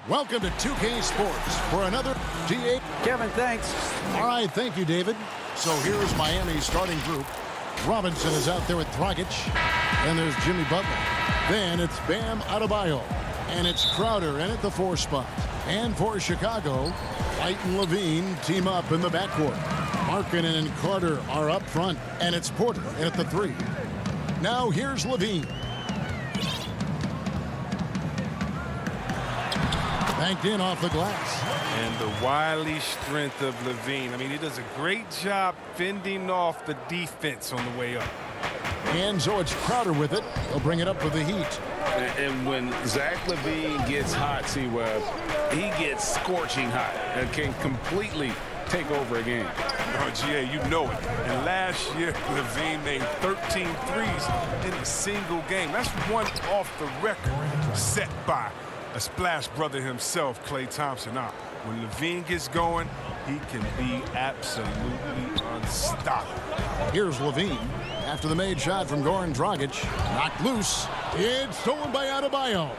Welcome to 2K Sports for another GA. Kevin, thanks. All right, thank you, David. So here's Miami's starting group. Robinson is out there with Dragic. And there's Jimmy Butler. Then it's Bam Adebayo. And it's Crowder in at the 4 spot. And for Chicago, White and Levine team up in the backcourt. Markkanen and Carter are up front. And it's Porter in at the 3. Now here's Levine. Banked in off the glass. And the wily strength of Levine. I mean, he does a great job fending off the defense on the way up. And so it's Crowder with it. He'll bring it up for the Heat. And when Zach LaVine gets hot, C-Web, he gets scorching hot and can completely take over a game. Oh, GA, you know it. And last year, Levine made 13 threes in a single game. That's one off the record set by a splash brother himself, Klay Thompson. Now, when Levine gets going, he can be absolutely unstoppable. Here's Levine. After the made shot from Goran Dragic, knocked loose. It's stolen by Adebayo.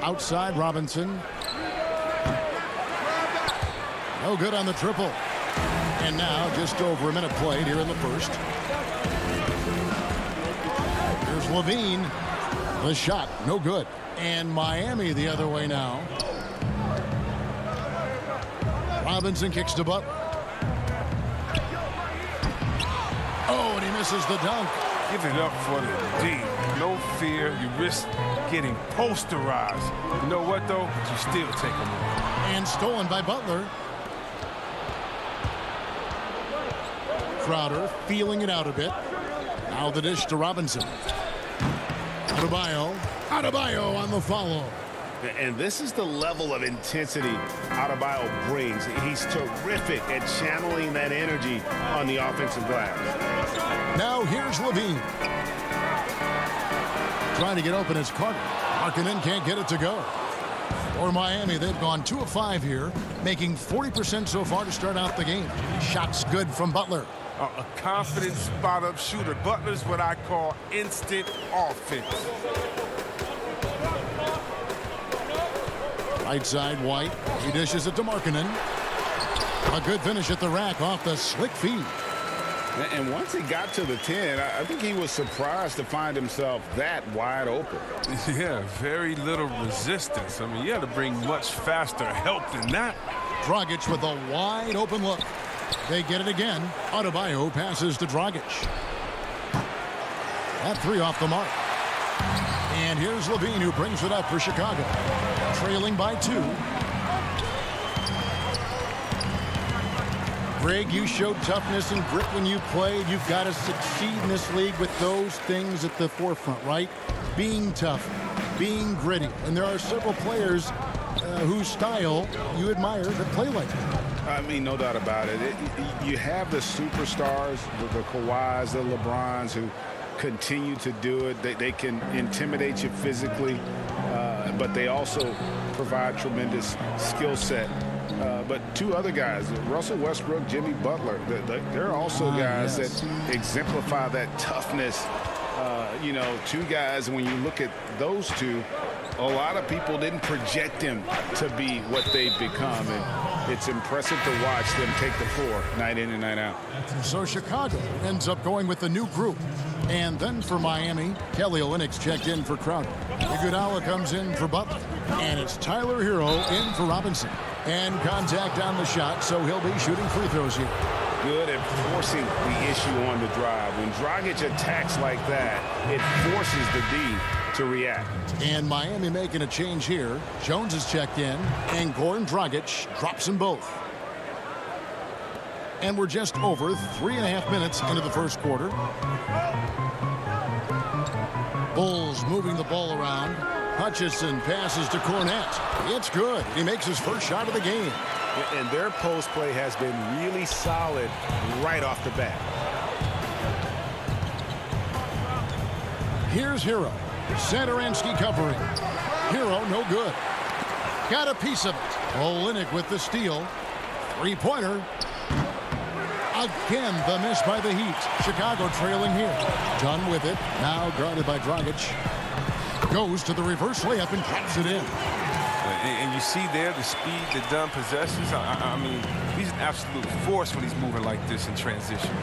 Outside Robinson. No good on the triple. And now just over a minute played here in the first. Here's Levine. The shot, no good. And Miami the other way now. Robinson kicks to Butler. Oh, and he misses the dunk. Give it up for the D. No fear. You risk getting posterized. You know what, though? You still take them on. And stolen by Butler. Crowder feeling it out a bit. Now the dish to Robinson. Adebayo on the follow. And this is the level of intensity Adebayo brings. He's terrific at channeling that energy on the offensive glass. Now here's Levine. Trying to get open is Carter. Markkanen can't get it to go. For Miami, they've gone 2 of 5 here, making 40% so far to start out the game. Shots good from Butler. A confident spot-up shooter. Butler's what I call instant offense. Right side, White. He dishes it to Markkanen. A good finish at the rack off the slick feed. And once he got to the 10, I think he was surprised to find himself that wide open. Yeah, very little resistance. I mean, you had to bring much faster help than that. Dragic with a wide open look. They get it again. Adebayo passes to Dragic. That 3 off the mark. And here's Levine who brings it up for Chicago. Trailing by 2. Greg, you showed toughness and grit when you played. You've got to succeed in this league with those things at the forefront, right? Being tough, being gritty. And there are several players whose style you admire that play like that. I mean, no doubt about it. You have the superstars, the Kawhis, the LeBrons, who continue to do it. They can intimidate you physically, but they also provide tremendous skill set. But 2 other guys, Russell Westbrook, Jimmy Butler, they're also guys that exemplify that toughness. You know, 2 guys, when you look at those 2, a lot of people didn't project them to be what they've become. And it's impressive to watch them take the floor night in and night out. So Chicago ends up going with the new group. And then for Miami, Kelly Olynyk's checked in for Crowder. Iguodala comes in for Butler. And it's Tyler Hero in for Robinson. And contact on the shot, so he'll be shooting free throws here. Good at forcing the issue on the drive. When Dragic attacks like that, it forces the D to react. And Miami making a change here. Jones is checked in, and Goran Dragic drops them both. And we're just over 3.5 minutes into the first quarter. Bulls moving the ball around. Hutchison passes to Cornette. It's good. He makes his first shot of the game. And their post play has been really solid right off the bat. Here's Hero. Satoransky covering. Hero no good. Got a piece of it. Olynyk with the steal. 3-pointer. Again, the miss by the Heat. Chicago trailing here. Done with it. Now guarded by Dragic. Goes to the reverse layup and drops it in. And you see there the speed that Dunn possesses. I mean, he's an absolute force when he's moving like this in transition.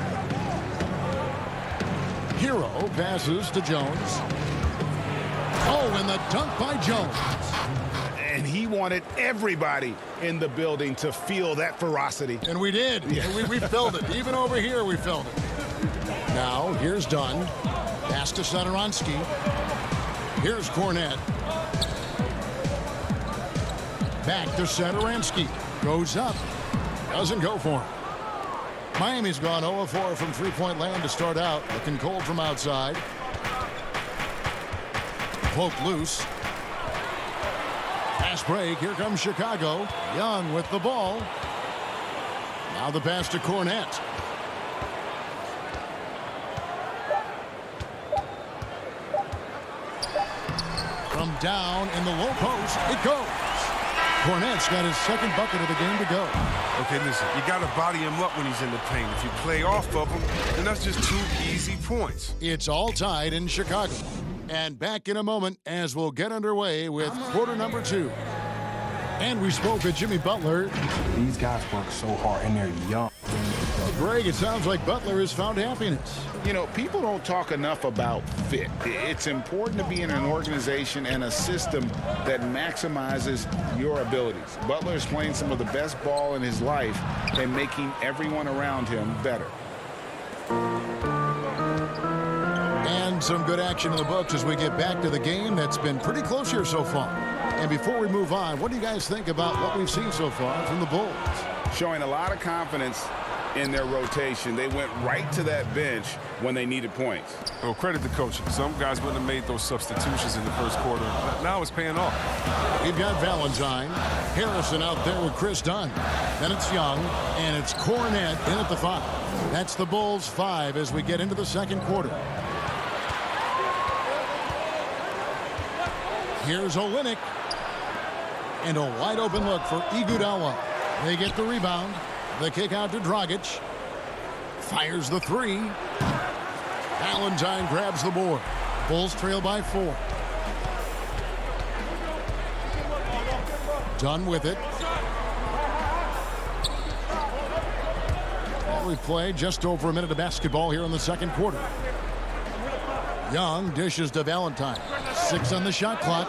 Hero passes to Jones. Oh, and the dunk by Jones. And he wanted everybody in the building to feel that ferocity. And we did. Yeah. We felt it. Even over here, we felt it. Now, here's Dunn. Pass to Satoransky. Here's Cornette. Back to Satoransky. Goes up. Doesn't go for him. Miami's gone 0-4 from three-point land to start out. Looking cold from outside. Poke loose. Fast break. Here comes Chicago. Young with the ball. Now the pass to Cornette. From down in the low post, it goes. Cornette's got his second bucket of the game to go. Okay, listen, you got to body him up when he's in the paint. If you play off of him, then that's just 2 easy points. It's all tied in Chicago. And back in a moment as we'll get underway with quarter number 2. And we spoke with Jimmy Butler. These guys work so hard and they're young. Greg, it sounds like Butler has found happiness. You know, people don't talk enough about fit. It's important to be in an organization and a system that maximizes your abilities. Butler is playing some of the best ball in his life and making everyone around him better. And some good action in the books as we get back to the game that's been pretty close here so far. And before we move on, what do you guys think about what we've seen so far from the Bulls? Showing a lot of confidence in their rotation. They went right to that bench when they needed points. Well, credit the coaching. Some guys wouldn't have made those substitutions in the first quarter. Now it's paying off. We've got Valentine. Harrison out there with Chris Dunn. Then it's Young, and it's Cornette in at the 5. That's the Bulls' 5 as we get into the second quarter. Here's Olynyk. And a wide open look for Iguodala. They get the rebound. The kick out to Dragic. Fires the 3. Valentine grabs the board. Bulls trail by 4. Done with it. Well, we've played just over a minute of basketball here in the second quarter. Young dishes to Valentine. 6 on the shot clock.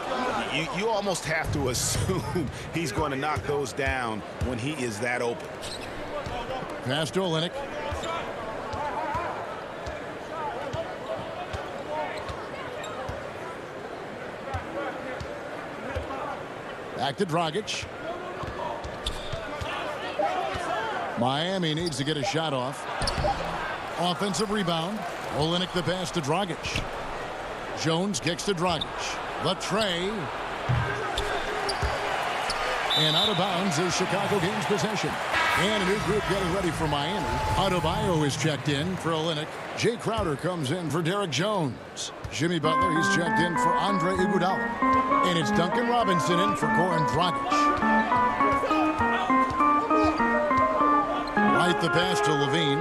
You almost have to assume he's going to knock those down when he is that open. Pass to Olynyk. Back to Dragic. Miami needs to get a shot off. Offensive rebound. Olynyk the pass to Dragic. Jones kicks to Dragic. The tray. And out of bounds as Chicago gains possession. And a new group getting ready for Miami. Adebayo is checked in for Olynyk. Jay Crowder comes in for Derek Jones. Jimmy Butler, he's checked in for Andre Iguodala. And it's Duncan Robinson in for Goran Dragic. Right the pass to Levine.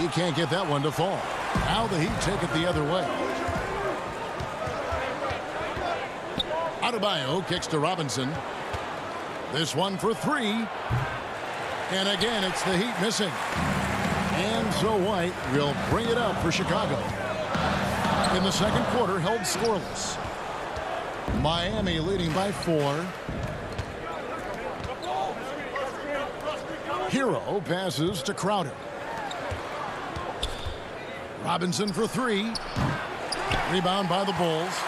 He can't get that one to fall. Now the Heat take it the other way. Adebayo kicks to Robinson. This one for 3. And again, it's the Heat missing. And so White will bring it up for Chicago. In the second quarter, held scoreless. Miami leading by 4. Hero passes to Crowder. Robinson for 3. Rebound by the Bulls.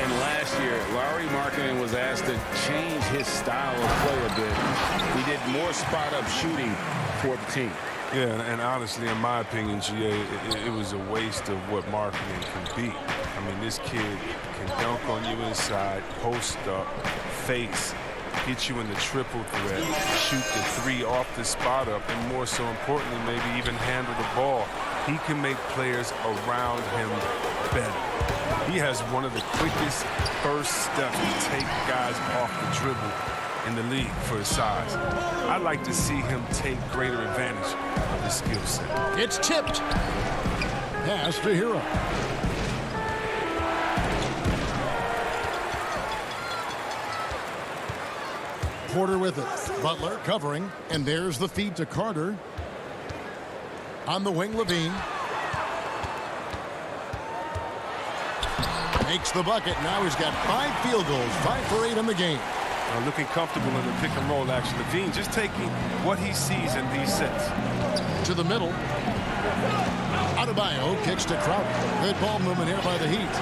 And last year, Lauri Markkanen was asked to change his style of play a bit. He did more spot-up shooting for the team. Yeah, and honestly, in my opinion, GA, it was a waste of what Markkanen can be. I mean, this kid can dunk on you inside, post up, face, get you in the triple threat, shoot the 3 off the spot up, and more so importantly, maybe even handle the ball. He can make players around him better. He has one of the quickest first steps to take guys off the dribble in the league for his size. I'd like to see him take greater advantage of his skill set. It's tipped. Pass to Hero. Porter with it. Butler covering. And there's the feed to Carter. On the wing, Levine. Makes the bucket. Now he's got 5 field goals. 5 for 8 in the game. Looking comfortable in the pick and roll action. Levine just taking what he sees in these sets. To the middle. Adebayo kicks to Crowder. Good ball movement here by the Heat.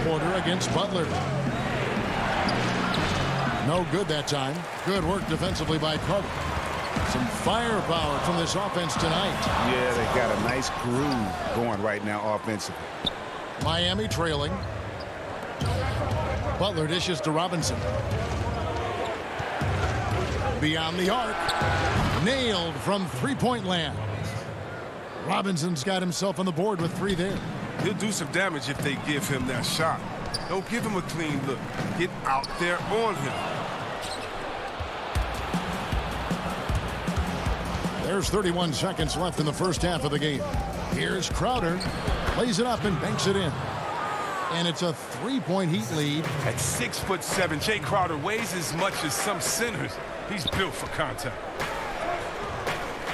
Porter against Butler. No good that time. Good work defensively by Carter. Some firepower from this offense tonight. Yeah, they got a nice groove going right now offensively. Miami trailing. Butler dishes to Robinson. Beyond the arc. Nailed from three-point land. Robinson's got himself on the board with 3 there. He'll do some damage if they give him that shot. Don't give him a clean look. Get out there on him. There's 31 seconds left in the first half of the game. Here's Crowder. Plays it up and banks it in. And it's a 3-point Heat lead. At 6'7", Jay Crowder weighs as much as some centers. He's built for contact.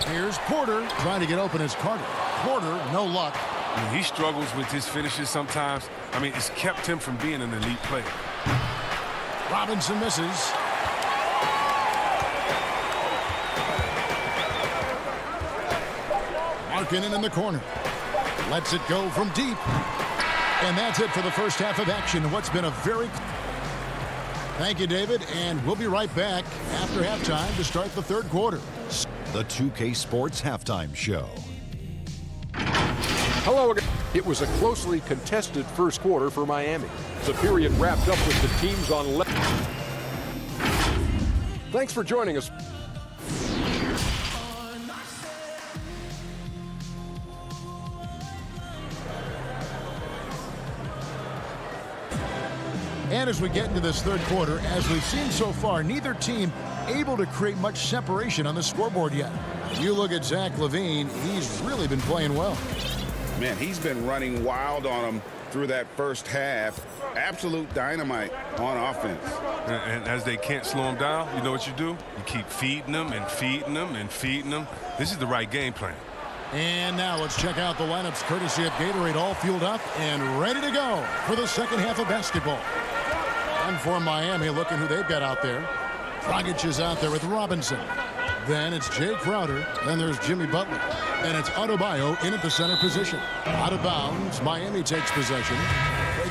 Here's Porter trying to get open as Carter. Porter, no luck. He struggles with his finishes sometimes. I mean, it's kept him from being an elite player. Robinson misses. Markkanen in the corner. Lets it go from deep. And that's it for the first half of action. What's been a very... Thank you, David. And we'll be right back after halftime to start the third quarter. The 2K Sports Halftime Show. Hello again. It was a closely contested first quarter for Miami. The period wrapped up with the teams on left. Thanks for joining us. And as we get into this third quarter, as we've seen so far, neither team able to create much separation on the scoreboard yet. You look at Zach LaVine, he's really been playing well. Man, he's been running wild on them through that first half. Absolute dynamite on offense. And as they can't slow him down, you know what you do? You keep feeding them and feeding them and feeding them. This is the right game plan. And now let's check out the lineups courtesy of Gatorade, all fueled up and ready to go for the second half of basketball. And for Miami, look at who they've got out there. Dragic is out there with Robinson. Then it's Jay Crowder. Then there's Jimmy Butler. And it's Adebayo in at the center position. Out of bounds, Miami takes possession.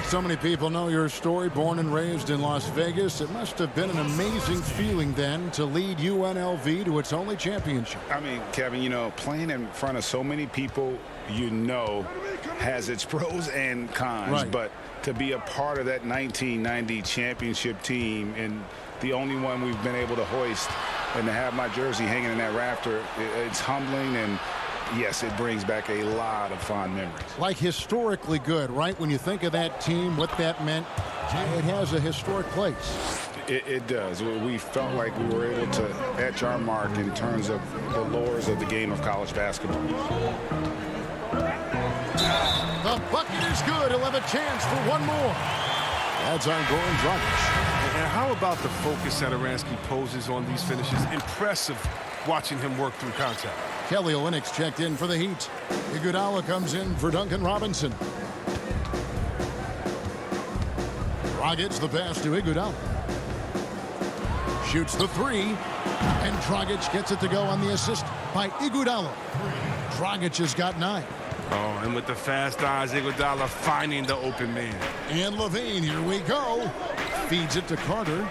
So many people know your story, born and raised in Las Vegas. It must have been an amazing feeling then to lead UNLV to its only championship. I mean, Kevin, you know, playing in front of so many people, you know, has its pros and cons. Right. But to be a part of that 1990 championship team and the only one we've been able to hoist and to have my jersey hanging in that rafter, it's humbling, and yes, it brings back a lot of fond memories. Like historically good, right? When you think of that team, what that meant, it has a historic place. It does. We felt like we were able to etch our mark in terms of the lores of the game of college basketball. The bucket is good. He'll have a chance for one more. That's on Goran Dragic. And how about the focus that Aransky poses on these finishes? Impressive watching him work through contact. Kelly Olynyk checked in for the Heat. Iguodala comes in for Duncan Robinson. Dragic the pass to Iguodala. Shoots the three. And Dragic gets it to go on the assist by Iguodala. Dragic has got 9. Oh, and with the fast eyes, Iguodala finding the open man. And LaVine, here we go. Feeds it to Carter.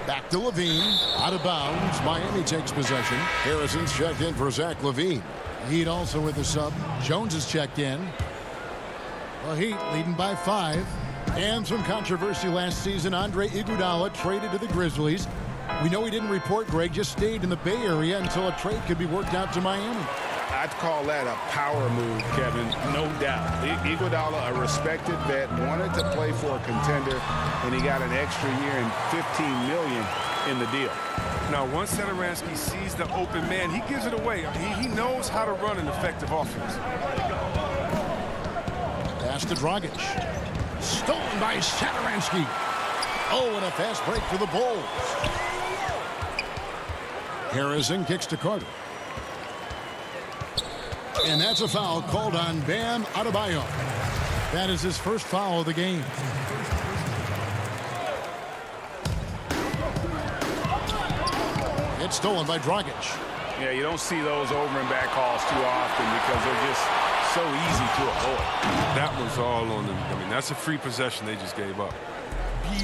Back to LaVine. Out of bounds. Miami takes possession. Harrison's checked in for Zach LaVine. Heat also with the sub. Jones is checked in. The Heat leading by 5. And some controversy last season. Andre Iguodala traded to the Grizzlies. We know he didn't report, Greg, just stayed in the Bay Area until a trade could be worked out to Miami. I'd call that a power move, Kevin, no doubt. Iguodala, a respected vet, wanted to play for a contender, and he got an extra year and $15 million in the deal. Now, once Satoransky sees the open man, he gives it away. He knows how to run an effective offense. Pass to Dragic. Stolen by Satoransky. Oh, and a fast break for the Bulls. Harrison kicks to Carter. And that's a foul called on Bam Adebayo. That is his first foul of the game. It's stolen by Dragic. Yeah, you don't see those over and back calls too often because they're just so easy to avoid. That was all on them. I mean, that's a free possession they just gave up.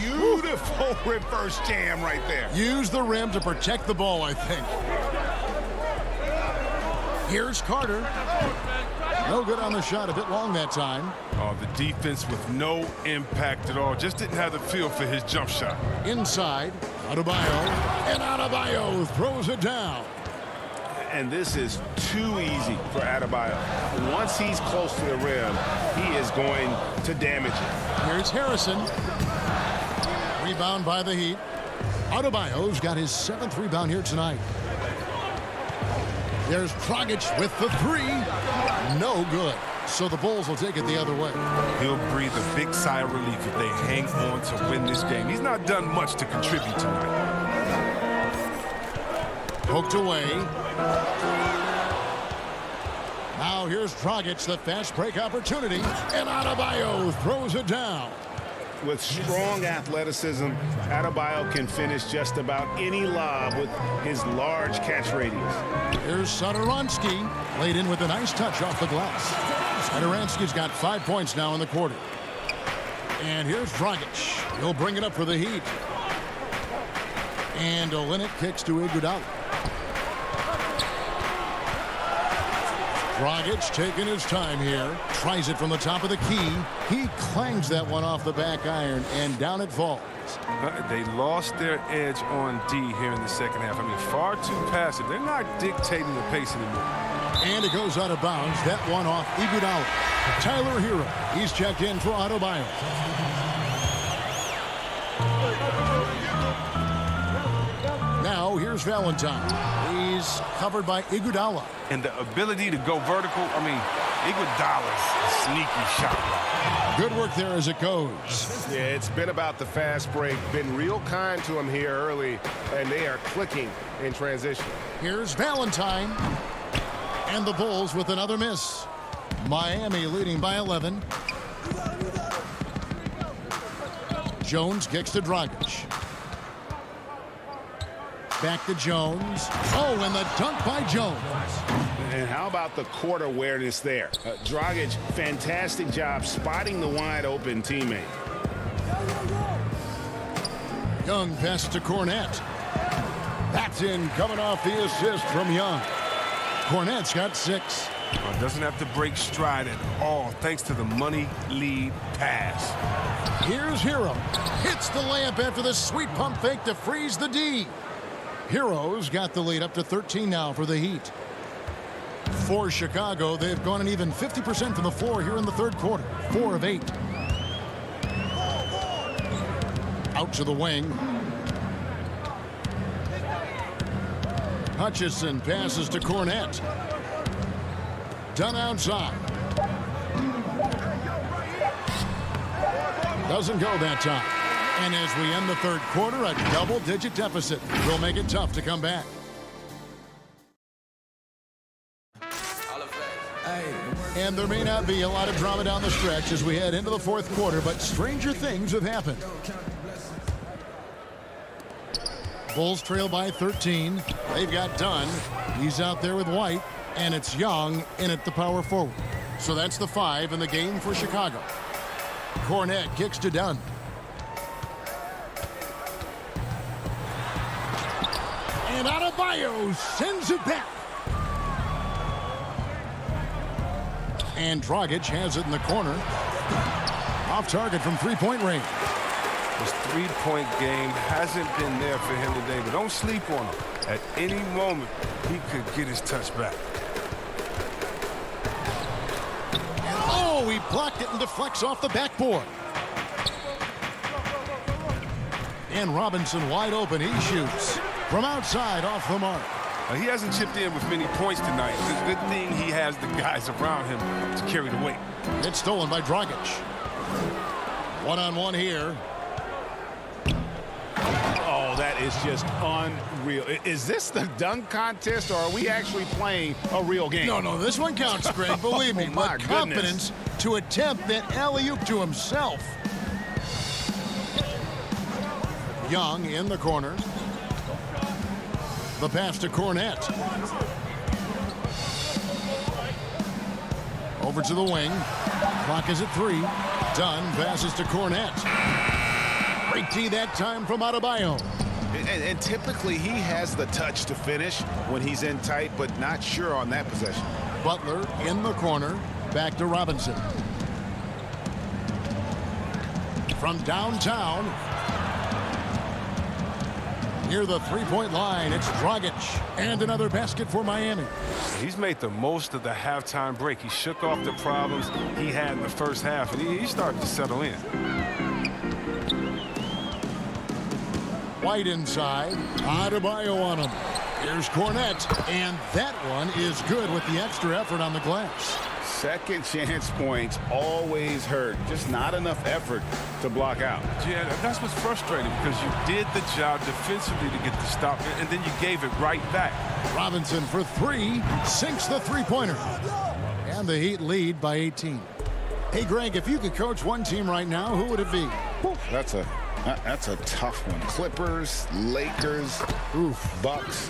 Beautiful reverse jam right there. Use the rim to protect the ball, I think. Here's Carter. No good on the shot. A bit long that time. Oh, the defense with no impact at all. Just didn't have the feel for his jump shot. Inside. Adebayo. And Adebayo throws it down. And this is too easy for Adebayo. Once he's close to the rim, he is going to damage it. Here's Harrison. Rebound by the Heat. Adebayo's got his 7th rebound here tonight. There's Dragic with the three. No good. So the Bulls will take it the other way. He'll breathe a big sigh of relief if they hang on to win this game. He's not done much to contribute tonight. Poked away. Now here's Dragic, the fast break opportunity. And Adebayo throws it down. With strong athleticism, Adebayo can finish just about any lob with his large catch radius. Here's Satoransky, laid in with a nice touch off the glass. Satoransky's got 5 points now in the quarter. And here's Dragic. He'll bring it up for the Heat. And Olynyk kicks to Iguodala. Dragic taking his time here. Tries it from the top of the key. He clangs that one off the back iron, and down it falls. They lost their edge on D here in the second half. I mean, far too passive. They're not dictating the pace anymore. And it goes out of bounds. That one off Iguodala. Tyler Hero. He's checked in for Adebayo. Now here's Valentine. He's covered by Iguodala. And the ability to go vertical, I mean, Iguodala's a sneaky shot. Good work there as it goes. Yeah, it's been about the fast break. Been real kind to him here early, and they are clicking in transition. Here's Valentine. And the Bulls with another miss. Miami leading by 11. Jones kicks to Dragic. Back to Jones. Oh, and the dunk by Jones. And how about the court awareness there? Dragic, fantastic job spotting the wide open teammate. Young passes to Cornette. That's in, coming off the assist from Young. Cornette's got 6. Well, doesn't have to break stride at all thanks to the money lead pass. Here's Hero. Hits the layup after the sweet pump fake to freeze the D. Hero's got the lead up to 13 now for the Heat. For Chicago, they've gone an even 50% from the floor here in the third quarter. 4 of 8. Out to the wing. Hutchison passes to Cornette. Done outside. Doesn't go that time. And as we end the third quarter, a double-digit deficit will make it tough to come back. And there may not be a lot of drama down the stretch as we head into the fourth quarter, but stranger things have happened. Bulls trail by 13. They've got Dunn. He's out there with White, and it's Young in at the power forward. So that's the 5 in the game for Chicago. Cornette kicks to Dunn. And Adebayo sends it back. And Dragic has it in the corner. Off target from three-point range. His three-point game hasn't been there for him today, but don't sleep on him. At any moment, he could get his touch back. Oh, he blocked it and deflects off the backboard. And Robinson wide open. He shoots from outside off the mark. He hasn't chipped in with many points tonight. It's a good thing he has the guys around him to carry the weight. It's stolen by Dragic. One-on-one here. Oh, that is just unreal. Is this the dunk contest, or are we actually playing a real game? No, this one counts, Greg. Believe me. Oh, my but confidence to attempt that alley-oop to himself. Young in the corner. The pass to Cornette. Over to the wing. Clock is at 3. Dunn passes to Cornette. Great D that time from Adebayo. And typically he has the touch to finish when he's in tight, but not sure on that possession. Butler in the corner. Back to Robinson. From downtown. Near the three-point line, it's Dragic. And another basket for Miami. He's made the most of the halftime break. He shook off the problems he had in the first half, and he started to settle in. White inside. Adebayo on him. Here's Cornette. And that one is good with the extra effort on the glass. Second chance points always hurt. Just not enough effort to block out. Yeah, that's what's frustrating, because you did the job defensively to get the stop, and then you gave it right back. Robinson for 3. Sinks the three-pointer. And the Heat lead by 18. Hey, Greg, if you could coach one team right now, who would it be? That's a tough one. Clippers, Lakers, Bucks.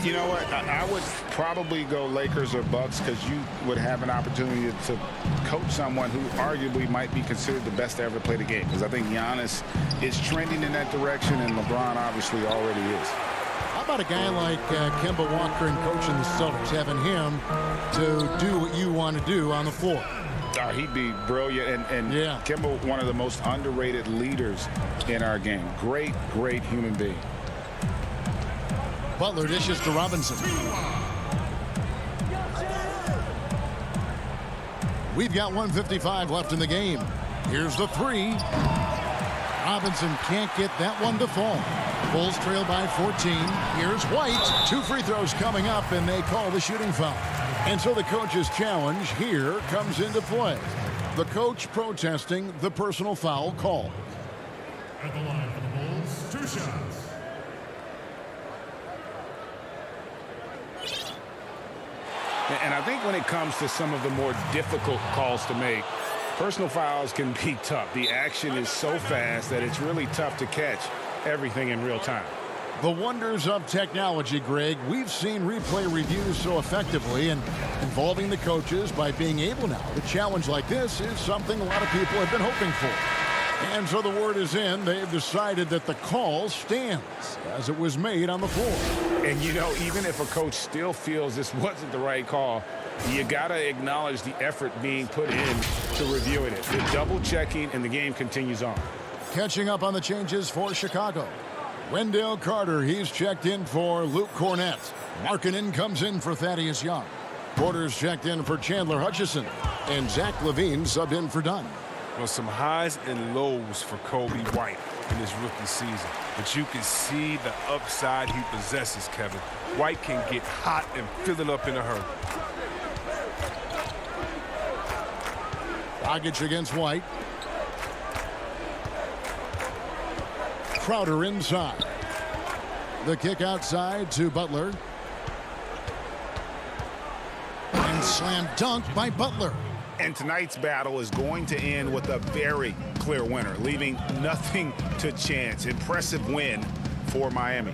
You know what? I would probably go Lakers or Bucks, because you would have an opportunity to coach someone who arguably might be considered the best to ever play the game, because I think Giannis is trending in that direction, and LeBron obviously already is. How about a guy like Kemba Walker and coaching the Celtics, having him to do what you want to do on the floor? He'd be brilliant, and yeah. Kemba, one of the most underrated leaders in our game. Great human being. Butler dishes to Robinson. We've got 1:55 left in the game. Here's the 3. Robinson can't get that one to fall. Bulls trail by 14. Here's White. 2 free throws coming up, and they call the shooting foul. And so the coach's challenge here comes into play. The coach protesting the personal foul call. At the line for the Bulls, 2 shots. And I think when it comes to some of the more difficult calls to make, personal fouls can be tough. The action is so fast that it's really tough to catch everything in real time. The wonders of technology, Greg. We've seen replay reviews so effectively, and involving the coaches by being able now to challenge like this is something a lot of people have been hoping for. And so the word is in. They've decided that the call stands as it was made on the floor. And, you know, even if a coach still feels this wasn't the right call, you got to acknowledge the effort being put in to reviewing it. The double checking, and the game continues on. Catching up on the changes for Chicago. Wendell Carter, he's checked in for Luke Cornette. Markkanen comes in for Thaddeus Young. Porter's checked in for Chandler Hutchison. And Zach LaVine subbed in for Dunn. Well, some highs and lows for Kobe White in his rookie season. But you can see the upside he possesses, Kevin. White can get hot and fill it up in a hurry. Dragic against White. Crowder inside. The kick outside to Butler. And slam dunk by Butler. And tonight's battle is going to end with a very clear winner, leaving nothing to chance. Impressive win for Miami.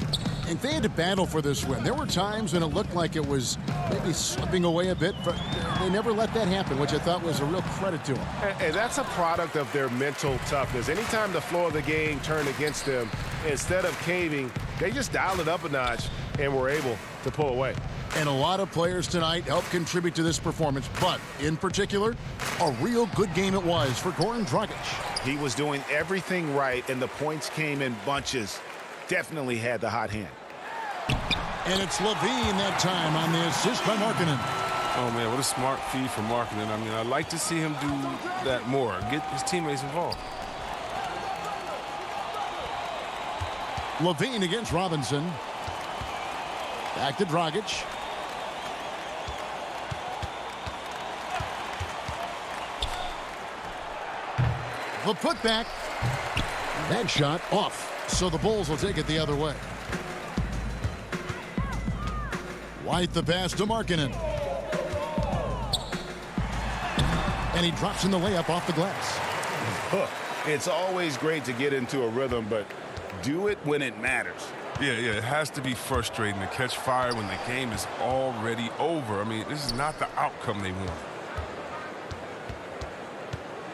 And they had to battle for this win. There were times when it looked like it was maybe slipping away a bit, but they never let that happen, which I thought was a real credit to them. And that's a product of their mental toughness. Anytime the flow of the game turned against them, instead of caving, they just dialed it up a notch and were able to pull away. And a lot of players tonight helped contribute to this performance, but in particular, a real good game it was for Goran Dragic. He was doing everything right, and the points came in bunches. Definitely had the hot hand. And it's LaVine that time on the assist by Markkanen. Oh, man, what a smart feed for marketing. I mean, I'd like to see him do that more, get his teammates involved. Levine against Robinson. Back to Dragic. The putback. That shot off. So the Bulls will take it the other way. White the pass to Markkanen. And he drops in the layup off the glass. It's always great to get into a rhythm, but do it when it matters. Yeah, it has to be frustrating to catch fire when the game is already over. I mean, this is not the outcome they want.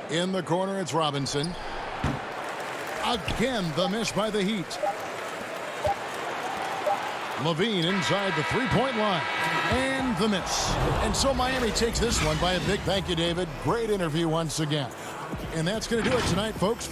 In the corner, it's Robinson. Again, the miss by the Heat. Levine inside the three-point line. And the miss. And so Miami takes this one by a big thank you, David. Great interview once again. And that's going to do it tonight, folks.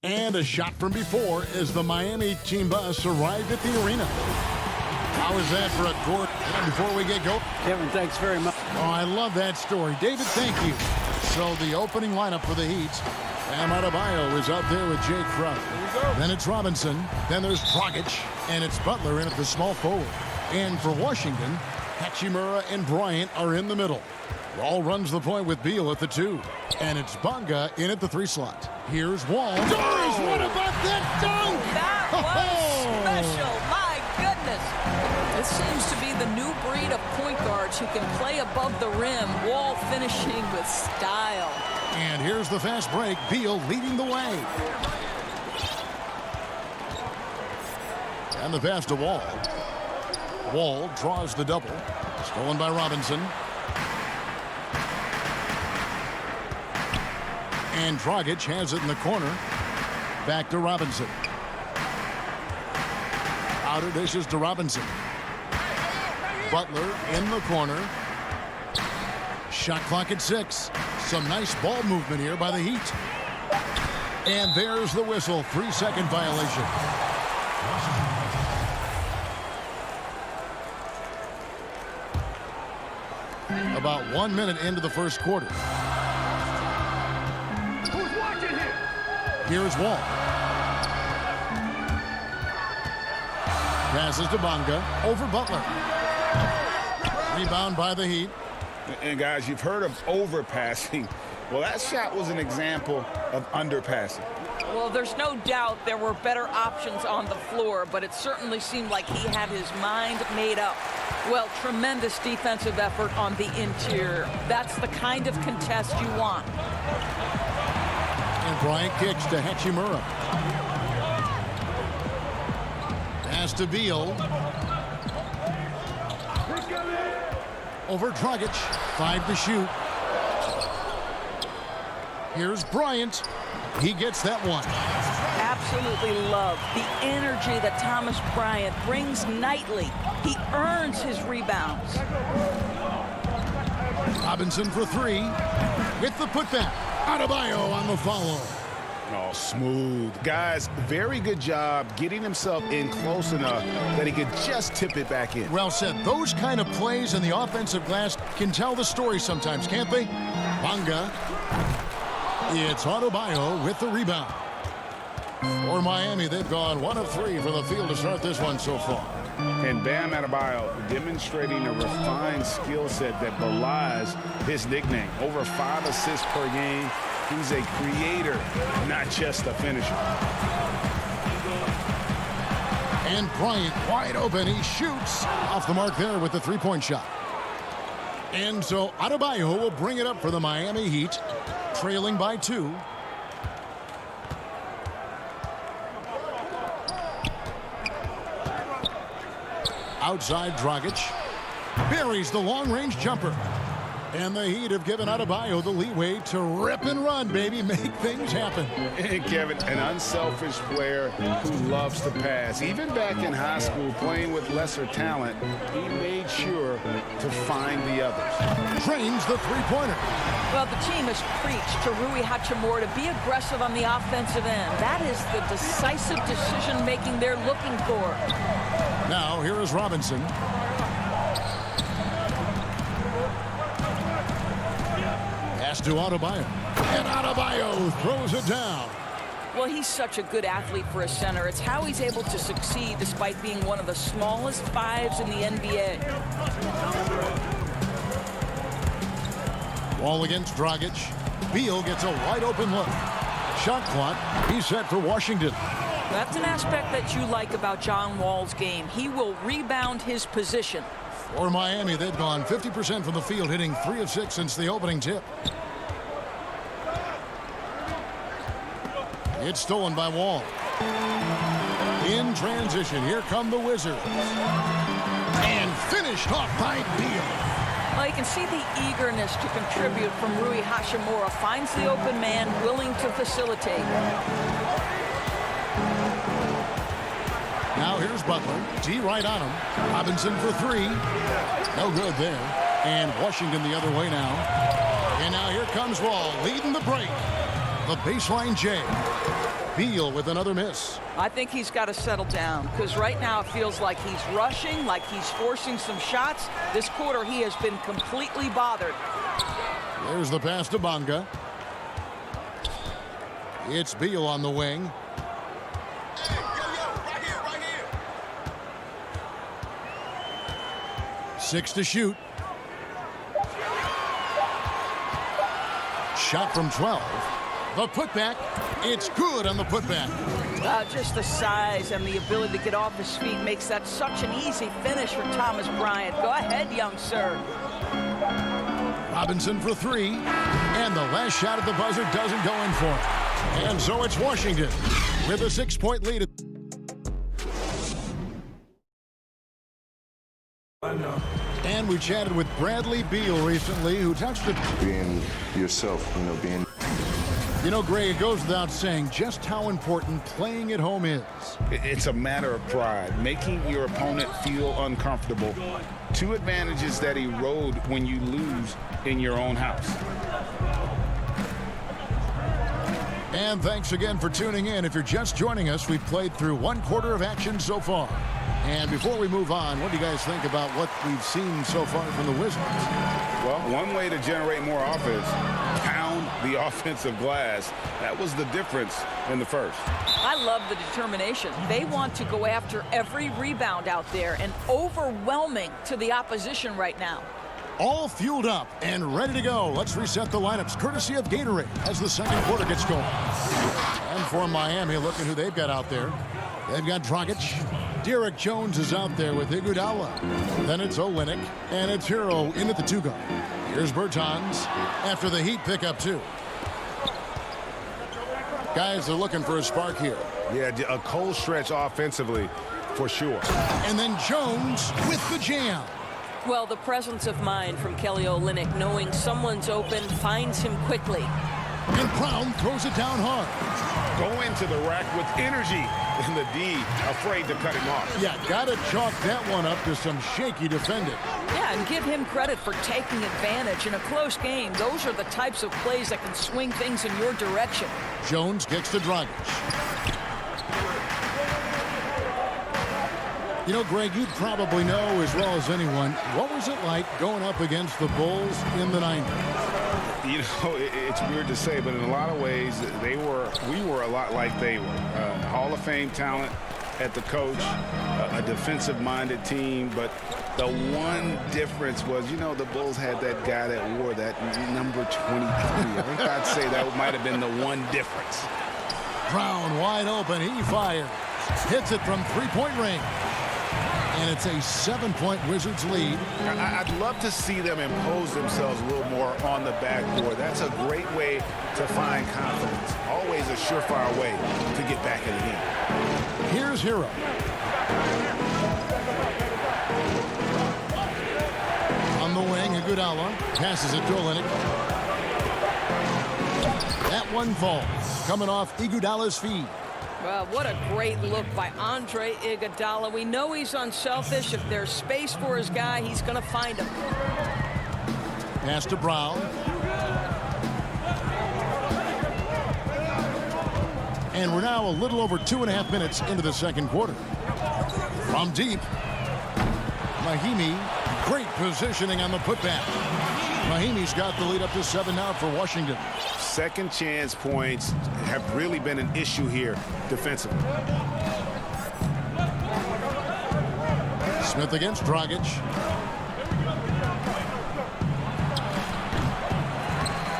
And a shot from before as the Miami team bus arrived at the arena. How is that for a court before we get going? Kevin, thanks very much. Oh, I love that story. David, thank you. So the opening lineup for the Heat. Bam Adebayo is out there with Jay Crowder. Then it's Robinson. Then there's Dragic. And it's Butler in at the small forward. And for Washington, Hachimura and Bryant are in the middle. Wall runs the point with Beal at the 2. And it's Bonga in at the 3 slot. Here's Wall. Doris, what about that dunk? That was special. My goodness. This seems to be the new breed of point guards who can play above the rim. Wall finishing with style. And here's the fast break. Beal leading the way. And the pass to Wall. Wall draws the double. Stolen by Robinson. And Dragic has it in the corner. Back to Robinson. Outer dishes to Robinson. Butler in the corner. Shot clock at 6. Some nice ball movement here by the Heat. And there's the whistle. 3-second violation. About 1 minute into the first quarter. Here's Wall. Passes to Bonga. Over Butler. Rebound by the Heat. And guys, you've heard of overpassing. Well, that shot was an example of underpassing. Well, there's no doubt there were better options on the floor, but it certainly seemed like he had his mind made up. Well, tremendous defensive effort on the interior. That's the kind of contest you want. And Bryant kicks to Hachimura. Pass to Beal. Over Dragic. 5 to shoot. Here's Bryant. He gets that one. Absolutely love the energy that Thomas Bryant brings nightly. He earns his rebounds. Robinson for 3. With the putback. Adebayo on the follow. Oh, smooth. Guys, very good job getting himself in close enough that he could just tip it back in. Well said. Those kind of plays in the offensive glass can tell the story sometimes, can't they? Bonga. It's Adebayo with the rebound. For Miami, they've gone 1 of 3 from the field to start this one so far. And Bam Adebayo demonstrating a refined skill set that belies his nickname. Over 5 assists per game. He's a creator, not just a finisher. And Bryant wide open. He shoots off the mark there with the 3-point shot. And so Adebayo will bring it up for the Miami Heat, trailing by 2. Outside Dragic. Buries the long-range jumper. And the Heat have given Adebayo the leeway to rip and run, baby. Make things happen. And Kevin, an unselfish player who loves to pass. Even back in high school, playing with lesser talent, he made sure to find the others. Trains the three-pointer. Well, the team has preached to Rui Hachimura to be aggressive on the offensive end. That is the decisive decision-making they're looking for. Now, here is Robinson. Pass to Adebayo. And Adebayo throws it down. Well, he's such a good athlete for a center. It's how he's able to succeed despite being one of the smallest 5s in the NBA. Wall against Dragic. Beal gets a wide open look. Shot clock. He's set for Washington. That's an aspect that you like about John Wall's game. He will rebound his position. For Miami, they've gone 50% from the field, hitting 3 of 6 since the opening tip. It's stolen by Wall. In transition, here come the Wizards. And finished off by Beal. Well, you can see the eagerness to contribute from Rui Hachimura. Finds the open man, willing to facilitate. Now here's Butler. T right on him. Robinson for 3. No good there. And Washington the other way now. And now here comes Wall leading the break. The baseline J. Beal with another miss. I think he's got to settle down because right now it feels like he's rushing, like he's forcing some shots. This quarter he has been completely bothered. There's the pass to Bonga. It's Beal on the wing. Right here. 6 to shoot. Shot from 12. The putback. It's good on the putback. Just the size and the ability to get off his feet makes that such an easy finish for Thomas Bryant. Go ahead, young sir. Robinson for 3. And the last shot at the buzzer doesn't go in for it. And so it's Washington with a 6-point lead. And we chatted with Bradley Beal recently, who touched it. Being yourself, being... You know, Gray, it goes without saying just how important playing at home is. It's a matter of pride, making your opponent feel uncomfortable. 2 advantages that erode when you lose in your own house. And thanks again for tuning in. If you're just joining us, we've played through 1 quarter of action so far. And before we move on, what do you guys think about what we've seen so far from the Wizards? Well, one way to generate more offense, pound the offensive glass. That was the difference in the first. I love the determination. They want to go after every rebound out there and overwhelming to the opposition right now. All fueled up and ready to go. Let's reset the lineups courtesy of Gatorade as the second quarter gets going. And for Miami, look at who they've got out there. They've got Dragic. Derek Jones is out there with Iguodala. Then it's Olynyk, and it's Hero in at the 2-guard. Here's Bertans after the Heat pick up 2. Guys are looking for a spark here. Yeah, a cold stretch offensively for sure. And then Jones with the jam. Well, the presence of mind from Kelly Olynyk, knowing someone's open, finds him quickly. And Brown throws it down hard. Go into the rack with energy, and the D afraid to cut him off. Yeah, gotta chalk that one up to some shaky defending. Yeah, and give him credit for taking advantage in a close game. Those are the types of plays that can swing things in your direction. Jones kicks to Dragic. You know, Greg, you probably know as well as anyone, what was it like going up against the Bulls in the 90s? You know, it's weird to say, but in a lot of ways, we were a lot like they were. Hall of Fame talent at the coach, a defensive-minded team, but the one difference was, the Bulls had that guy that wore that number 23. I think I'd say that might have been the one difference. Brown wide open, he fires. Hits it from 3-point range. And it's a 7-point Wizards lead. I'd love to see them impose themselves a little more on the backboard. That's a great way to find confidence. Always a surefire way to get back in the game. Here's Hero. On the wing, Iguodala passes it to Olynyk. That one falls, coming off Iguodala's feet. Well, what a great look by Andre Iguodala. We know he's unselfish. If there's space for his guy, he's going to find him. Pass to Brown. And we're now a little over 2.5 minutes into the second quarter. From deep, Mahimi, great positioning on the putback. Mahimi's got the lead up to 7 now for Washington. Second chance points have really been an issue here defensively. Smith against Dragic.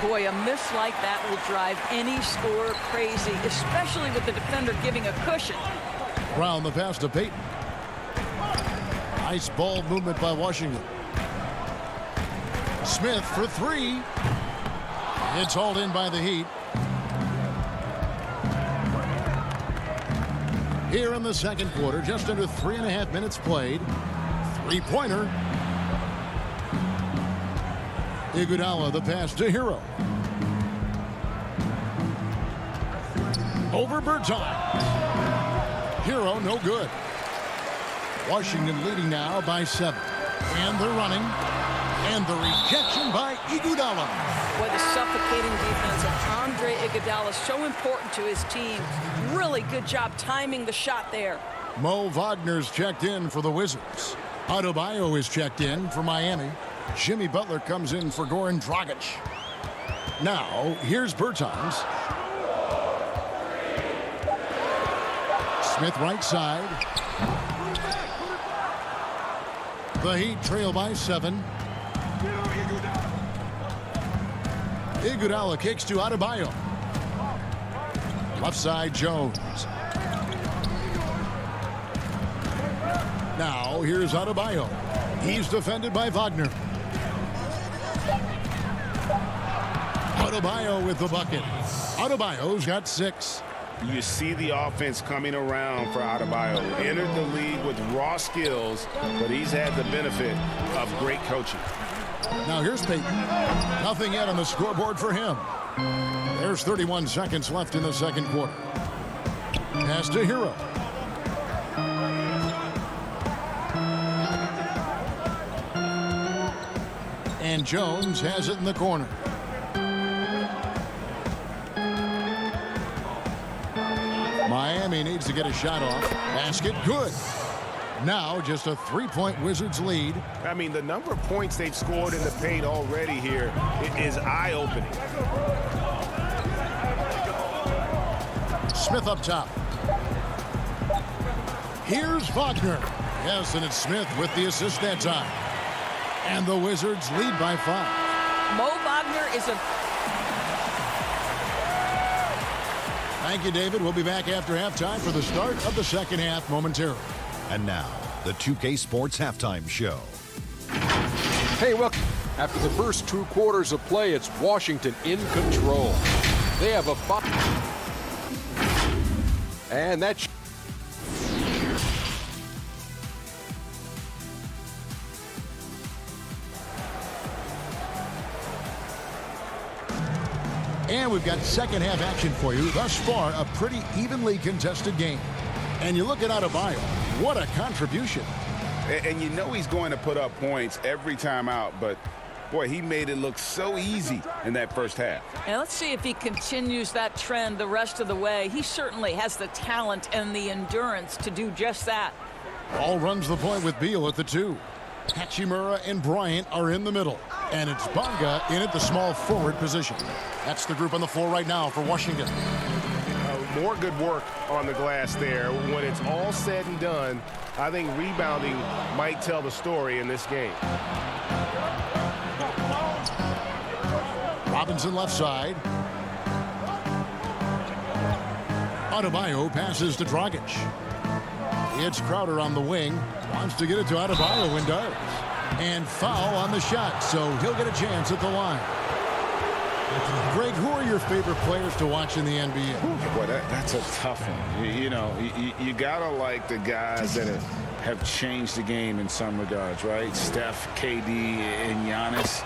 Boy, a miss like that will drive any scorer crazy, especially with the defender giving a cushion. Brown the pass to Payton. Nice ball movement by Washington. Smith for 3. It's hauled in by the Heat. Here in the second quarter, just under 3.5 minutes played. 3-pointer. Iguodala the pass to Hero. Over Bertans. Hero no good. Washington leading now by 7. And they're running. And the rejection by Iguodala. Boy, the suffocating defense of Andre Iguodala is so important to his team. Really good job timing the shot there. Mo Wagner's checked in for the Wizards. Adebayo is checked in for Miami. Jimmy Butler comes in for Goran Dragic. Now, here's Bertans. Smith right side. The Heat trail by 7. Iguodala kicks to Adebayo. Left side, Jones. Now, here's Adebayo. He's defended by Wagner. Adebayo with the bucket. Adebayo's got 6. You see the offense coming around for Adebayo. Entered the league with raw skills, but he's had the benefit of great coaching. Now here's Peyton. Nothing yet on the scoreboard for him. There's 31 seconds left in the second quarter. Pass to Hero. And Jones has it in the corner. Miami needs to get a shot off. Basket good. Now just a 3-point Wizards lead. I mean, the number of points they've scored in the paint already here is eye-opening. Smith up top. Here's Wagner. Yes, and it's Smith with the assist that time. And the Wizards lead by 5. Mo Wagner is a... Thank you, David. We'll be back after halftime for the start of the second half momentarily. And now, the 2K Sports Halftime Show. Hey, welcome. After the first 2 quarters of play, it's Washington in control. They have a... And that's... And we've got second half action for you. Thus far, a pretty evenly contested game. And you look at Adebayo, what a contribution. And you know he's going to put up points every time out, but boy, he made it look so easy in that first half. And let's see if he continues that trend the rest of the way. He certainly has the talent and the endurance to do just that. Ball runs the point with Beal at the 2. Hachimura and Bryant are in the middle. And it's Bonga in at the small forward position. That's the group on the floor right now for Washington. More good work on the glass there. When it's all said and done, I think rebounding might tell the story in this game. Robinson left side. Adebayo passes to Dragic. It's Crowder on the wing. Wants to get it to Adebayo and does. And foul on the shot, so he'll get a chance at the line. Greg, who are your favorite players to watch in the NBA? Boy, that's a tough one. You gotta like the guys that have changed the game in some regards, right? Steph, KD, and Giannis.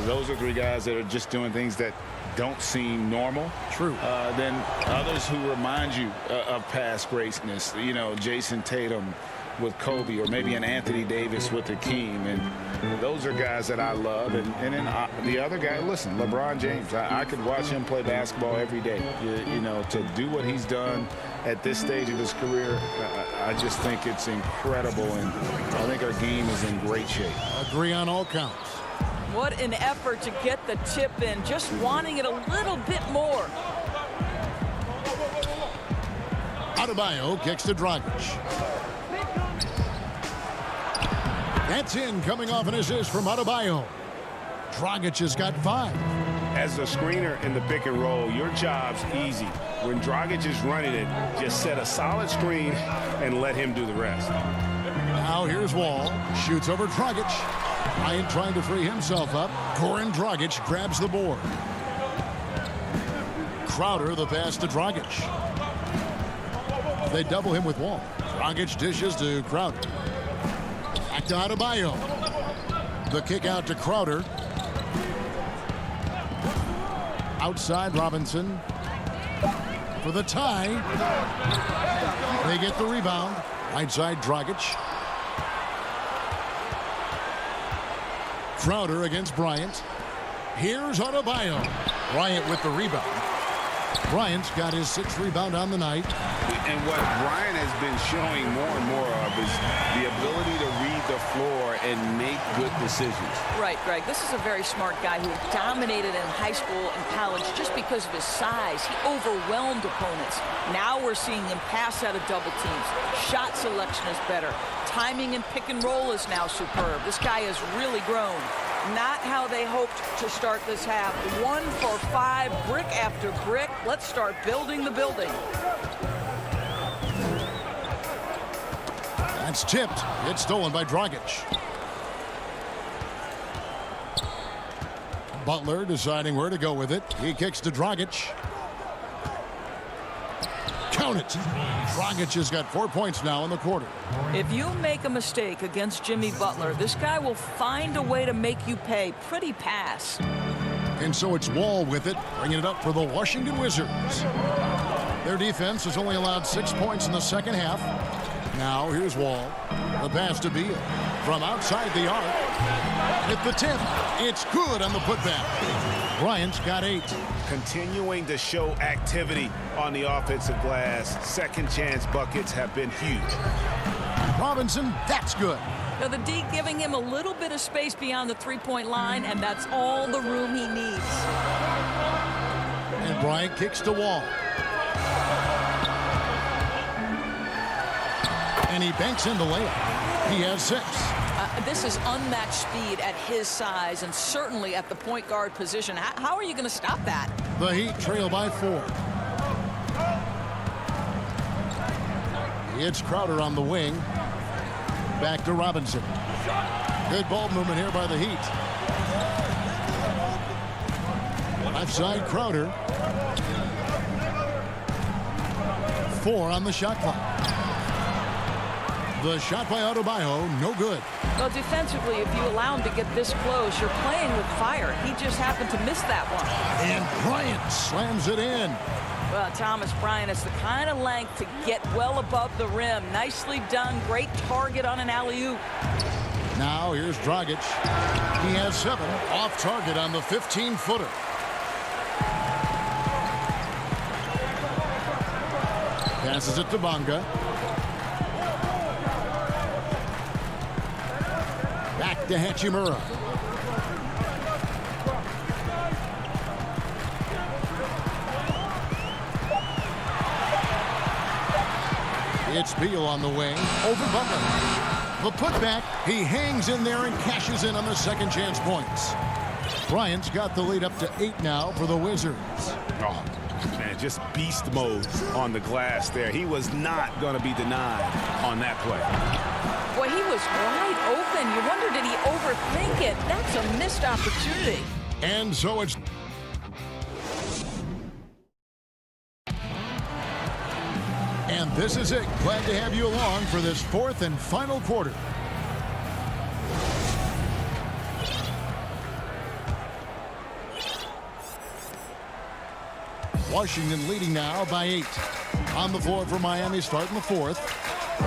Those are 3 guys that are just doing things that don't seem normal. True. Then others who remind you of past greatness. You know, Jason Tatum with Kobe, or maybe an Anthony Davis with Hakeem, and those are guys that I love. And then the other guy, listen, LeBron James. I could watch him play basketball every day. You know, to do what he's done at this stage of his career, I just think it's incredible, and I think our game is in great shape. Agree on all counts. What an effort to get the tip in, just wanting it a little bit more. Adebayo kicks to Dragic. That's in, coming off an assist from Adebayo. Dragic has got 5. As a screener in the pick and roll, your job's easy. When Dragic is running it, just set a solid screen and let him do the rest. Now here's Wall. Shoots over Dragic. Bryant trying to free himself up. Goran Dragic grabs the board. Crowder the pass to Dragic. They double him with Wall. Dragic dishes to Crowder. Back to Adebayo. The kick out to Crowder. Outside Robinson. For the tie. They get the rebound. Right side Dragic. Crowder against Bryant. Here's Adebayo. Bryant with the rebound. Bryant's got his 6th rebound on the night. And what Bryant has been showing more and more of is the ability to read the floor and make good decisions. Right, Greg. This is a very smart guy who dominated in high school and college just because of his size. He overwhelmed opponents. Now we're seeing him pass out of double teams. Shot selection is better. Timing and pick and roll is now superb. This guy has really grown. Not how they hoped to start this half. 1 for 5, brick after brick. Let's start building the building. That's tipped. It's stolen by Dragic. Butler deciding where to go with it. He kicks to Dragic. Count it. Dragic has got 4 points now in the quarter. If you make a mistake against Jimmy Butler, this guy will find a way to make you pay. Pretty pass. And so it's Wall with it, bringing it up for the Washington Wizards. Their defense has only allowed 6 points in the second half. Now here's Wall. The pass to Beal from outside the arc. Hit the tip. It's good on the putback. Bryant's got 8. Continuing to show activity on the offensive glass. Second chance buckets have been huge. Robinson, that's good. Now the D giving him a little bit of space beyond the three-point line, and that's all the room he needs. And Bryant kicks to Wall. And he banks in the layup. He has 6. This is unmatched speed at his size and certainly at the point guard position. How are you going to stop that? The Heat trail by 4. It's Crowder on the wing. Back to Robinson. Good ball movement here by the Heat. Left side Crowder. 4 on the shot clock. The shot by Adebayo, no good. Well, defensively, if you allow him to get this close, you're playing with fire. He just happened to miss that one. And Bryant slams it in. Well, Thomas Bryant is the kind of length to get well above the rim. Nicely done. Great target on an alley-oop. Now here's Dragic. He has 7 off target on the 15-footer. Passes it to Bonga. Back to Hachimura. It's Beal on the wing. Over Butler. The putback. He hangs in there and cashes in on the second chance points. Bryant's got the lead up to 8 now for the Wizards. Oh, man, just beast mode on the glass there. He was not going to be denied on that play. Boy, he was wide open. You wonder, did he overthink it? That's a missed opportunity. And so it's... And this is it. Glad to have you along for this 4th and final quarter. Washington leading now by 8. On the floor for Miami starting the 4th.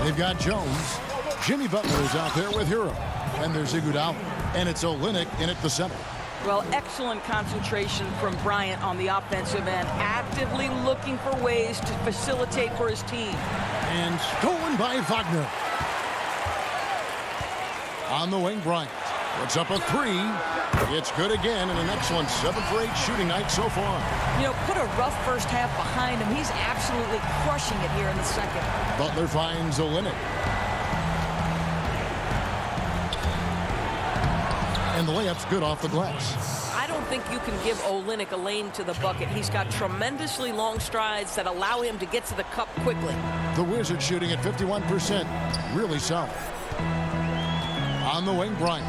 They've got Jones. Jimmy Butler is out there with Hero. And there's Iguodala. And it's Olynyk in at the center. Well, excellent concentration from Bryant on the offensive end. Actively looking for ways to facilitate for his team. And stolen by Wagner. On the wing, Bryant. Puts up a 3. It's good again, and an excellent 7 for 8 shooting night so far. You know, put a rough first half behind him. He's absolutely crushing it here in the second. Butler finds Olynyk. And the layup's good off the glass. I don't think you can give Olynyk a lane to the bucket. He's got tremendously long strides that allow him to get to the cup quickly. The Wizards shooting at 51%. Really solid. On the wing, Bryant.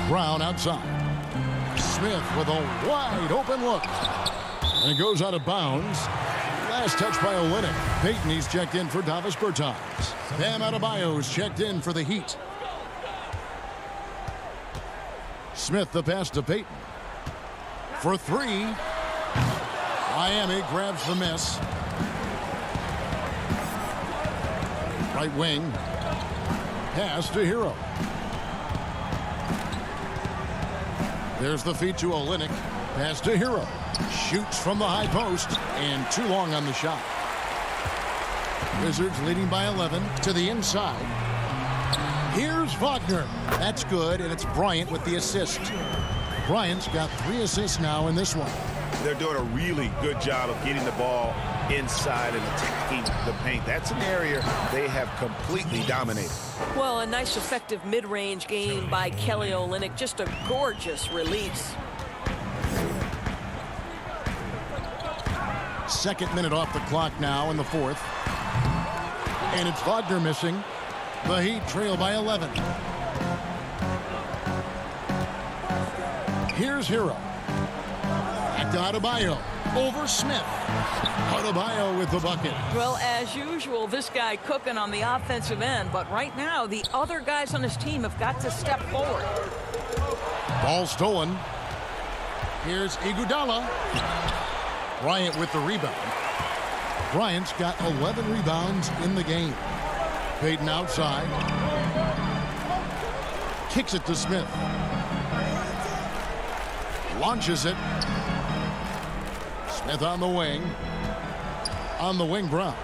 Brown outside. Smith with a wide open look. And it goes out of bounds. Last touch by Olynyk. Payton, he's checked in for Davis Bertans. Bam Adebayo's checked in for the Heat. Smith the pass to Payton. For 3. Miami grabs the miss. Right wing. Pass to Hero. There's the feed to Olynyk. Pass to Hero. Shoots from the high post. And too long on the shot. Wizards leading by 11 to the inside. Here's Wagner. That's good, and it's Bryant with the assist. Bryant's got 3 assists now in this one. They're doing a really good job of getting the ball inside and attacking the paint. That's an area they have completely dominated. Well, a nice effective mid-range game by Kelly Olynyk. Just a gorgeous release. Second minute off the clock now in the fourth. And it's Wagner missing. The Heat trail by 11. Here's Hero. Back to Adebayo. Over Smith. Adebayo with the bucket. Well, as usual, this guy cooking on the offensive end. But right now, the other guys on his team have got to step forward. Ball stolen. Here's Iguodala. Bryant with the rebound. Bryant's got 11 rebounds in the game. Payton outside. Kicks it to Smith. Launches it. Smith on the wing. On the wing, Brown.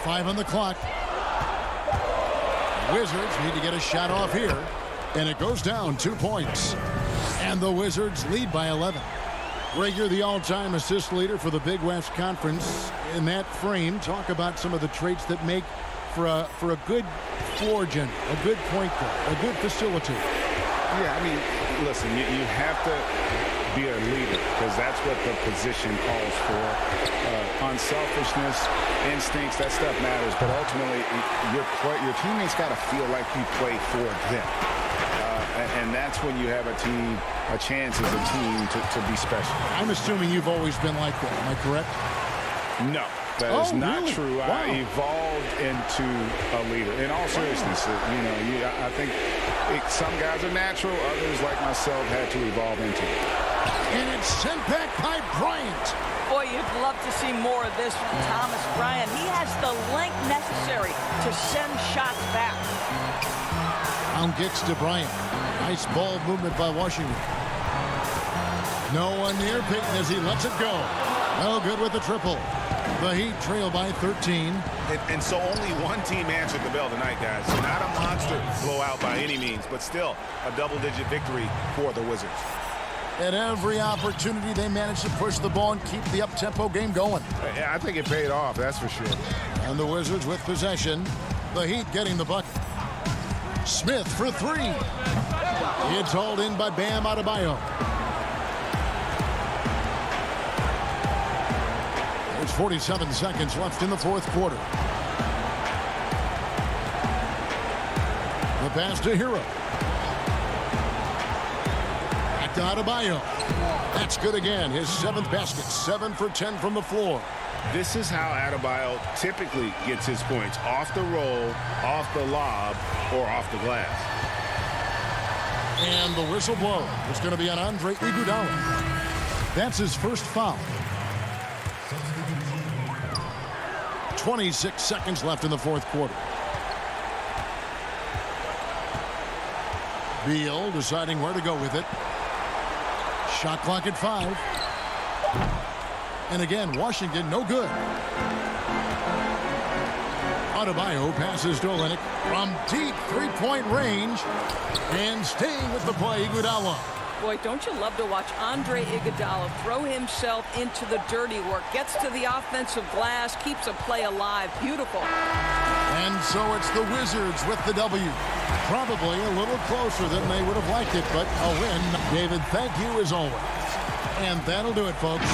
5 on the clock. Wizards need to get a shot off here. And it goes down 2 points. And the Wizards lead by 11. Greg, you're the all-time assist leader for the Big West Conference. In that frame, talk about some of the traits that make for a good floor general, a good point guard, a good facilitator. Yeah, I mean, listen, you have to be a leader because that's what the position calls for. Unselfishness, instincts, that stuff matters. But ultimately, your teammates got to feel like you play for them. And that's when you have a chance as a team to be special. I'm assuming you've always been like that. Am I correct? No, that is not really? true. Wow. I evolved into a leader. In all seriousness, I think some guys are natural. Others, like myself, had to evolve into it. And it's sent back by Bryant. Boy, you'd love to see more of this from Thomas Bryant. He has the length necessary to send shots back. Down kicks to Bryant. Nice ball movement by Washington. No one near Payton as he lets it go. No good with the triple. The Heat trail by 13. And so only one team answered the bell tonight, guys. Not a monster blowout by any means, but still a double-digit victory for the Wizards. At every opportunity, they managed to push the ball and keep the up-tempo game going. I think it paid off, that's for sure. And the Wizards with possession. The Heat getting the bucket. Smith for 3. It's hauled in by Bam Adebayo. There's 47 seconds left in the fourth quarter. The pass to Hero. Back to Adebayo. That's good again. His 7th basket. 7 for 10 from the floor. This is how Adebayo typically gets his points. Off the roll, off the lob, or off the glass. And the whistle blow. It's going to be on Andre Iguodala. That's his first foul. 26 seconds left in the fourth quarter. Beal deciding where to go with it. Shot clock at 5. And again, Washington no good. Adebayo passes to Olynyk from deep three-point range. And staying with the play, Iguodala. Boy, don't you love to watch Andre Iguodala throw himself into the dirty work. Gets to the offensive glass, keeps a play alive. Beautiful. And so it's the Wizards with the W. Probably a little closer than they would have liked it, but a win. David, thank you as always. And that'll do it, folks.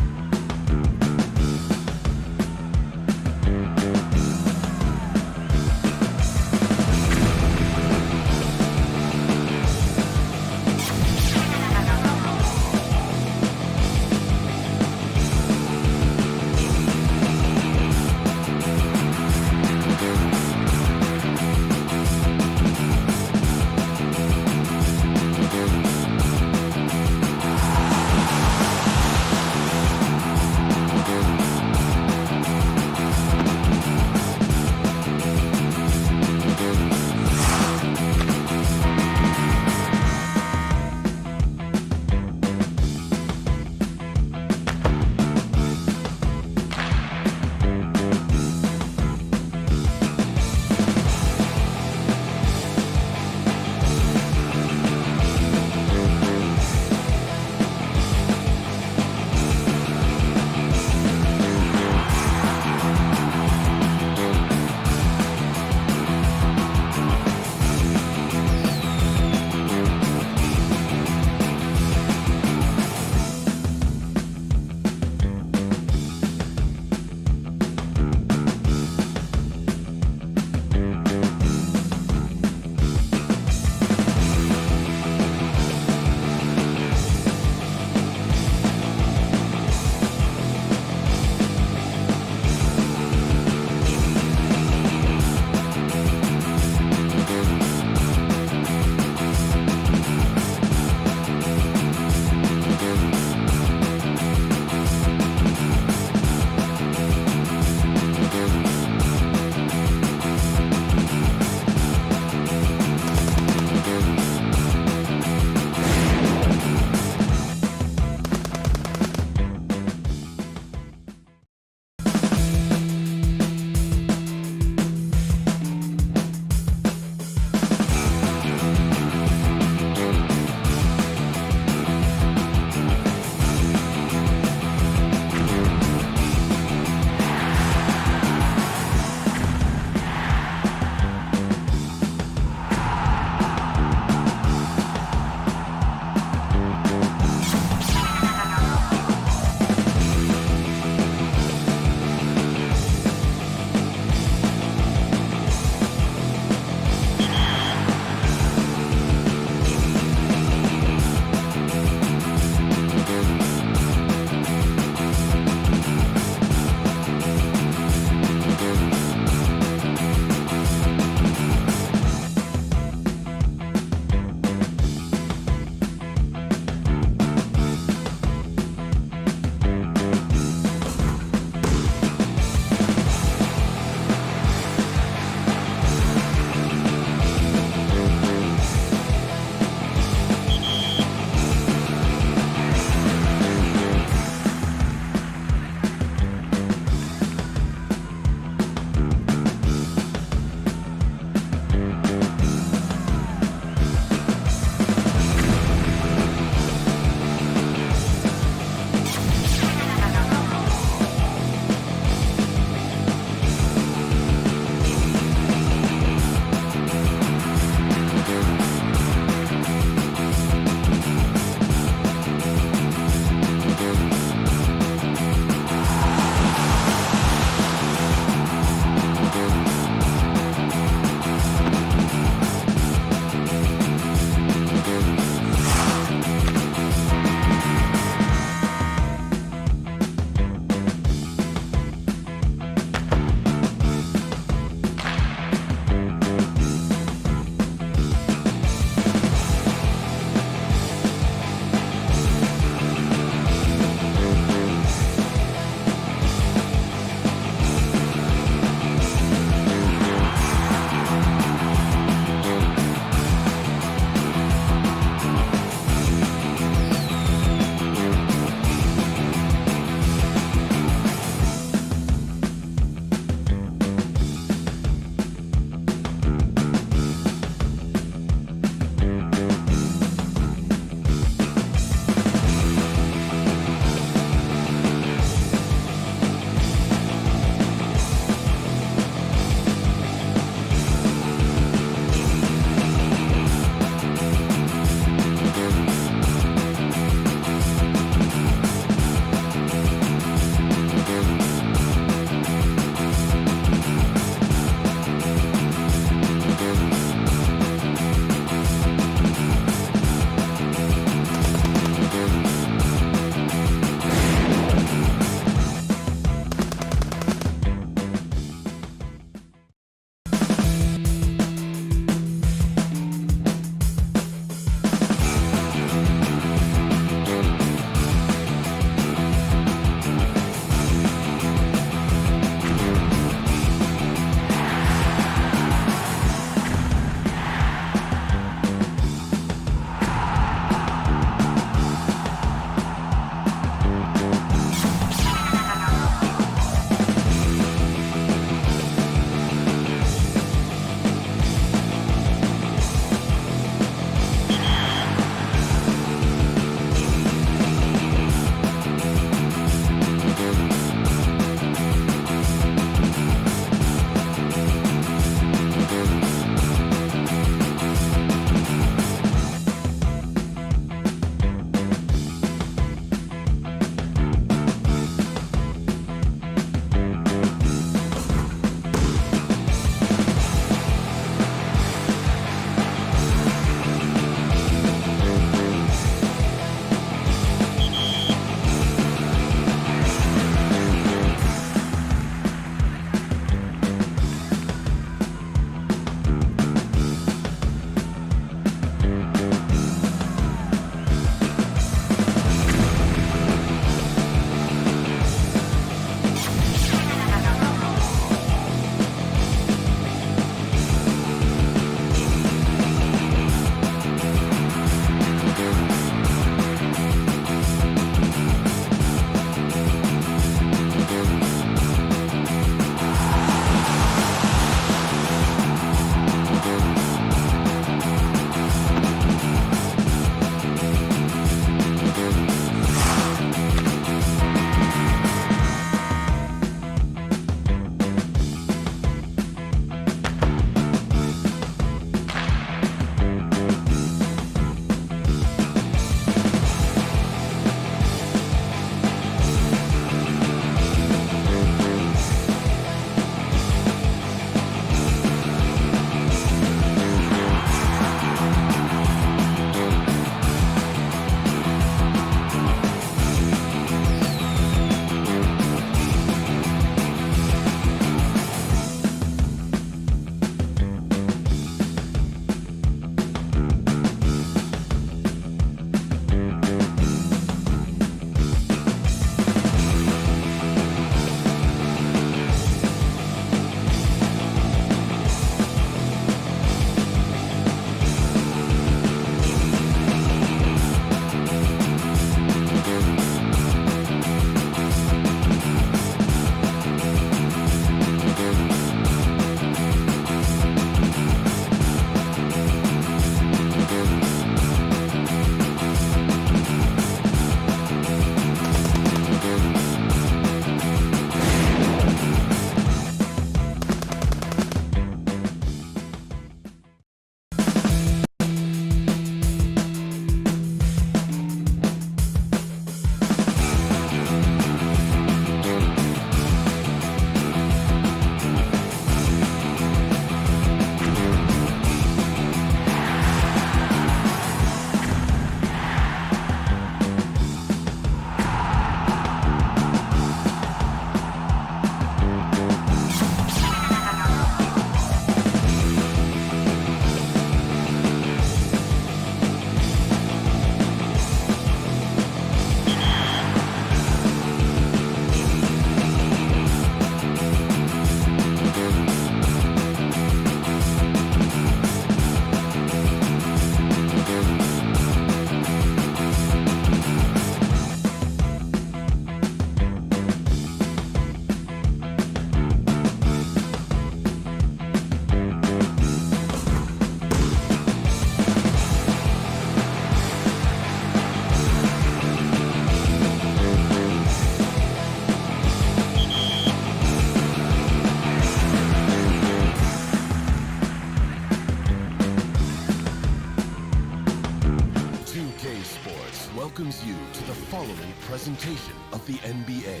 sensation of the NBA.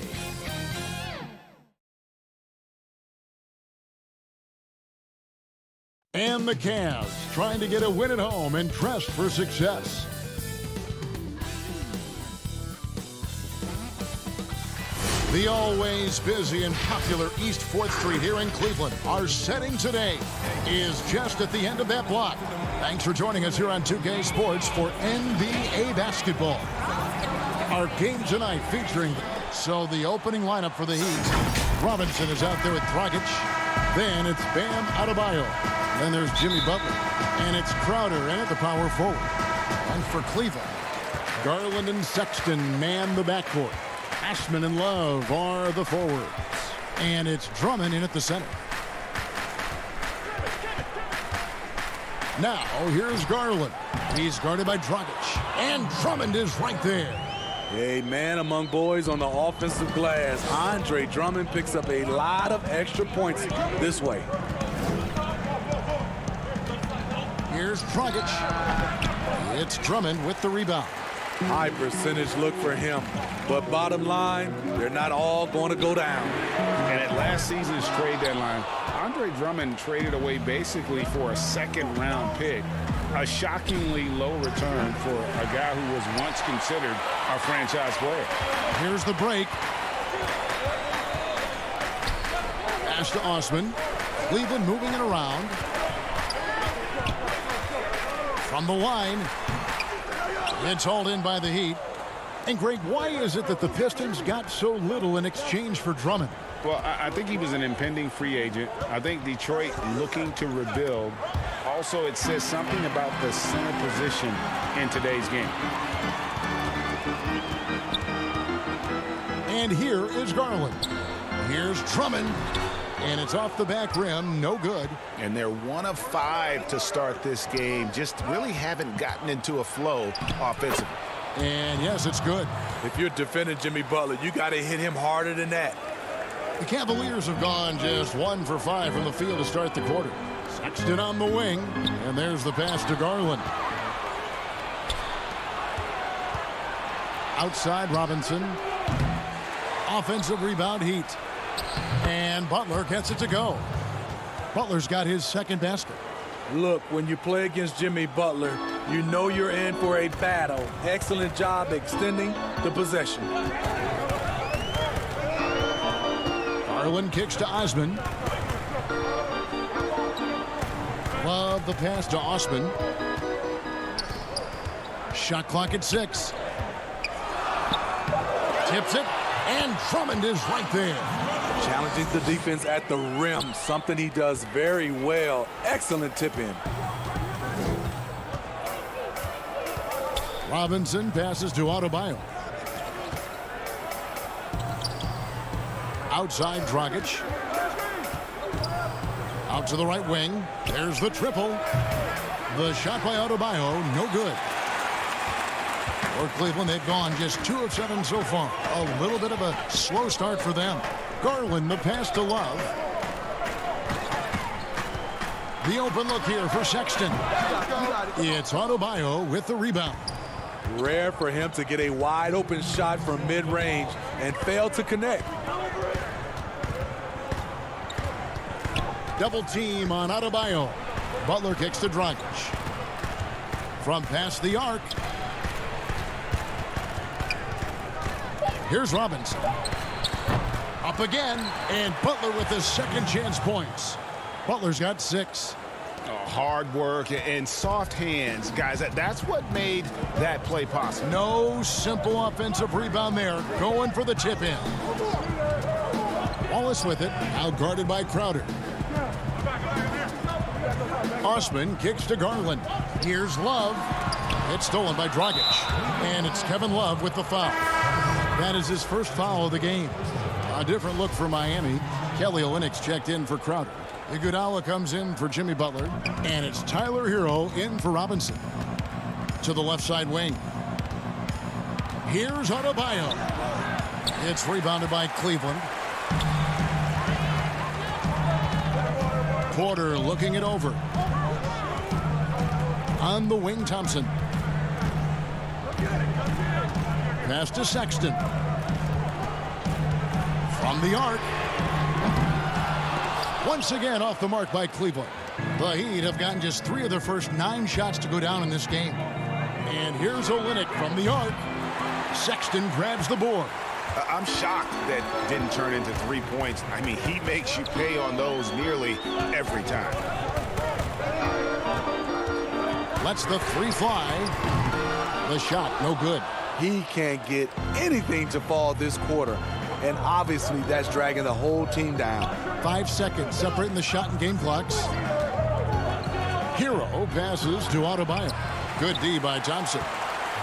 And the Cavs trying to get a win at home and dressed for success. The always busy and popular East 4th Street here in Cleveland. Our setting today is just at the end of that block. Thanks for joining us here on 2K Sports for NBA basketball. Our game tonight featuring, so the opening lineup for the Heat. Robinson is out there with Dragic. Then it's Bam Adebayo. Then there's Jimmy Butler. And it's Crowder in at the power forward. And for Cleveland, Garland and Sexton man the backcourt. Ashman and Love are the forwards. And it's Drummond in at the center. Now, here's Garland. He's guarded by Dragic. And Drummond is right there. A man among boys on the offensive glass. Andre Drummond picks up a lot of extra points this way. Here's Dragic. It's Drummond with the rebound. High percentage look for him. But bottom line, they're not all going to go down. And at last season's trade deadline, Andre Drummond traded away basically for a second-round pick. A shockingly low return for a guy who was once considered a franchise player. Here's the break. Pass to Osman. Cleveland moving it around. From the line. It's hauled in by the Heat. And Greg, why is it that the Pistons got so little in exchange for Drummond? Well, I think he was an impending free agent. I think Detroit looking to rebuild. Also, it says something about the center position in today's game. And here is Garland. Here's Drummond. And it's off the back rim. No good. And they're 1 of 5 to start this game. Just really haven't gotten into a flow offensively. And yes, it's good. If you're defending Jimmy Butler, you got to hit him harder than that. The Cavaliers have gone just 1 for 5 from the field to start the quarter. Sexton on the wing, and there's the pass to Garland. Outside Robinson. Offensive rebound Heat. And Butler gets it to go. Butler's got his second basket. Look, when you play against Jimmy Butler, you know you're in for a battle. Excellent job extending the possession. Garland kicks to Osman. Love the pass to Osman. Shot clock at 6. Tips it, and Drummond is right there. Challenging the defense at the rim, something he does very well. Excellent tip in. Robinson passes to Adebayo. Outside Dragic. Out to the right wing. There's the triple. The shot by Adebayo, no good. For Cleveland, they've gone just 2 of 7 so far. A little bit of a slow start for them. Garland, the pass to Love. The open look here for Sexton. It's Adebayo with the rebound. Rare for him to get a wide open shot from mid-range and fail to connect. Double team on Adebayo. Butler kicks to Dragic. From past the arc. Here's Robinson. Up again, and Butler with his second chance points. Butler's got 6. Hard work and soft hands, guys. That's what made that play possible. No simple offensive rebound there. Going for the tip in. Wallace with it, out guarded by Crowder. Osman kicks to Garland. Here's Love. It's stolen by Dragic. And it's Kevin Love with the foul. That is his first foul of the game. A different look for Miami. Kelly Olynyk checked in for Crowder. Iguodala comes in for Jimmy Butler. And it's Tyler Hero in for Robinson. To the left side wing. Here's Adebayo. It's rebounded by Cleveland. Porter looking it over. On the wing, Thompson. Pass to Sexton. from the arc. Once again off the mark by Cleveland. The Heat have gotten just 3 of their first 9 shots to go down in this game. And here's Olynyk from the arc. Sexton grabs the board. I'm shocked that didn't turn into 3 points. I mean, he makes you pay on those nearly every time. Lets the 3 fly. The shot, no good. He can't get anything to fall this quarter. And obviously, that's dragging the whole team down. 5 seconds separating the shot and game clocks. Hero passes to Adebayo. Good D by Thompson.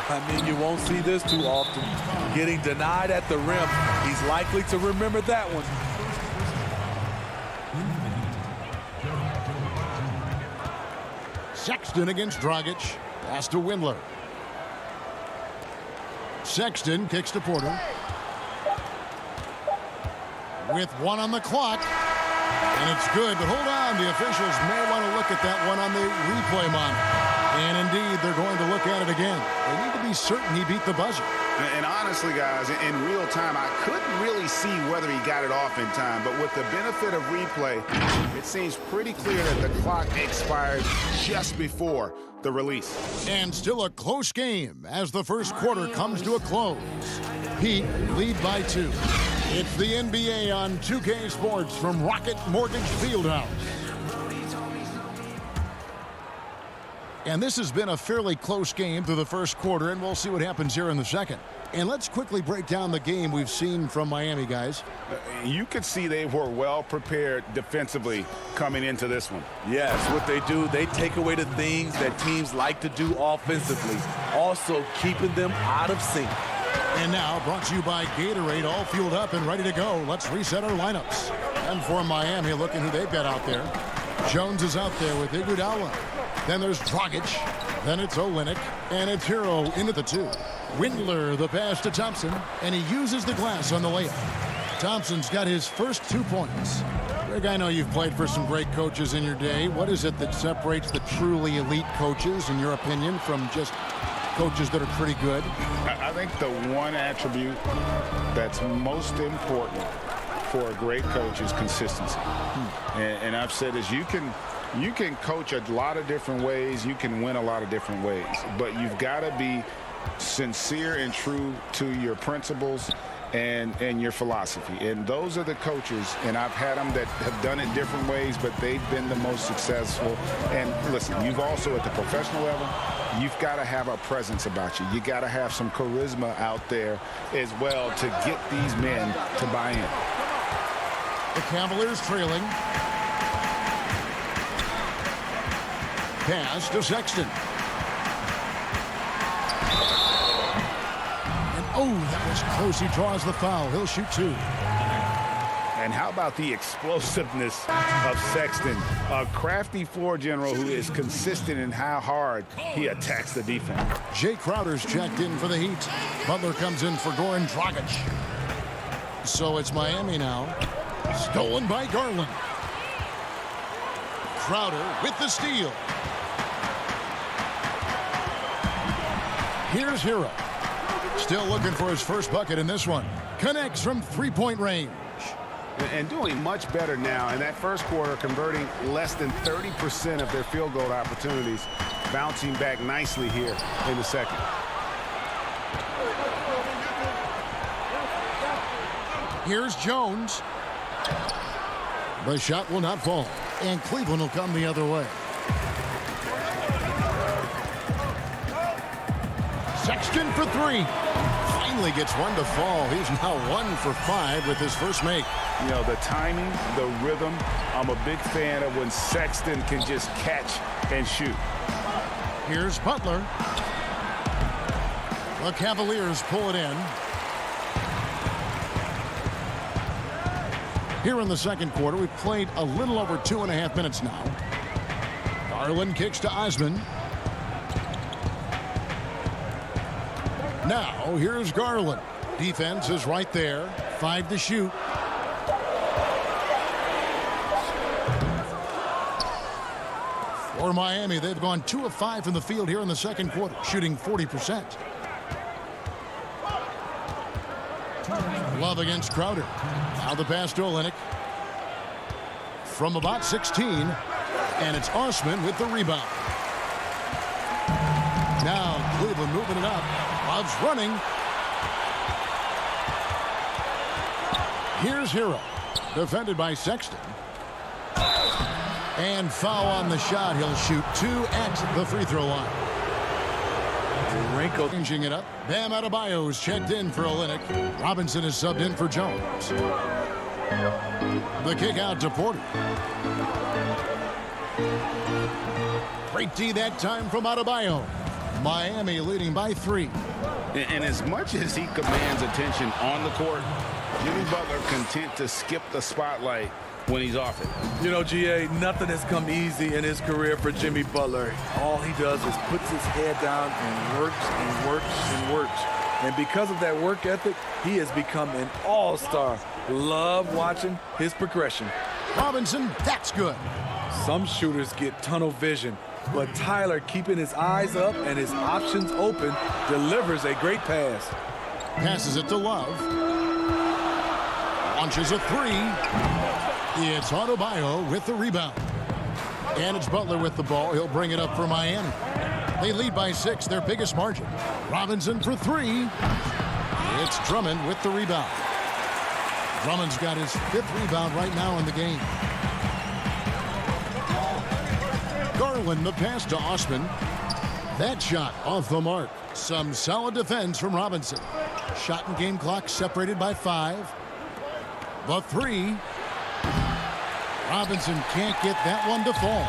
I mean, you won't see this too often. Getting denied at the rim. He's likely to remember that one. Sexton against Dragic. Pass to Windler. Sexton kicks to Porter. With 1 on the clock. And it's good, but hold on. The officials may want to look at that one on the replay monitor. And indeed, they're going to look at it again. They need to be certain he beat the buzzer. And honestly, guys, in real time, I couldn't really see whether he got it off in time. But with the benefit of replay, it seems pretty clear that the clock expired just before the release. And still a close game as the first quarter comes to a close. Heat lead by 2. It's the NBA on 2K Sports from Rocket Mortgage Fieldhouse. And this has been a fairly close game through the first quarter, and we'll see what happens here in the second. And let's quickly break down the game we've seen from Miami, guys. You could see they were well prepared defensively coming into this one. Yes, what they do, they take away the things that teams like to do offensively, also keeping them out of sync. And now, brought to you by Gatorade, all fueled up and ready to go. Let's reset our lineups. And for Miami, looking who they've got out there. Jones is out there with Iguodala. Then there's Dragic. Then it's Olynyk. And it's Hero into the 2. Windler, the pass to Thompson. And he uses the glass on the layup. Thompson's got his first 2 points. Greg, I know you've played for some great coaches in your day. What is it that separates the truly elite coaches, in your opinion, from just coaches that are pretty good? I think the one attribute that's most important for a great coach is consistency. And I've said this, you can coach a lot of different ways, you can win a lot of different ways, but you've got to be sincere and true to your principles and your philosophy. And those are the coaches, and I've had them that have done it different ways, but they've been the most successful. And listen, you've also at the professional level, you've got to have a presence about you. You got to have some charisma out there as well to get these men to buy in. The Cavaliers trailing. Pass to Sexton. And oh, that was close. He draws the foul. He'll shoot 2. And how about the explosiveness of Sexton, a crafty floor general who is consistent in how hard he attacks the defense. Jay Crowder's checked in for the Heat. Butler comes in for Goran Dragic. So it's Miami now. Stolen by Garland. Crowder with the steal. Here's Hero. Still looking for his first bucket in this one. Connects from 3-point range. And doing much better now in that first quarter, converting less than 30% of their field goal opportunities, bouncing back nicely here in the second. Here's Jones. The shot will not fall, and Cleveland will come the other way. Sexton for 3. Finally gets one to fall. He's now 1 for 5 with his first make. You know, the timing, the rhythm, I'm a big fan of when Sexton can just catch and shoot. Here's Butler. The Cavaliers pull it in. Here in the second quarter, we've played a little over 2.5 minutes now. Garland kicks to Osman. Now, here's Garland. Defense is right there. 5 to shoot. For Miami, they've gone 2 of 5 from the field here in the second quarter, shooting 40%. Love against Crowder. Now the pass to Olynyk. From about 16. And it's Osman with the rebound. Now Cleveland moving it up. Love's running. Here's Hero. Defended by Sexton. And foul on the shot. He'll shoot 2 at the free throw line. Wrinkle. Changing it up. Bam Adebayo is checked in for Olynyk. Robinson is subbed in for Jones. The kick out to Porter. Great D that time from Adebayo. Miami leading by 3. And as much as he commands attention on the court, Jimmy Butler content to skip the spotlight when he's off it. You know, GA, nothing has come easy in his career for Jimmy Butler. All he does is puts his head down and works and works and works. And because of that work ethic, he has become an all-star. Love watching his progression. Robinson, that's good. Some shooters get tunnel vision, but Tyler, keeping his eyes up and his options open, delivers a great pass. Passes it to Love. Launches a 3. It's Adebayo with the rebound. And it's Butler with the ball. He'll bring it up for Miami. They lead by 6, their biggest margin. Robinson for 3. It's Drummond with the rebound. Drummond's got his 5th rebound right now in the game. Garland the pass to Osman. That shot off the mark. Some solid defense from Robinson. Shot and game clock separated by 5. The 3. Robinson can't get that one to fall.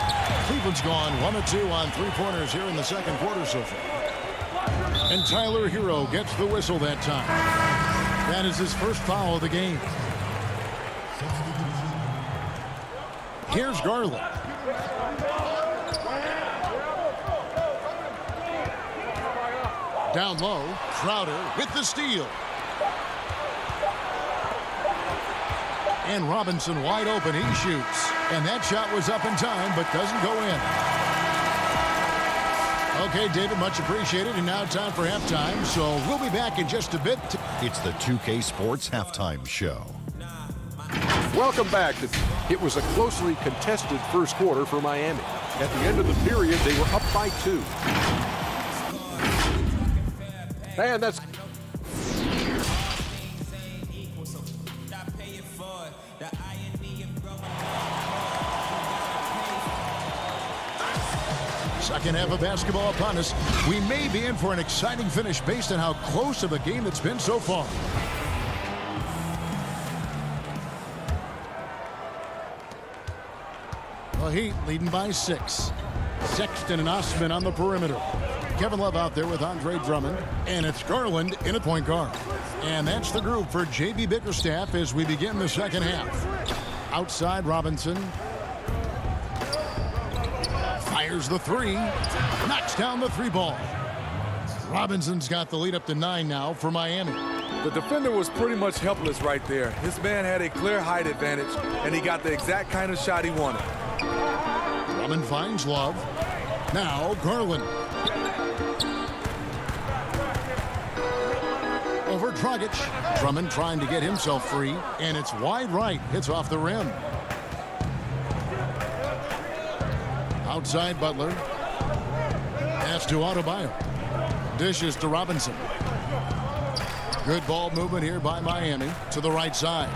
Cleveland's gone 1 of 2 on 3-pointers here in the second quarter so far. And Tyler Hero gets the whistle that time. That is his first foul of the game. Here's Garland. Down low, Crowder with the steal. And Robinson wide open, he shoots. And that shot was up in time, but doesn't go in. Okay, David, much appreciated. And now time for halftime, so we'll be back in just a bit. It's the 2K Sports Halftime Show. Welcome back. It was a closely contested first quarter for Miami. At the end of the period, they were up by 2. And that's... Second half of basketball upon us. We may be in for an exciting finish based on how close of a game it's been so far. The Heat leading by 6. Sexton and Osman on the perimeter. Kevin Love out there with Andre Drummond. And it's Garland in at point guard. And that's the group for J.B. Bickerstaff as we begin the second half. Outside Robinson. Fires the 3. Knocks down the 3 ball. Robinson's got the lead up to 9 now for Miami. The defender was pretty much helpless right there. His man had a clear height advantage, and he got the exact kind of shot he wanted. Drummond finds Love. Now Garland. Over Dragic. Drummond trying to get himself free, and it's wide right. Hits off the rim. Outside Butler. Pass to Adebayo. Dishes to Robinson. Good ball movement here by Miami to the right side.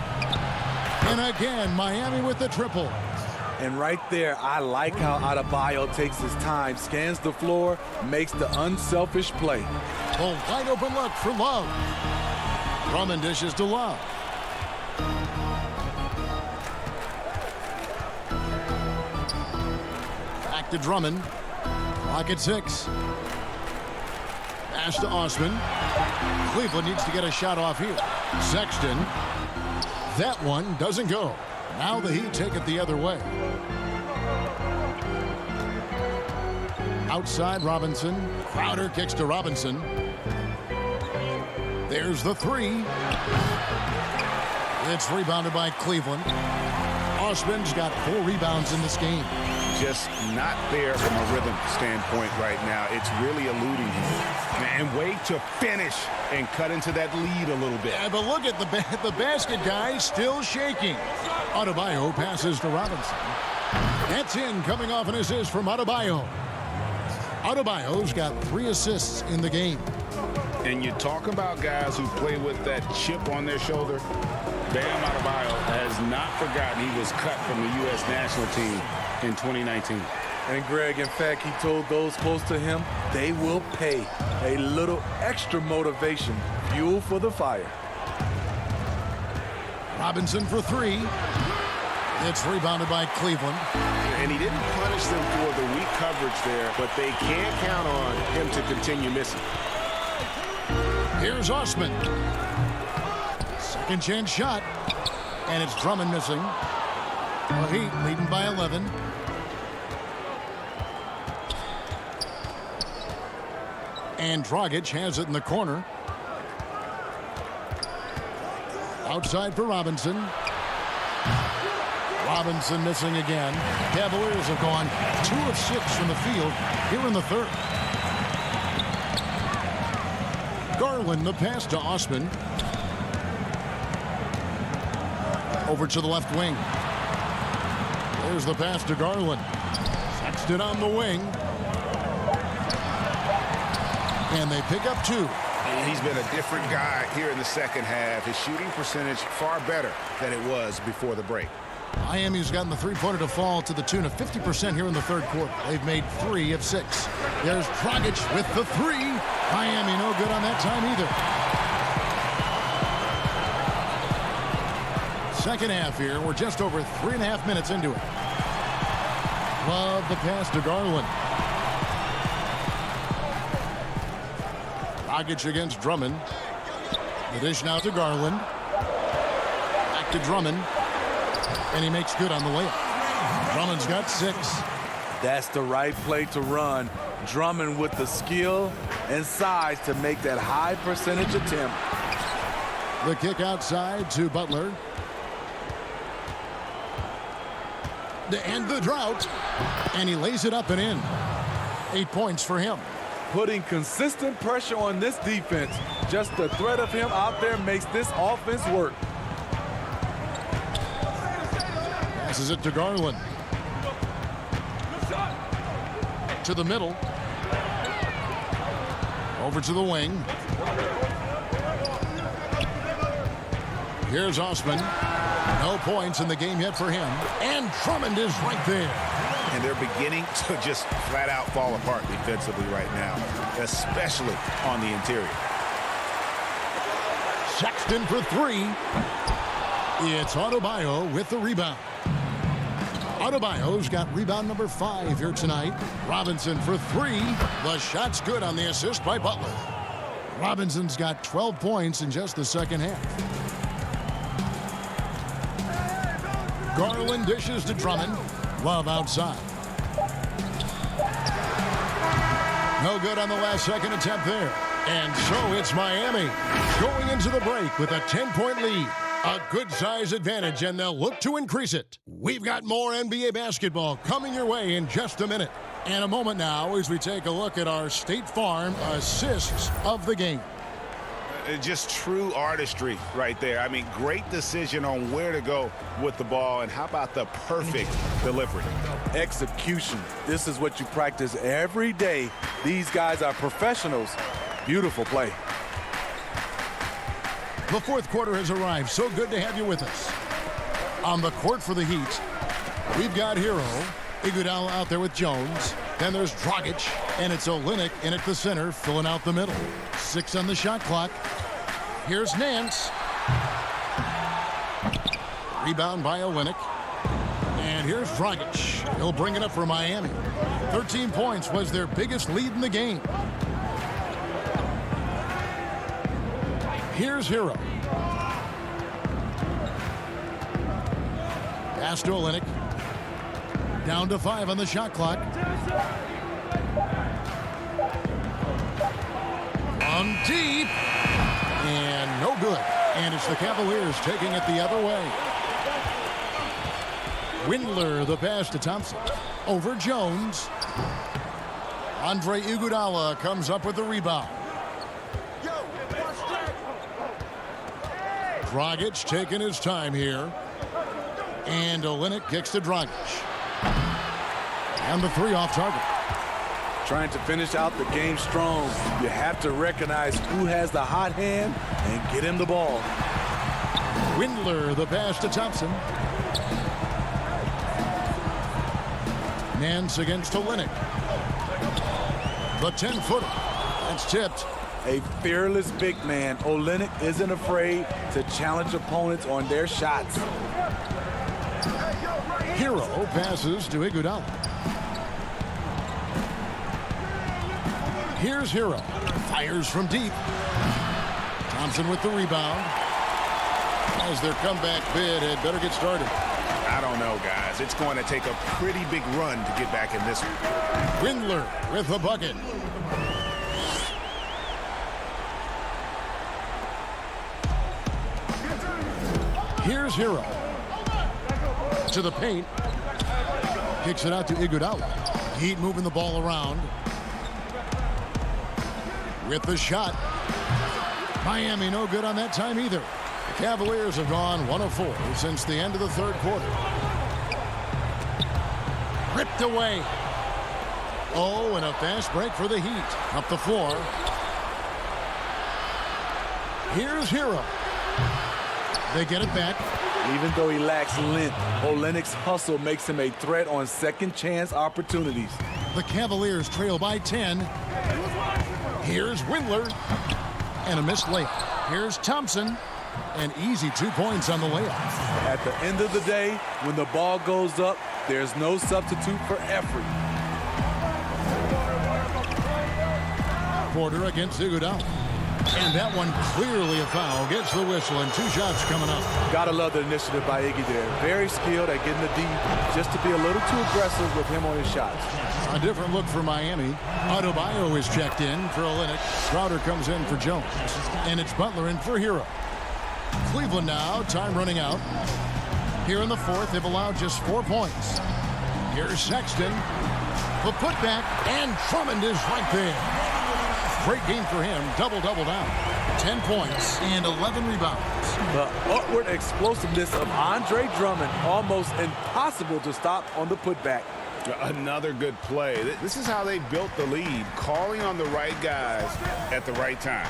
And again, Miami with the triple. And right there, I like how Adebayo takes his time, scans the floor, makes the unselfish play. Oh, wide open look for Love. Drummond dishes to Love. Back to Drummond. Clock at 6. Pass to Osman. Cleveland needs to get a shot off here. Sexton. That one doesn't go. Now the Heat take it the other way. Outside Robinson. Crowder kicks to Robinson. There's the 3. It's rebounded by Cleveland. Osman's got 4 rebounds in this game. Just not there from a rhythm standpoint right now. It's really eluding him. And way to finish and cut into that lead a little bit. Yeah, but look at the basket guy still shaking. Adebayo passes to Robinson. That's in, coming off an assist from Adebayo. Adebayo's got 3 assists in the game. And you talk about guys who play with that chip on their shoulder. Bam Adebayo has not forgotten he was cut from the U.S. national team in 2019. And Greg, in fact, he told those close to him, they will pay a little extra motivation, fuel for the fire. Robinson for 3. It's rebounded by Cleveland. And he didn't punish them for the weak coverage there, but they can't count on him to continue missing. Here's Osman. Second chance shot. And it's Drummond missing. The Heat leading by 11. And Dragic has it in the corner. Outside for Robinson. Robinson missing again. Cavaliers have gone 2 of 6 from the field here in the third. Garland, the pass to Osman. Over to the left wing. There's the pass to Garland. Sexton on the wing. And they pick up 2. He's been a different guy here in the second half. His shooting percentage far better than it was before the break. Miami's gotten the three-pointer to fall to the tune of 50% here in the third quarter. They've made 3 of 6. There's Dragic with the 3. Miami no good on that time either. Second half here. We're just over 3.5 minutes into it. Love the pass to Garland. Dragic against Drummond. The dish now to Garland. Back to Drummond. And he makes good on the layup. Drummond's got 6. That's the right play to run. Drummond with the skill and size to make that high percentage attempt. The kick outside to Butler. To end the drought. And he lays it up and in. 8 points for him. Putting consistent pressure on this defense. Just the threat of him out there makes this offense work. Passes it to Garland. To the middle. Over to the wing. Here's Osman. No points in the game yet for him. And Drummond is right there. And they're beginning to just flat out fall apart defensively right now, especially on the interior. Sexton for 3. It's Adebayo with the rebound. Adebayo's got rebound number 5 here tonight. Robinson for 3. The shot's good on the assist by Butler. Robinson's got 12 points in just the second half. Garland dishes to Drummond. Love outside. No good on the last second attempt there. And so it's Miami going into the break with a 10-point lead. A good size advantage, and they'll look to increase it. We've got more NBA basketball coming your way in just a minute. And a moment now as we take a look at our State Farm assists of the game. Just true artistry right there. I mean, great decision on where to go with the ball, and how about the perfect delivery? Execution. This is what you practice every day. These guys are professionals. Beautiful play. The fourth quarter has arrived. So good to have you with us. On the court for the Heat, we've got Hero. Iguodala out there with Jones. Then there's Dragic, and it's Olynyk in at the center, filling out the middle. 6 on the shot clock. Here's Nance. Rebound by Olynyk. And here's Dragic. He'll bring it up for Miami. 13 points was their biggest lead in the game. Here's Hero. Pass to Olynyk. Down to 5 on the shot clock. On deep. And no good. And it's the Cavaliers taking it the other way. Windler, the pass to Thompson. Over Jones. Andre Iguodala comes up with the rebound. Dragic taking his time here. And Olynyk kicks to Dragic. And the three off target. Trying to finish out the game strong. You have to recognize who has the hot hand and get him the ball. Windler, the pass to Thompson. Nance against Olynyk. The 10-footer. That's tipped. A fearless big man. Olynyk isn't afraid to challenge opponents on their shots. Hero passes to Iguodala. Here's Hero. Fires from deep. Thompson with the rebound. As their comeback bid had better get started. I don't know, guys. It's going to take a pretty big run to get back in this one. Windler with the bucket. Here's Hero. To the paint. Kicks it out to Iguodala. Heat moving the ball around. With the shot. Miami no good on that time either. The Cavaliers have gone 1 of 4 since the end of the third quarter. Ripped away. Oh, and a fast break for the Heat. Up the floor. Here's Hero. They get it back. Even though he lacks length, Olynyk's hustle makes him a threat on second chance opportunities. The Cavaliers trail by 10. Here's Windler. And a missed layup. Here's Thompson. An easy 2 points on the layup. At the end of the day, when the ball goes up, there's no substitute for effort. Porter against Iguodala. And that one clearly a foul. Gets the whistle and 2 shots coming up. Gotta love the initiative by Iggy there. Very skilled at getting the D, just to be a little too aggressive with him on his shots. A different look for Miami. Adebayo is checked in for Olynyk. Crowder comes in for Jones. And it's Butler in for Hero. Cleveland now, time running out. Here in the fourth, they've allowed just 4 points. Here's Sexton. The putback, and Drummond is right there. Great game for him. Double-double down. 10 points and 11 rebounds. The upward explosiveness of Andre Drummond, almost impossible to stop on the putback. Another good play. This is how they built the lead, calling on the right guys at the right time.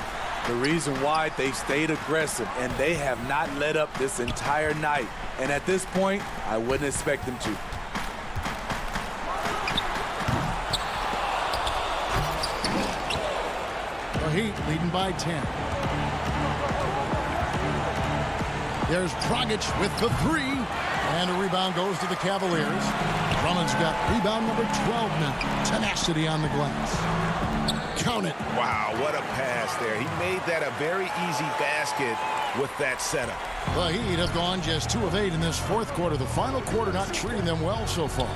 The reason why they stayed aggressive, and they have not let up this entire night. And at this point, I wouldn't expect them to. The Heat leading by 10. There's Dragic with the 3. And a rebound goes to the Cavaliers. Drummond's got rebound number 12 now. Tenacity on the glass. Count it. Wow, what a pass there. He made that a very easy basket with that setup. The Heat have gone just 2 of 8 in this fourth quarter. The final quarter not treating them well so far.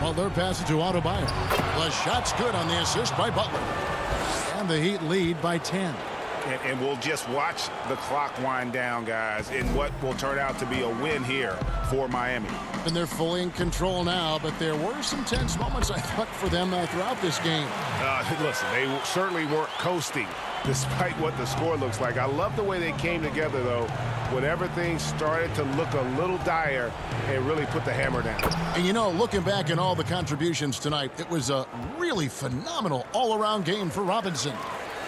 Butler passes to Adebayo. The shot's good on the assist by Butler. And the Heat lead by 10. And we'll just watch the clock wind down, guys, in what will turn out to be a win here for Miami. And they're fully in control now, but there were some tense moments, I thought, for them throughout this game. Listen, they certainly weren't coasting, despite what the score looks like. I love the way they came together, though, when everything started to look a little dire and really put the hammer down. And, you know, looking back at all the contributions tonight, it was a really phenomenal all-around game for Robinson.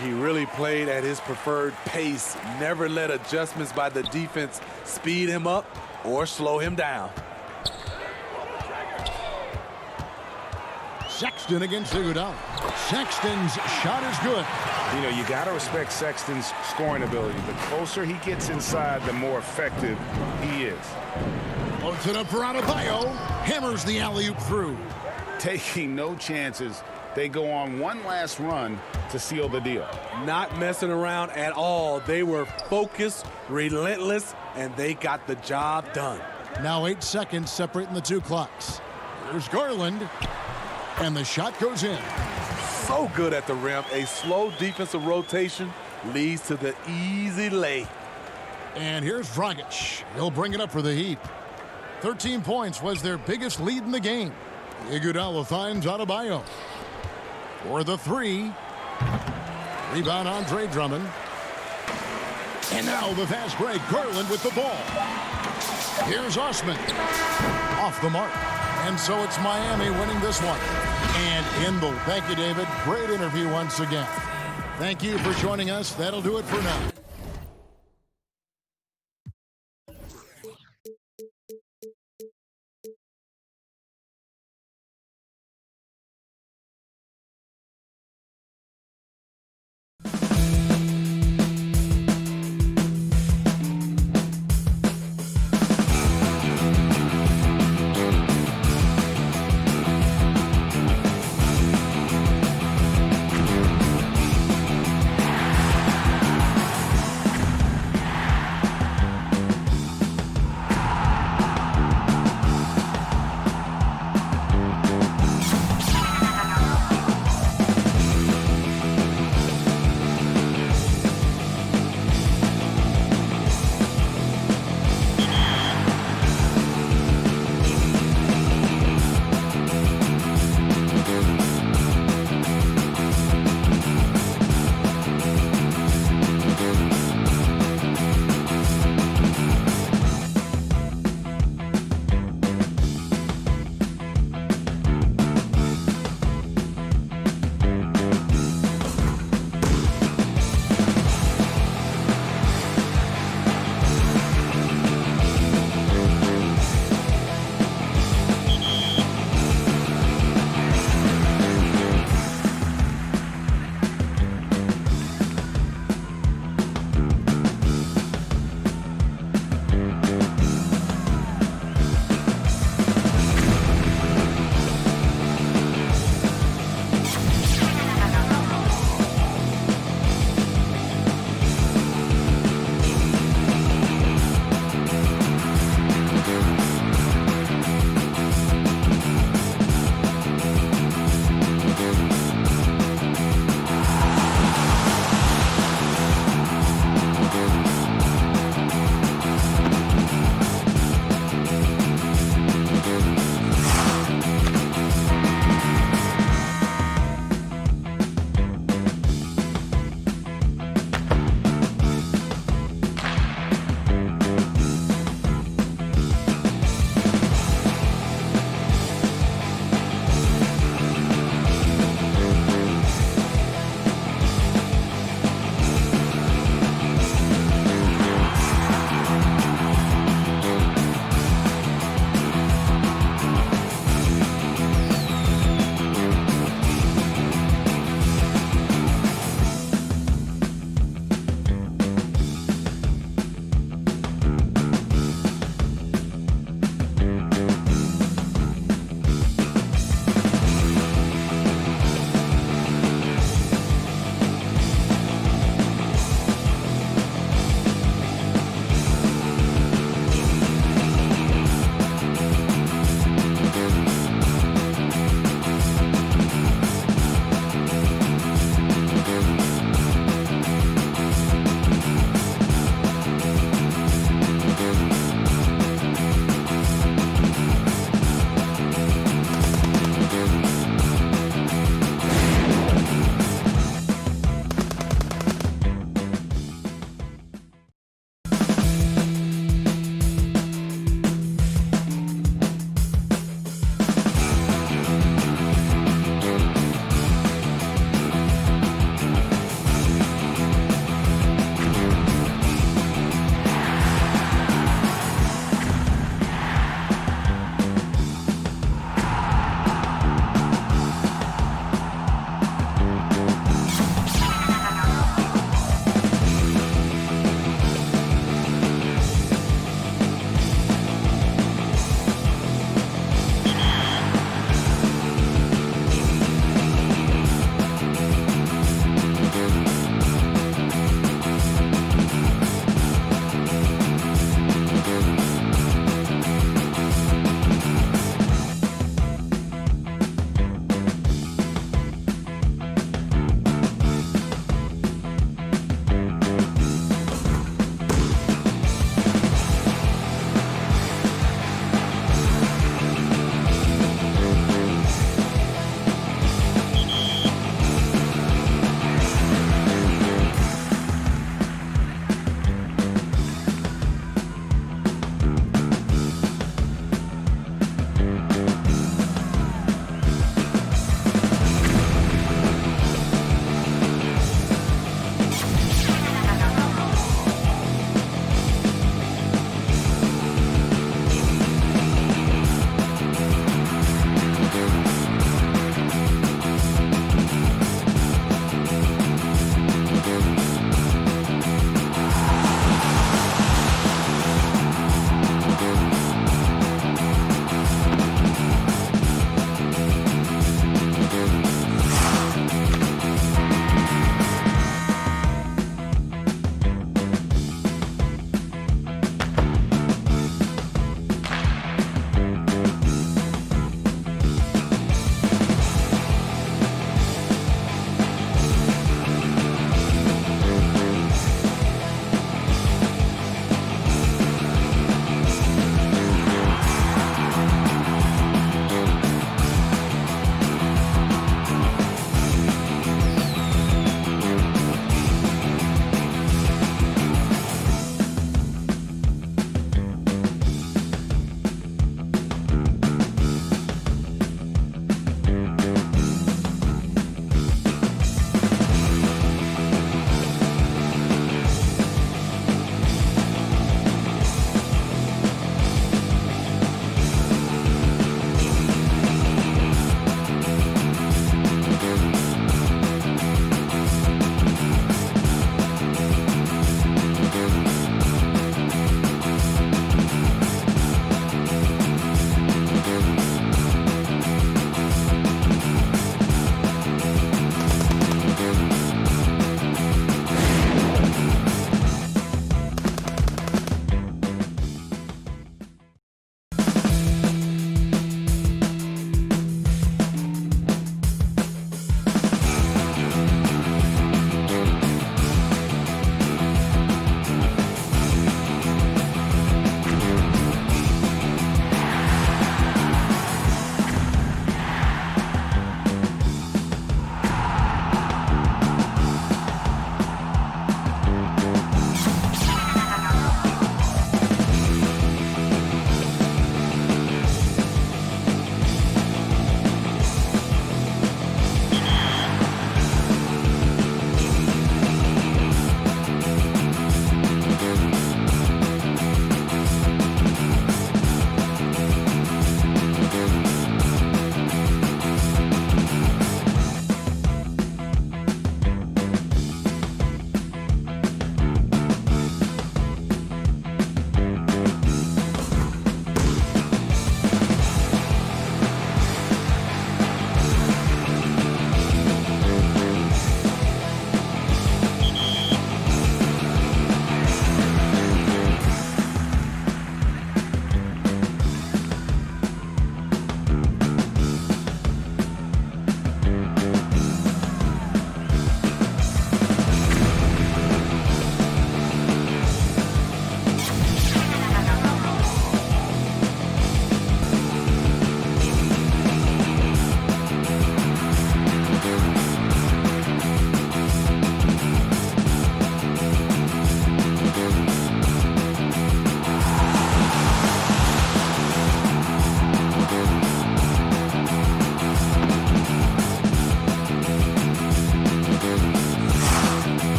He really played at his preferred pace, never let adjustments by the defense speed him up or slow him down. Sexton against Iguodala. Sexton's shot is good. You know, you got to respect Sexton's scoring ability. The closer he gets inside, the more effective he is. Floats it up for Adebayo. Hammers the alley-oop through. Taking no chances. They go on one last run to seal the deal. Not messing around at all. They were focused, relentless, and they got the job done. Now 8 seconds separating the 2 clocks. There's Garland. And the shot goes in. So good at the rim. A slow defensive rotation leads to the easy lay. And here's Dragic. He'll bring it up for the Heat. 13 points was their biggest lead in the game. Iguodala finds Adebayo for the three. Rebound Andre Drummond. And now the fast break. Garland with the ball. Here's Osman. Off the mark. And so it's Miami winning this one. And in the... Thank you, David. Great interview once again. Thank you for joining us. That'll do it for now.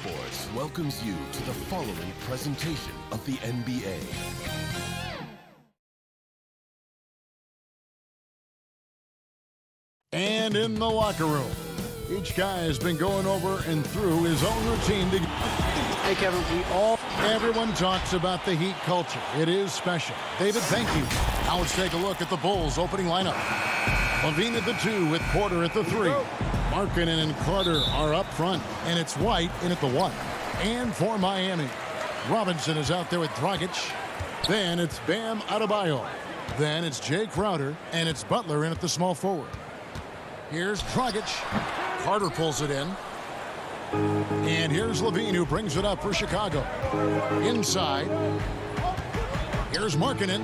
Sports welcomes you to the following presentation of the NBA. And in the locker room, each guy has been going over and through his own routine. Hey, Kevin, Everyone talks about the Heat culture. It is special. David, thank you. Now let's take a look at the Bulls' opening lineup. Levine at the 2 with Porter at the 3. Markkanen and Carter are up front, and it's White in at the 1. And for Miami, Robinson is out there with Dragic. Then it's Bam Adebayo. Then it's Jay Crowder, and it's Butler in at the small forward. Here's Dragic. Carter pulls it in. And here's Levine, who brings it up for Chicago. Inside. Here's Markkanen.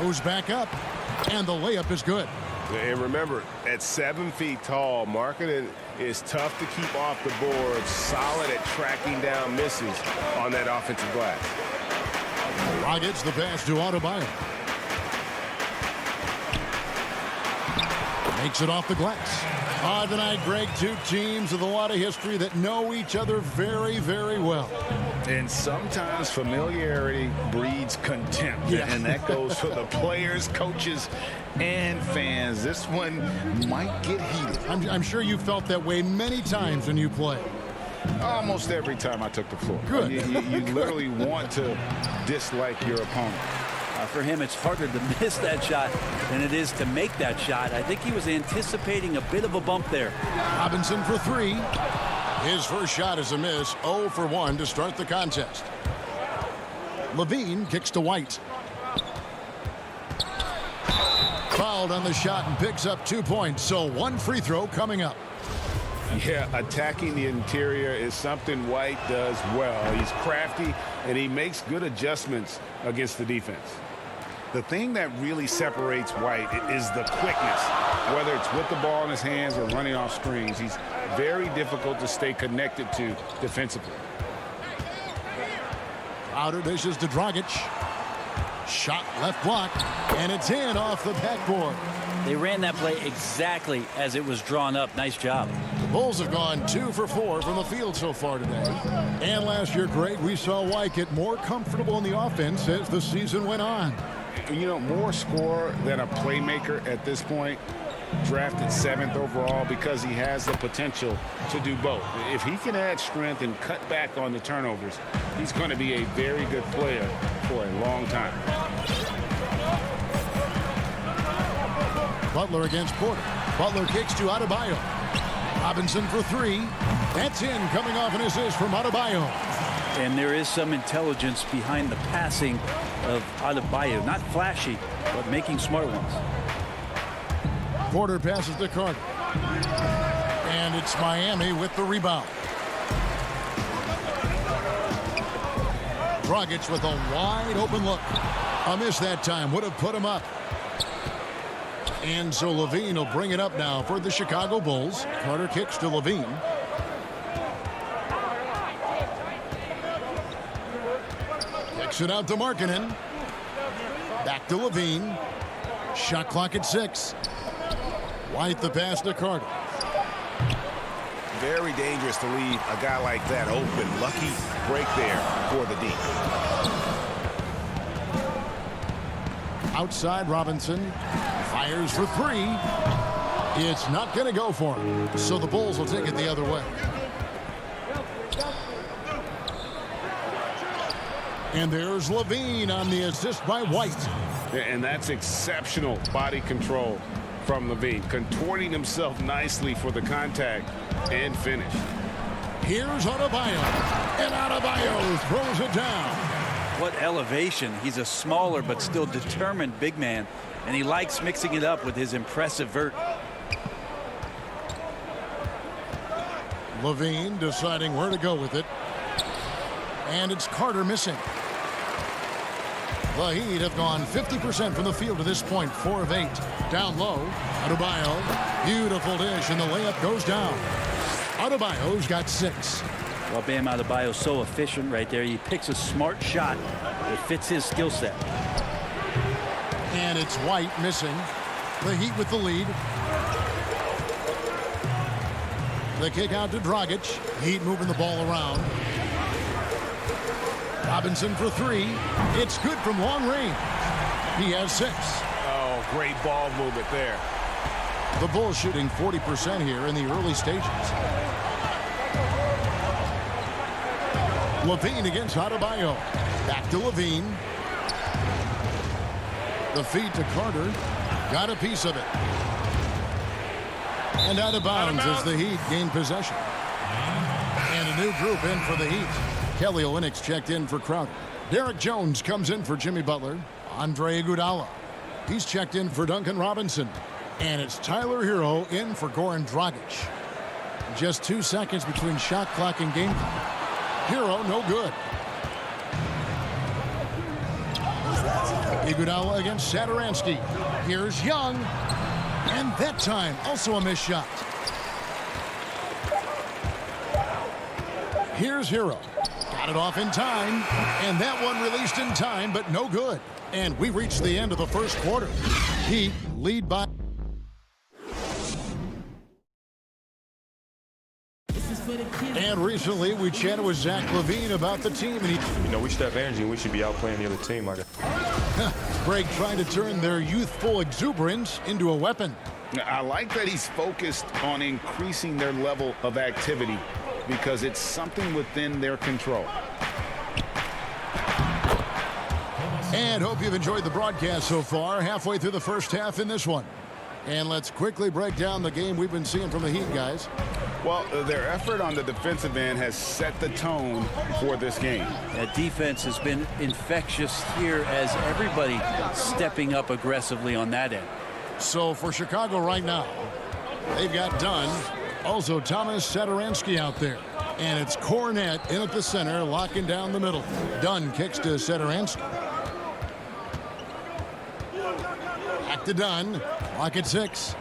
Goes back up. And the layup is good. And remember, at 7 feet tall, Markkanen is tough to keep off the board, solid at tracking down misses on that offensive glass. Dragic the pass to Adebayo. Makes it off the glass. Tonight, Greg, two teams with a lot of history that know each other very, very well. And sometimes familiarity breeds contempt. Yeah. And that goes for the players, coaches, and fans. This one might get heated. I'm sure you felt that way many times when you play. Almost every time I took the floor. Good. You literally want to dislike your opponent. For him, it's harder to miss that shot than it is to make that shot. I think he was anticipating a bit of a bump there. Robinson for 3. His first shot is a miss. 0 for 1 to start the contest. Levine kicks to White. Fouled on the shot and picks up 2 points. So 1 free throw coming up. Yeah, attacking the interior is something White does well. He's crafty, and he makes good adjustments against the defense. The thing that really separates White is the quickness. Whether it's with the ball in his hands or running off screens, he's very difficult to stay connected to defensively. Crowder dishes to Dragic. Shot left block, and it's in off the backboard. They ran that play exactly as it was drawn up. Nice job. The Bulls have gone 2 for 4 from the field so far today. And last year, Greg, we saw White get more comfortable in the offense as the season went on. You know, more scorer than a playmaker at this point. Drafted 7th overall because he has the potential to do both. If he can add strength and cut back on the turnovers, he's going to be a very good player for a long time. Butler against Porter. Butler kicks to Adebayo. Robinson for 3. That's in, coming off an assist from Adebayo. And there is some intelligence behind the passing of Adebayo. Not flashy, but making smart ones. Porter passes to Carter. And it's Miami with the rebound. Dragic with a wide open look. A miss that time. Would have put him up. And so Levine will bring it up now for the Chicago Bulls. Carter kicks to Levine. Kicks it out to Markkanen. Back to Levine. Shot clock at 6. White the pass to Carter. Very dangerous to leave a guy like that open. Lucky break there for the D. Outside, Robinson fires for 3. It's not going to go for him. So the Bulls will take it the other way. And there's Levine on the assist by White. And that's exceptional body control from Levine, contorting himself nicely for the contact and finish. Here's Adebayo, and Adebayo throws it down. What elevation. He's a smaller but still determined big man, and he likes mixing it up with his impressive vert. Levine deciding where to go with it. And it's Carter missing. The Heat have gone 50% from the field to this point, 4 of 8. Down low, Adebayo, beautiful dish, and the layup goes down. Adebayo's got 6. Well, Bam Adebayo's so efficient right there. He picks a smart shot that fits his skill set. And it's White missing. The Heat with the lead. The kick out to Dragic. Heat moving the ball around. Robinson for three. It's good from long range. He has 6. Oh, great ball movement there. The Bulls shooting 40% here in the early stages. Levine against Adebayo. Back to Levine. The feed to Carter. Got a piece of it. And out of bounds as the Heat gain possession. And a new group in for the Heat. Kelly Olynyk's checked in for Crowder. Derek Jones comes in for Jimmy Butler. Andre Iguodala. He's checked in for Duncan Robinson. And it's Tyler Hero in for Goran Dragic. Just 2 seconds between shot clock and game clock. Hero no good. Iguodala against Satoransky. Here's Young. And that time also a missed shot. Here's Hero. Got it off in time. And that one released in time, but no good. And we reached the end of the first quarter. Heat lead by... And recently, we chatted with Zach LaVine about the team. And we should have energy and we should be out playing the other team. Greg trying to turn their youthful exuberance into a weapon. I like that he's focused on increasing their level of activity because it's something within their control. And hope you've enjoyed the broadcast so far. Halfway through the first half in this one. And let's quickly break down the game we've been seeing from the Heat, guys. Well, their effort on the defensive end has set the tone for this game. That defense has been infectious here as everybody stepping up aggressively on that end. So for Chicago right now, they've got Dunn. Also Thomas Satoransky out there. And it's Cornette in at the center, locking down the middle. Dunn kicks to Satoransky. Back to Dunn. Lock at 6.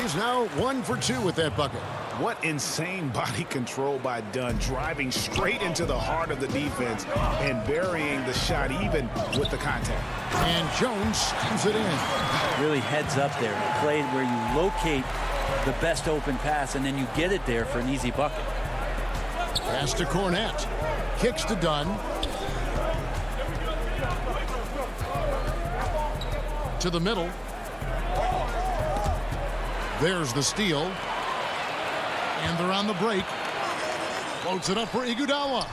He's now 1 for 2 with that bucket. What insane body control by Dunn, driving straight into the heart of the defense and burying the shot even with the contact. And Jones steams it in. Really heads up there. A play where you locate the best open pass and then you get it there for an easy bucket. Pass to Cornette. Kicks to Dunn. To the middle. There's the steal. And they're on the break. Floats it up for Iguodala.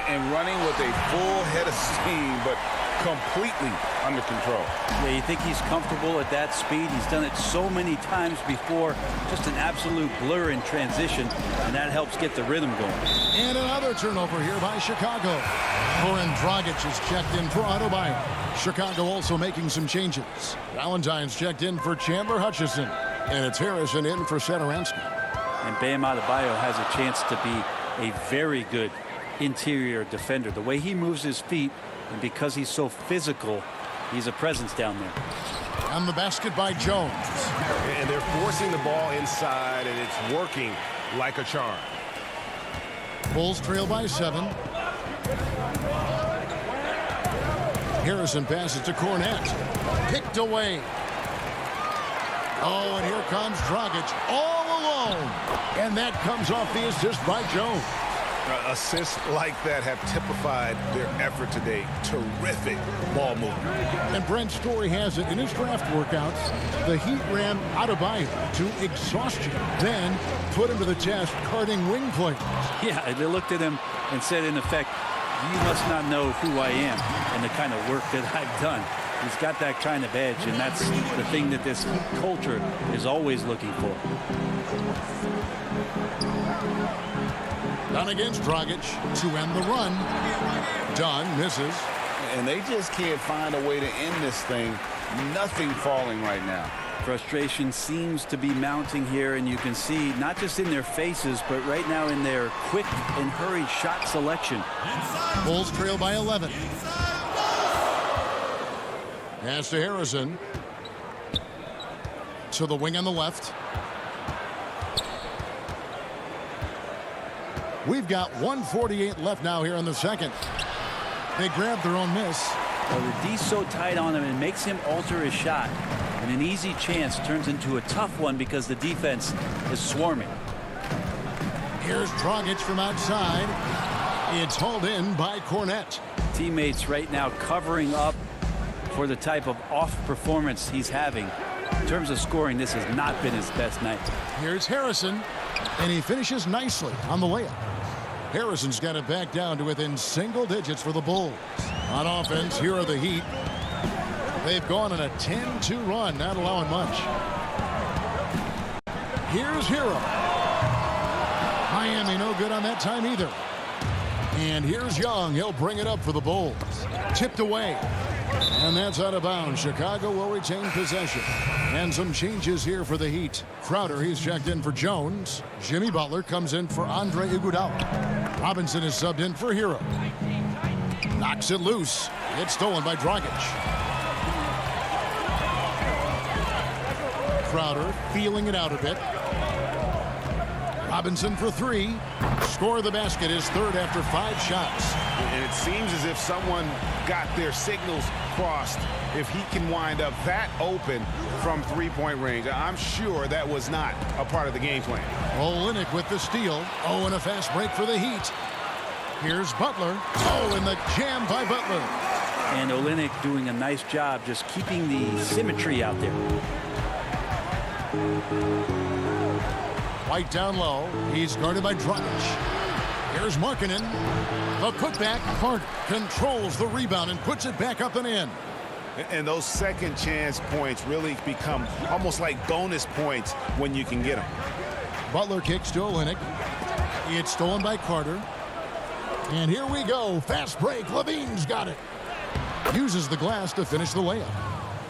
And running with a full head of steam, but completely under control. Yeah, you think he's comfortable at that speed. He's done it so many times before. Just an absolute blur in transition, and that helps get the rhythm going. And another turnover here by Chicago. Goran Dragic is checked in for Adebayo. Chicago also making some changes. Valentine's checked in for Chandler Hutchison. And it's Harrison in for Satoransky. And Bam Adebayo has a chance to be a very good interior defender. The way he moves his feet, and because he's so physical, he's a presence down there. On the basket by Jones. And they're forcing the ball inside, and it's working like a charm. Bulls trail by 7. Harrison passes to Cornette. Picked away. Oh, and here comes Dragic all alone. And that comes off the assist by Jones. Assists like that have typified their effort today. Terrific ball movement. And Brent Story has it in his draft workouts. The Heat ran Adebayo to exhaustion, then put him to the test carting wing players. Yeah, they looked at him and said, in effect, you must not know who I am and the kind of work that I've done. He's got that kind of edge, and that's the thing that this culture is always looking for. Dunn against Dragic to end the run. Dunn misses. And they just can't find a way to end this thing. Nothing falling right now. Frustration seems to be mounting here, and you can see not just in their faces, but right now in their quick and hurried shot selection. Bulls trail by 11. Pass to Harrison. To the wing on the left. We've got 1:48 left now here in the second. They grab their own miss. Well, the D's so tight on him, it makes him alter his shot. And And an easy chance turns into a tough one because the defense is swarming. Here's Dragic from outside. It's hauled in by Cornette. Teammates right now covering up for the type of off performance he's having. In terms of scoring, this has not been his best night. Here's Harrison, and he finishes nicely on the layup. Harrison's got it back down to within single digits for the Bulls. On offense, here are the Heat. They've gone on a 10-2 run, not allowing much. Here's Hero. Miami no good on that time either. And here's Young. He'll bring it up for the Bulls. Tipped away. And that's out of bounds. Chicago will retain possession. And some changes here for the Heat. Crowder, he's checked in for Jones. Jimmy Butler comes in for Andre Iguodala. Robinson is subbed in for Hero. Knocks it loose. It's stolen by Dragic. Crowder feeling it out a bit. Robinson for three. Score the basket, his third after 5 shots. And it seems as if someone got their signals crossed. If he can wind up that open from three-point range, I'm sure that was not a part of the game plan. Olynyk with the steal. Oh, and a fast break for the Heat. Here's Butler. Oh, and the jam by Butler. And Olynyk doing a nice job just keeping the symmetry out there. White down low. He's guarded by Dragic. Here's Markkanen. The putback. Carter controls the rebound and puts it back up and in. And those second chance points really become almost like bonus points when you can get them. Butler kicks to Olynyk. It's stolen by Carter. And here we go. Fast break. Levine's got it. Uses the glass to finish the layup.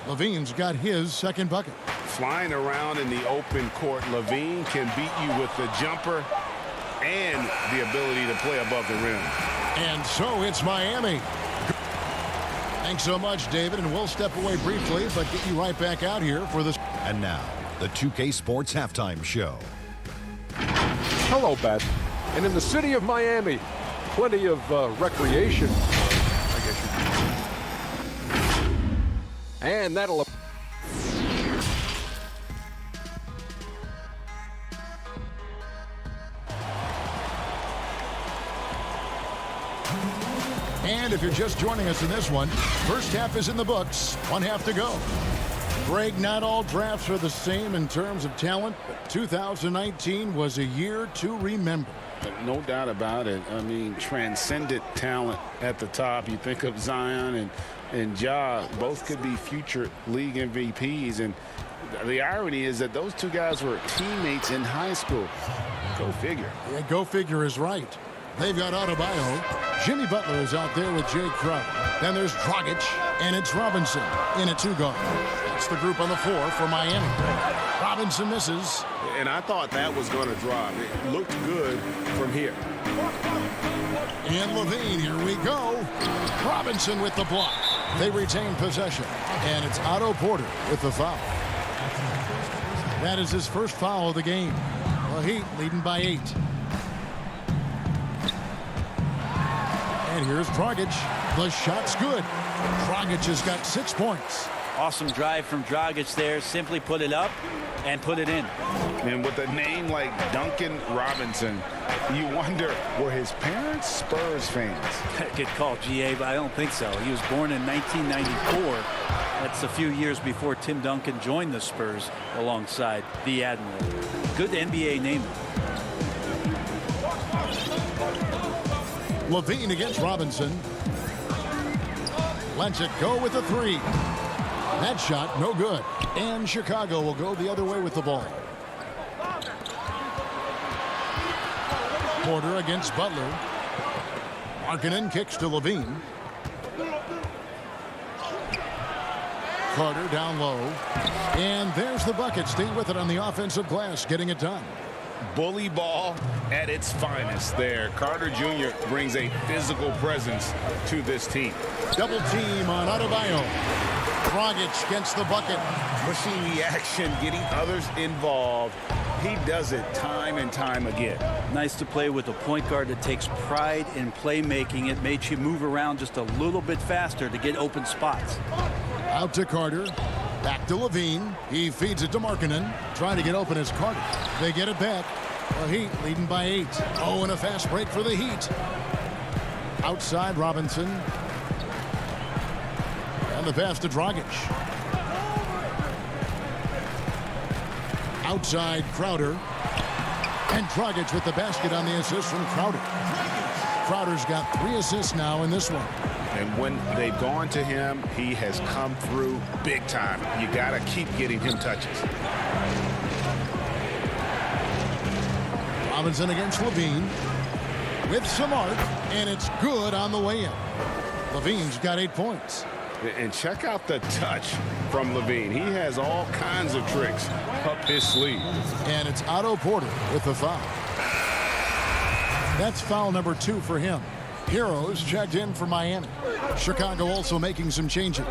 Levine's got his second bucket. Flying around in the open court, Levine can beat you with the jumper and the ability to play above the rim. And so it's Miami. Thanks so much, David, and we'll step away briefly, but get you right back out here for this. And now, the 2K Sports Halftime Show. Hello, Beth. And in the city of Miami, plenty of recreation, I guess you could. And that'll... And if you're just joining us in this one, first half is in the books. 1 half to go. Greg, not all drafts are the same in terms of talent, but 2019 was a year to remember. No doubt about it. I mean, transcendent talent at the top. You think of Zion and Ja, both could be future league MVPs. And the irony is that those two guys were teammates in high school. Go figure. Yeah, go figure is right. They've got Adebayo. Jimmy Butler is out there with Jay Crowder. Then there's Dragic, and it's Robinson in a 2-guard. That's the group on the floor for Miami. Robinson misses. And I thought that was going to drop. It looked good from here. And Levine, here we go. Robinson with the block. They retain possession. And it's Otto Porter with the foul. That is his first foul of the game. The Heat leading by 8. And here's Dragic. The shot's good. Dragic has got 6 points. Awesome drive from Dragic there. Simply put it up and put it in. And with a name like Duncan Robinson, you wonder, were his parents Spurs fans? Good call, GA, but I don't think so. He was born in 1994. That's a few years before Tim Duncan joined the Spurs alongside the Admiral. Good NBA name. Levine against Robinson. Lets it go with a 3. That shot, no good. And Chicago will go the other way with the ball. Porter against Butler. Markkanen kicks to Levine. Carter down low. And there's the bucket. Stay with it on the offensive glass, getting it done. Bully ball at its finest there. Carter Jr. brings a physical presence to this team. Double team on Adebayo. Dragic gets the bucket. Pushing the action, getting others involved. He does it time and time again. Nice to play with a point guard that takes pride in playmaking. It makes you move around just a little bit faster to get open spots. Out to Carter. Back to Levine. He feeds it to Markkanen. Trying to get open is Carter. They get it back. The Heat leading by 8. Oh, and a fast break for the Heat. Outside Robinson. And the pass to Dragic. Outside Crowder. And Dragic with the basket on the assist from Crowder. Crowder's got 3 assists now in this one. And when they've gone to him, he has come through big time. You got to keep getting him touches. Robinson against Levine with some arc, and it's good on the way in. Levine's got 8 points. And check out the touch from Levine. He has all kinds of tricks up his sleeve. And it's Otto Porter with the foul. That's foul number 2 for him. Heroes checked in for Miami. Chicago also making some changes.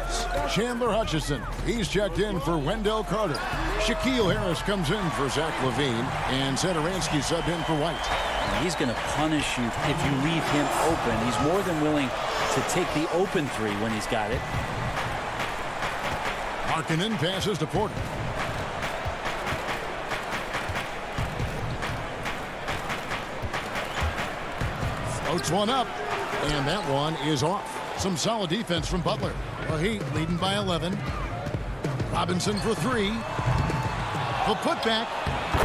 Chandler Hutchison, he's checked in for Wendell Carter. Shaquille Harris comes in for Zach Levine. And Satoransky subbed in for White. He's going to punish you if you leave him open. He's more than willing to take the open 3 when he's got it. Markkanen passes to Porter. Floats one up, and that one is off. Some solid defense from Butler. The Heat leading by 11. Robinson for 3. The putback.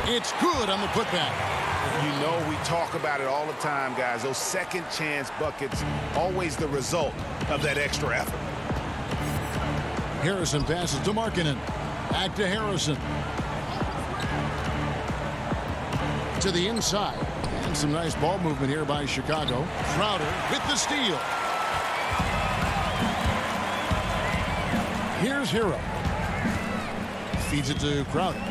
It's good on the putback. You know, we talk about it all the time, guys. Those second chance buckets, always the result of that extra effort. Harrison passes to Markkanen. Back to Harrison. To the inside. And some nice ball movement here by Chicago. Crowder with the steal. Here's Hero. Feeds it to Crowder.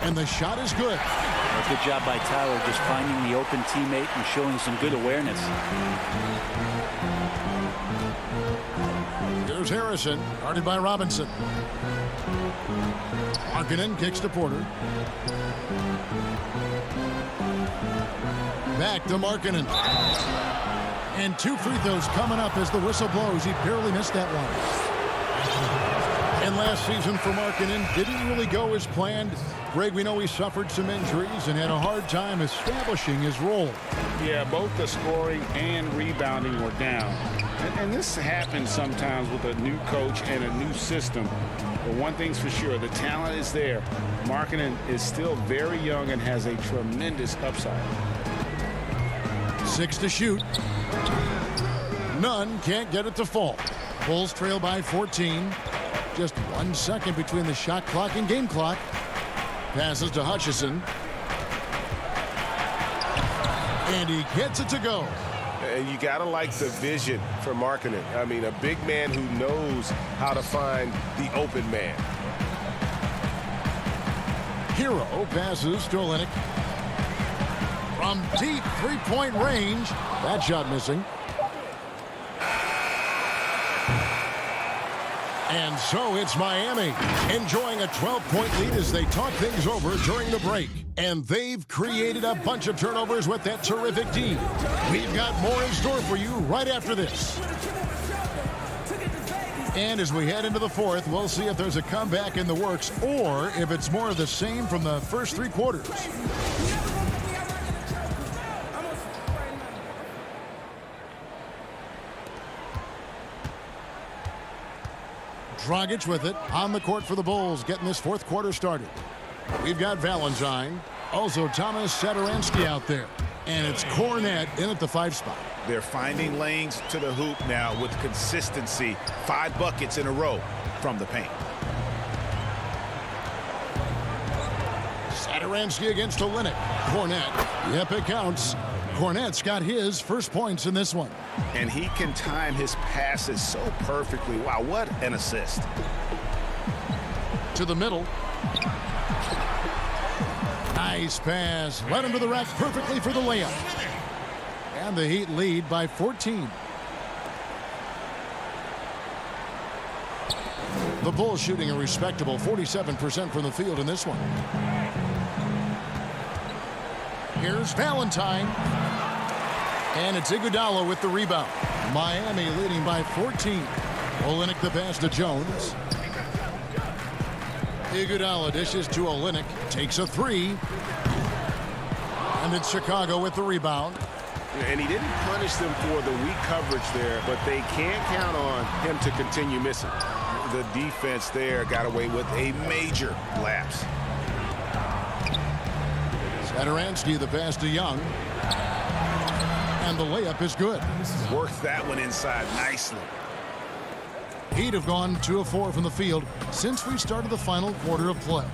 And the shot is good. Good job by Tyler just finding the open teammate and showing some good awareness. Here's Harrison, guarded by Robinson. Markkanen kicks to Porter. Back to Markkanen. And 2 free throws coming up as the whistle blows. He barely missed that one. And last season for Markkanen didn't really go as planned. Greg, we know he suffered some injuries and had a hard time establishing his role. Yeah, both the scoring and rebounding were down. And this happens sometimes with a new coach and a new system. But one thing's for sure, the talent is there. Markkanen is still very young and has a tremendous upside. 6 to shoot. None, can't get it to fall. Bulls trail by 14. Just 1 second between the shot clock and game clock. Passes to Hutchison. And he gets it to go. And you got to like the vision for Markkanen. I mean, a big man who knows how to find the open man. Hero passes to Olynyk. From deep 3-point range. That shot missing. And so it's Miami enjoying a 12-point lead as they talk things over during the break. And they've created a bunch of turnovers with that terrific team. We've got more in store for you right after this. And as we head into the 4th, we'll see if there's a comeback in the works or if it's more of the same from the first 3 quarters. Dragic with it on the court for the Bulls, getting this 4th quarter started. We've got Valentine, also Thomas Satoransky out there, and it's Cornette in at the 5 spot. They're finding lanes to the hoop now with consistency. 5 buckets in a row from the paint. Satoransky against Olynyk. Cornette, yep, it counts. Cornette's got his first points in this one. And he can time his passes so perfectly. Wow, what an assist. To the middle. Nice pass. Led him to the rack perfectly for the layup. And the Heat lead by 14. The Bulls shooting a respectable 47% from the field in this one. Here's Valentine. And it's Iguodala with the rebound. Miami leading by 14. Olynyk the pass to Jones. Iguodala dishes to Olynyk. Takes a three. And it's Chicago with the rebound. And he didn't punish them for the weak coverage there, but they can't count on him to continue missing. The defense there got away with a major lapse. Satoransky the pass to Young. And the layup is good. Worked that one inside nicely. He'd have gone 2 of 4 from the field since we started the final quarter of play.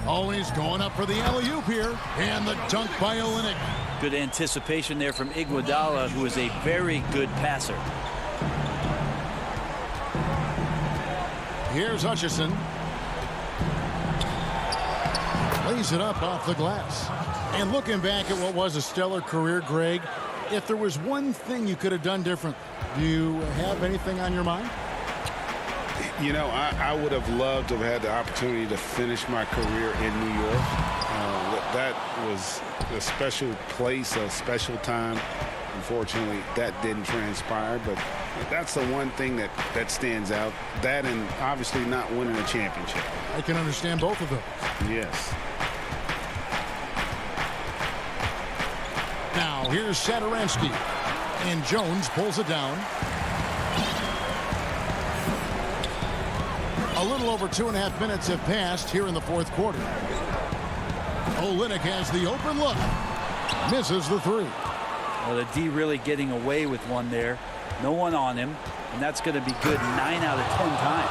Always going up for the alley-oop here. And the dunk by Olynyk. Good anticipation there from Iguodala, who is a very good passer. Here's Hutchison. Lays it up off the glass. And looking back at what was a stellar career, Greg, if there was one thing you could have done different, do you have anything on your mind? You know, I would have loved to have had the opportunity to finish my career in New York. That was a special place, a special time. Unfortunately, that didn't transpire, but that's the one thing that stands out. That and obviously not winning a championship. I can understand both of those. Yes. Now, here's Satoransky. And Jones pulls it down. A little over 2.5 minutes have passed here in the fourth quarter. Olynyk has the open look. Misses the three. Well, the D really getting away with one there. No one on him. And that's going to be good 9 out of 10 times.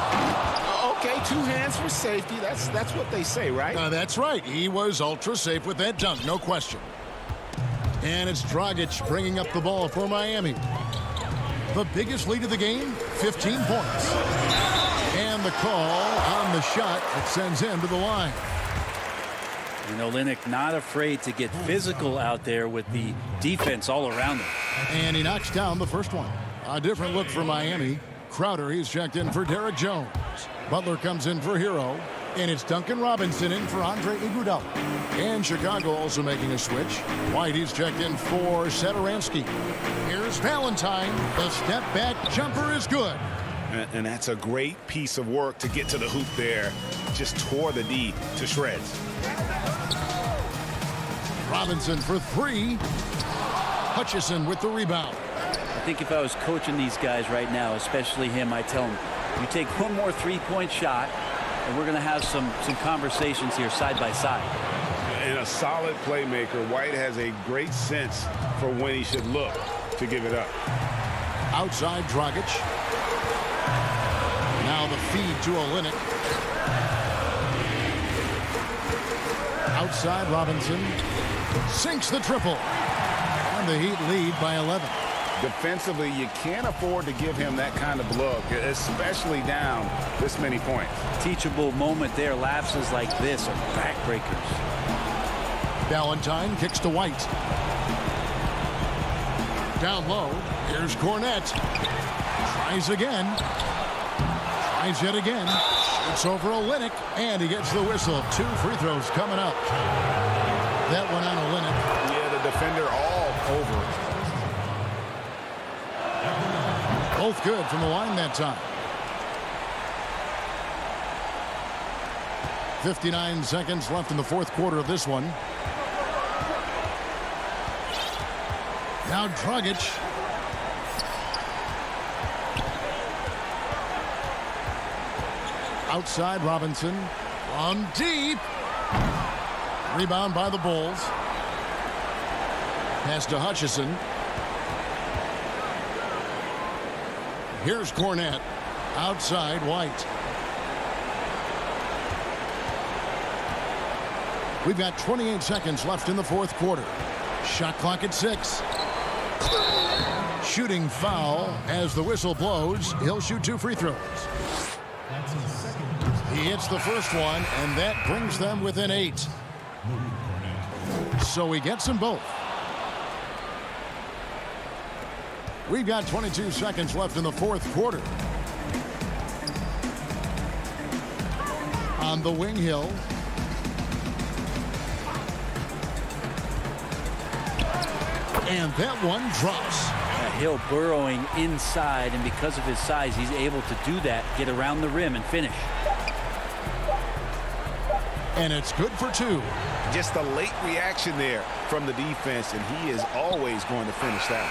Okay, 2 hands for safety. That's what they say, right? That's right. He was ultra safe with that dunk, no question. And it's Dragic bringing up the ball for Miami. The biggest lead of the game, 15 points. And the call on the shot that sends him to the line. And Olynyk not afraid to get physical out there with the defense all around him. And he knocks down the first one. A different look for Miami. Crowder, he's checked in for Derek Jones. Butler comes in for Hero. And it's Duncan Robinson in for Andre Iguodala. And Chicago also making a switch. White, he's checked in for Satoransky. Here's Valentine. The step back jumper is good. And that's a great piece of work to get to the hoop there. Just tore the D to shreds. Robinson for 3. Hutchison with the rebound. I think if I was coaching these guys right now, especially him, I tell him, you take one more three-point shot, and we're going to have some conversations here side by side. And a solid playmaker. White has a great sense for when he should look to give it up. Outside Dragic. Now the feed to Olynyk. Outside Robinson. Sinks the triple. And the Heat lead by 11. Defensively, you can't afford to give him that kind of look, especially down this many points. Teachable moment there. Lapses like this are backbreakers. Valentine kicks to White. Down low. Here's Cornette. Tries again. Tries yet again. It's over Olynyk, and he gets the whistle. 2 free throws coming up. That one on Olynyk. Yeah, the defender all over it. Both good from the line that time. 59 seconds left in the fourth quarter of this one. Now Dragic. Outside Robinson. On deep. Rebound by the Bulls. Pass to Hutchison. Here's Cornette. Outside White. We've got 28 seconds left in the fourth quarter. Shot clock at 6. Shooting foul as the whistle blows. He'll shoot 2 free throws. He hits the first one, and that brings them within 8. So he gets them both. We've got 22 seconds left in the fourth quarter. On the wing, Hill. And that one drops. Hill burrowing inside, and because of his size, he's able to do that, get around the rim and finish. And it's good for 2. Just a late reaction there from the defense, and he is always going to finish that.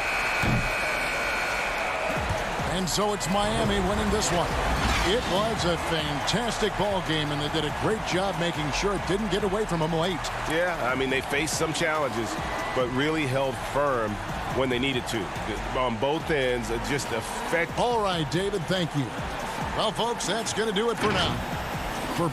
And so it's Miami winning this one. It was a fantastic ball game, and they did a great job making sure it didn't get away from them late. Yeah, I mean, they faced some challenges, but really held firm when they needed to. On both ends, just effective. All right, David, thank you. Well, folks, that's going to do it for now. For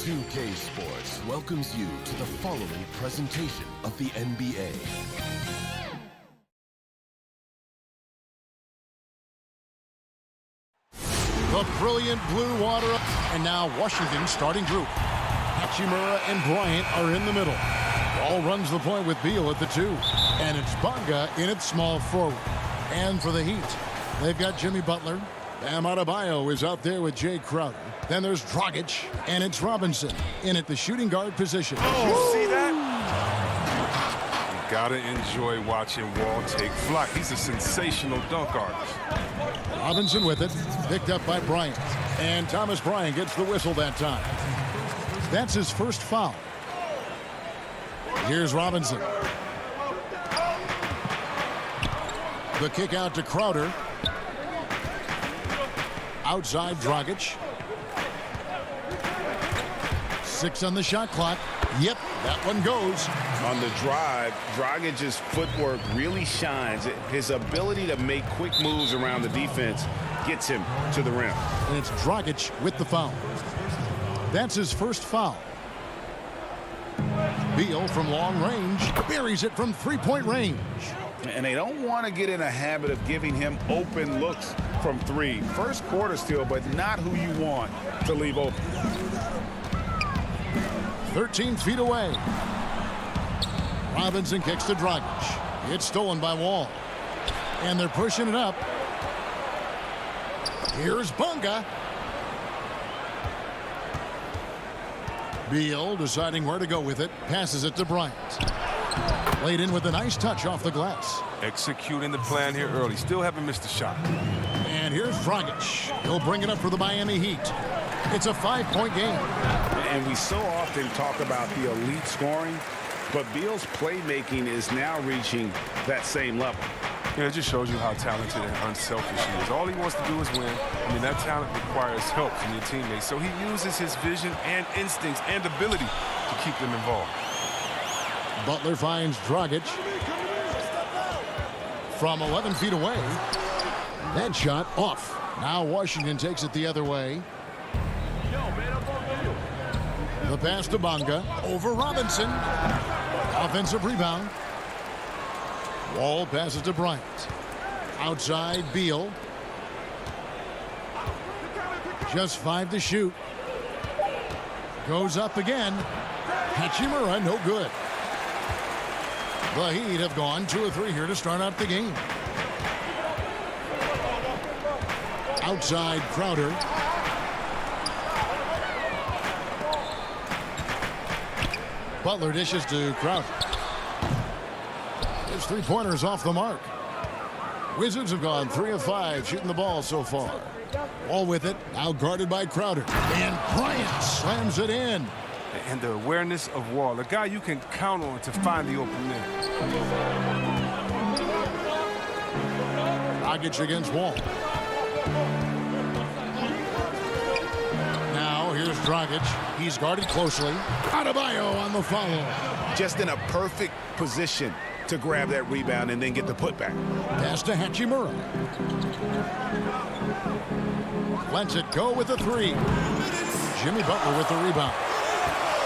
2K Sports welcomes you to the following presentation of the NBA. The brilliant blue water. And now Washington starting group. Hachimura and Bryant are in the middle. Ball runs the point with Beal at the 2. And it's Bonga in its small forward. And for the Heat, they've got Jimmy Butler. Bam Adebayo is out there with Jay Crowder. Then there's Dragic, and it's Robinson in at the shooting guard position. Oh, see that? You gotta enjoy watching Wall take flight. He's a sensational dunk artist. Robinson with it, picked up by Bryant. And Thomas Bryant gets the whistle that time. That's his first foul. Here's Robinson. The kick out to Crowder. Outside Dragic. 6 on the shot clock. Yep, that one goes. On the drive, Dragic's footwork really shines. His ability to make quick moves around the defense gets him to the rim. And it's Dragic with the foul. That's his first foul. Beal from long range buries it from three-point range. And they don't want to get in a habit of giving him open looks from 3. First quarter still, but not who you want to leave open. 13 feet away. Robinson kicks to Dragic. It's stolen by Wall. And they're pushing it up. Here's Bonga. Beal deciding where to go with it. Passes it to Bryant. Laid in with a nice touch off the glass. Executing the plan here early. Still haven't missed a shot. And here's Dragic. He'll bring it up for the Miami Heat. It's a 5-point game. And we so often talk about the elite scoring, but Beal's playmaking is now reaching that same level. Yeah, it just shows you how talented and unselfish he is. All he wants to do is win. I mean, that talent requires help from your teammates. So he uses his vision and instincts and ability to keep them involved. Butler finds Dragic from 11 feet away. That shot off. Now Washington takes it the other way. The pass to Bonga over Robinson. Offensive rebound. Wall passes to Bryant. Outside Beal. Just 5 to shoot. Goes up again. Hachimura no good. The Heat have gone 2 of 3 here to start out the game. Outside Crowder. Butler dishes to Crowder. His 3-pointers off the mark. Wizards have gone 3 of 5 shooting the ball so far. Wall with it, now guarded by Crowder. And Bryant slams it in. And the awareness of Wall, a guy you can count on to find the open man. Dragic against Wall. Now here's Dragic. He's guarded closely. Adebayo on the follow. Just in a perfect position to grab that rebound and then get the putback. Pass to Hachimura. Lets it go with a 3. Jimmy Butler with the rebound.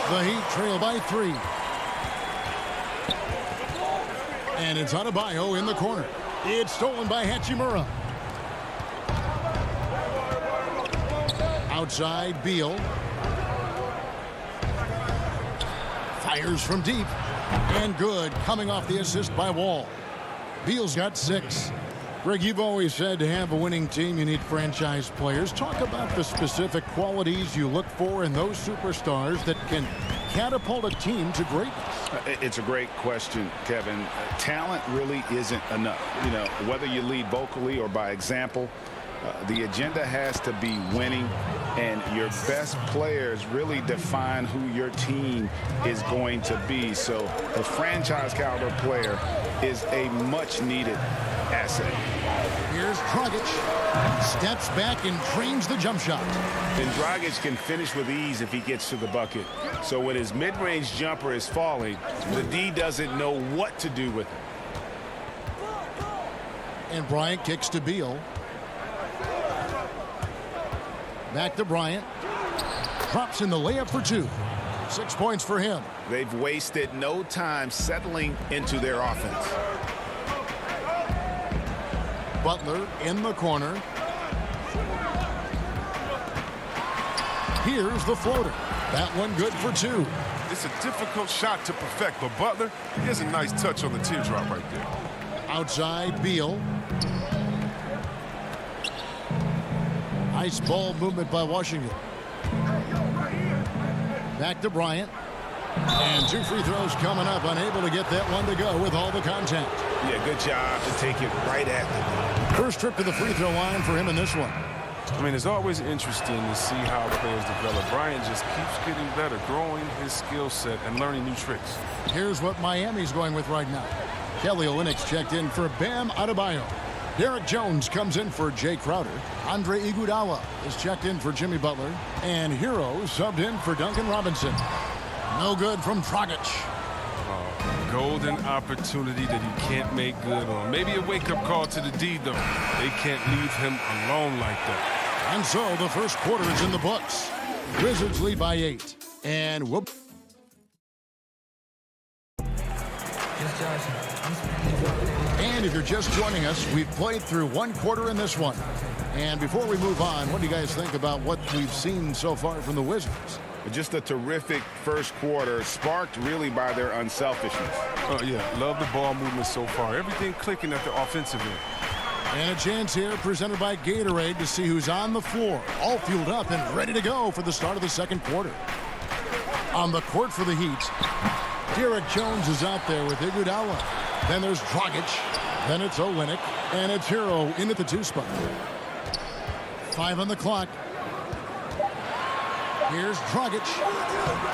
The Heat trail by 3. And it's Adebayo in the corner. It's stolen by Hachimura. Outside Beal. Fires from deep. And good, coming off the assist by Wall. Beal's got 6. Greg, you've always said to have a winning team, you need franchise players. Talk about the specific qualities you look for in those superstars that can catapult a team to greatness. It's a great question, Kevin. Talent really isn't enough. You know, whether you lead vocally or by example, the agenda has to be winning, and your best players really define who your team is going to be. So the franchise caliber player is a much needed asset. Here's Dragic. Steps back and trains the jump shot. And Dragic can finish with ease if he gets to the bucket. So when his mid-range jumper is falling, the D doesn't know what to do with it. And Bryant kicks to Beal. Back to Bryant. drops in the layup for 2. 6 points for him. They've wasted no time settling into their offense. Butler in the corner. Here's the floater. That one good for 2. It's a difficult shot to perfect, but Butler, he has a nice touch on the teardrop right there. Outside, Beal. Nice ball movement by Washington. Back to Bryant. And 2 free throws coming up. Unable to get that one to go with all the contact. Yeah, good job to take it right at them. First trip to the free throw line for him in this one. I mean, it's always interesting to see how players develop. Bryant just keeps getting better, growing his skill set and learning new tricks. Here's what Miami's going with right now. Kelly Olynyk's checked in for Bam Adebayo. Derek Jones comes in for Jay Crowder. Andre Iguodala is checked in for Jimmy Butler. And Hero subbed in for Duncan Robinson. No good from Dragic. Golden opportunity that he can't make good on. Maybe a wake-up call to the D, though. They can't leave him alone like that. And so the first quarter is in the books. Wizards lead by 8. And whoop. And if you're just joining us, we've played through 1 quarter in this one. And before we move on, what do you guys think about what we've seen so far from the Wizards? Just a terrific first quarter, sparked really by their unselfishness. Oh, yeah, love the ball movement so far. Everything clicking at the offensive end. And a chance here presented by Gatorade to see who's on the floor, all fueled up and ready to go for the start of the second quarter. On the court for the Heat, Derek Jones is out there with Iguodala. Then there's Dragic. Then it's Olynyk. And it's Hero in at the 2 spot. 5 on the clock. Here's Dragic.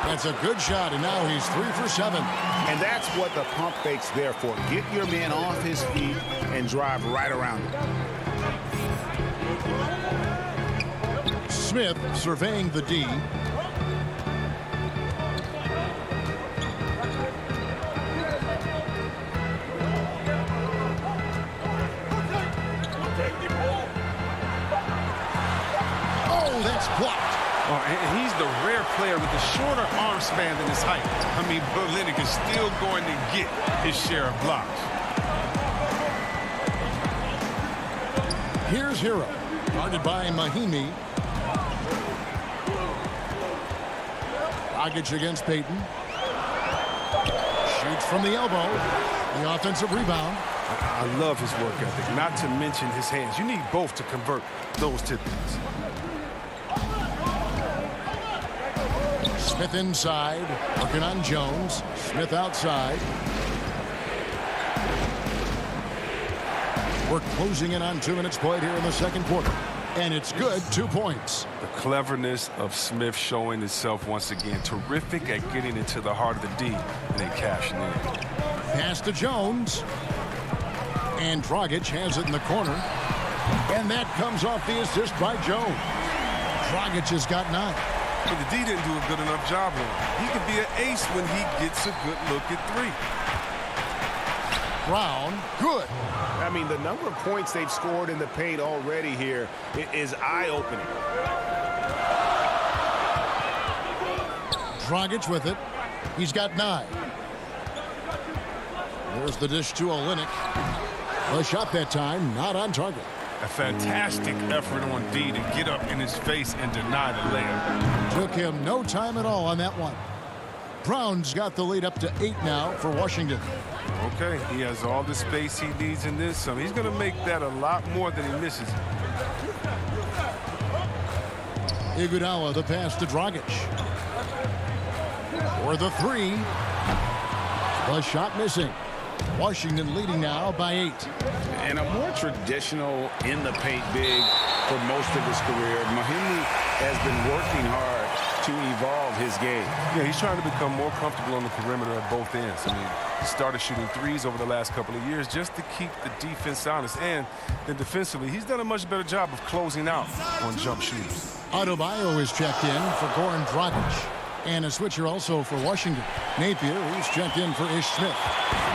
That's a good shot, and now he's 3 for 7. And that's what the pump fake's there for. Get your man off his feet and drive right around him. Smith surveying the D. Oh, that's blocked. Oh, and he's the rare player with a shorter arm span than his height. I mean, Olynyk is still going to get his share of blocks. Here's Hero, guarded by Mahimi. Dragic against Payton. Shoots from the elbow. The offensive rebound. I love his work ethic, not to mention his hands. You need both to convert those tip-ins. Smith inside, working on Jones. Smith outside. We're closing in on 2 minutes played here in the second quarter. And it's good, 2 points. The cleverness of Smith showing itself once again. Terrific at getting into the heart of the D and then cashing in. Pass to Jones. And Dragic has it in the corner. And that comes off the assist by Jones. Dragic has got 9. But the D didn't do a good enough job on him. He could be an ace when he gets a good look at 3. Brown, good. I mean, the number of points they've scored in the paint already here is eye-opening. Dragic with it. He's got 9. There's the dish to Olynyk. A shot that time, not on target. A fantastic effort on D to get up in his face and deny the layup. Took him no time at all on that one. Brown's got the lead up to 8 now for Washington. Okay, he has all the space he needs in this. So he's going to make that a lot more than he misses. Iguodala, the pass to Dragic. For the 3. The shot missing. Washington leading now by 8. And a more traditional in-the-paint big for most of his career. Mahimi has been working hard to evolve his game. Yeah, he's trying to become more comfortable on the perimeter at both ends. I mean, he started shooting 3s over the last couple of years just to keep the defense honest. And then defensively, he's done a much better job of closing out on jump shooters. Adebayo is checked in for Goran Dragic. And a switcher also for Washington. Napier, he's checked in for Ish Smith.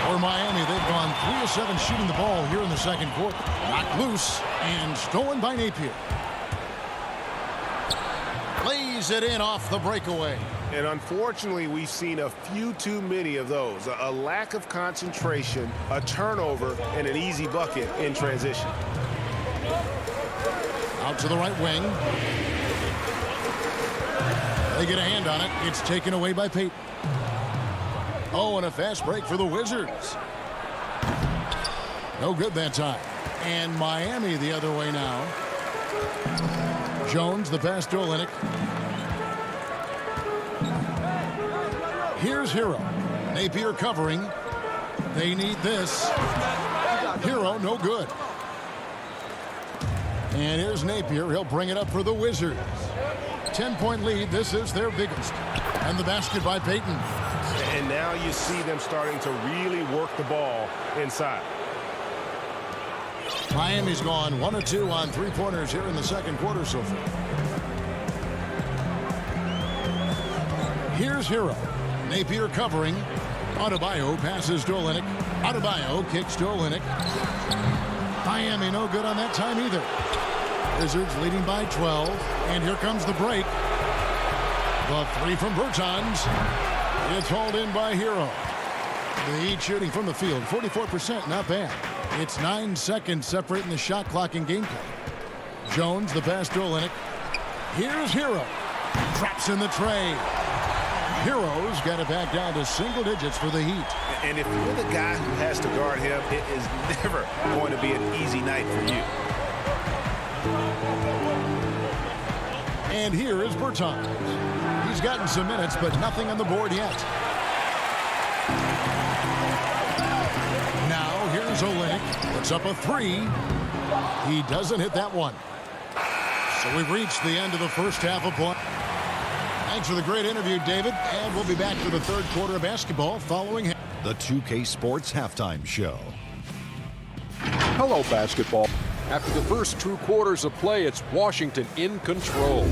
For Miami, they've gone 3 of 7 shooting the ball here in the second quarter. Knocked loose and stolen by Napier. Lays lays it in off the breakaway. And unfortunately, we've seen a few too many of those. A lack of concentration, a turnover, and an easy bucket in transition. Out to the right wing. They get a hand on it. It's taken away by Payton. Oh, and a fast break for the Wizards. No good that time. And Miami the other way now. Jones, the pass to Olynyk. Here's Hero. Napier covering. They need this. Hero, no good. And here's Napier. He'll bring it up for the Wizards. 10-point lead. This is their biggest. And the basket by Payton. And now you see them starting to really work the ball inside. Miami's gone 1 of 2 on three-pointers here in the second quarter so far. Here's Hero. Napier covering. Adebayo passes to Olynyk. Adebayo kicks to Olynyk. Miami no good on that time either. Wizards leading by 12. And here comes the break. The three from Bertans. It's hauled in by Hero. The Heat shooting from the field. 44%, not bad. It's 9 seconds separating the shot clock and game play. Jones, the pass to Olynyk. Here's Hero. Drops in the tray. Hero's got it back down to single digits for the Heat. And if you're the guy who has to guard him, it is never going to be an easy night for you. And here is Bertans. He's gotten some minutes, but nothing on the board yet. Now here's Olynyk. Puts up a three. He doesn't hit that one. So we've reached the end of the first half of play. Thanks for the great interview, David. And we'll be back for the third quarter of basketball following him. The 2K Sports Halftime Show. Hello, basketball. After the first 2 quarters of play, it's Washington in control.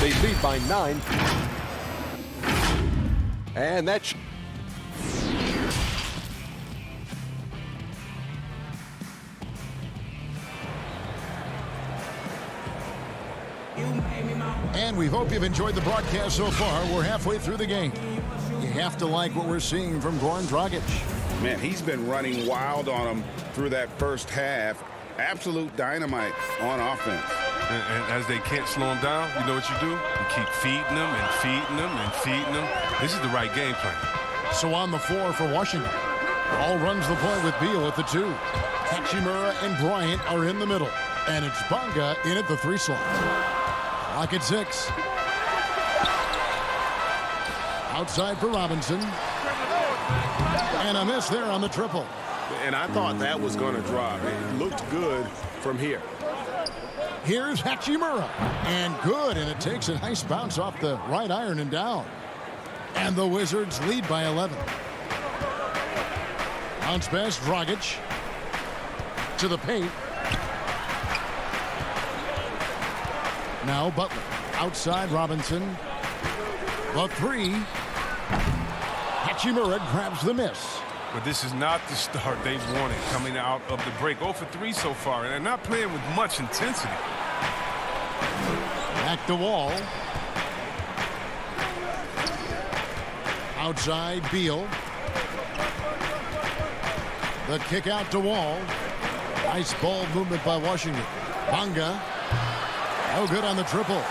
They lead by 9. And that's... And we hope you've enjoyed the broadcast so far. We're halfway through the game. You have to like what we're seeing from Goran Dragic. Man, he's been running wild on him through that first half. Absolute dynamite on offense. And as they can't slow him down, you know what you do? You keep feeding them and feeding them and feeding them. This is the right game plan. So on the floor for Washington. All runs the point with Beal at the 2. Hachimura and Bryant are in the middle. And it's Bonga in at the 3 slot. Clock at 6. Outside for Robinson. And a miss there on the triple. And I thought that was going to drop. It looked good from here. Here's Hachimura. And good. And it takes a nice bounce off the right iron and down. And the Wizards lead by 11. Bounce pass, Dragic. To the paint. Now Butler. Outside Robinson. The 3. Hachimura grabs the miss. But this is not the start they wanted coming out of the break. 0 for 3 so far, and they're not playing with much intensity. Back to Wall. Outside Beal. The kick out to Wall. Nice ball movement by Washington. Bonga. No good on the triple.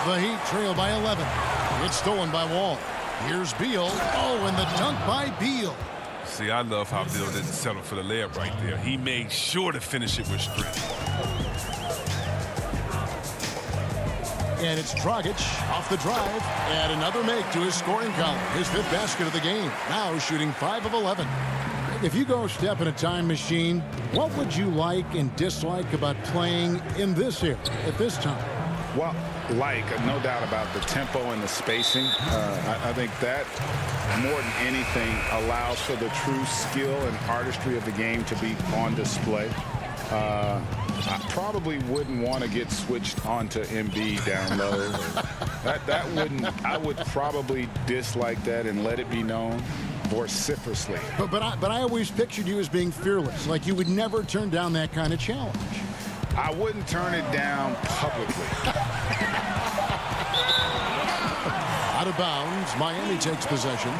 The Heat trail by 11. It's stolen by Wall. Here's Beal. Oh, and the dunk by Beal. See, I love how Beal didn't settle for the layup right there. He made sure to finish it with strength. And it's Dragic off the drive. And another make to his scoring column. His 5th basket of the game. Now shooting 5 of 11. If you go step in a time machine, what would you like and dislike about playing in this era at this time? Well, no doubt about the tempo and the spacing. I think that more than anything allows for the true skill and artistry of the game to be on display. I probably wouldn't want to get switched onto Embiid down low. that wouldn't. I would probably dislike that and let it be known vociferously. But I always pictured you as being fearless, like you would never turn down that kind of challenge. I wouldn't turn it down publicly. out of bounds. Miami takes possession.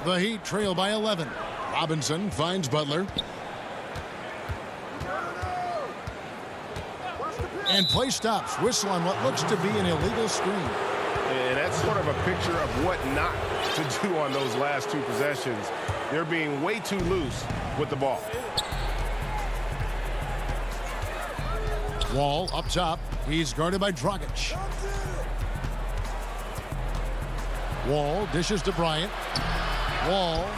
The Heat trail by 11. Robinson finds Butler. And play stops. Whistle on what looks to be an illegal screen. And that's sort of a picture of what not to do on those last two possessions. They're being way too loose with the ball. Wall up top. He's guarded by Dragic. Wall dishes to Bryant. Wall.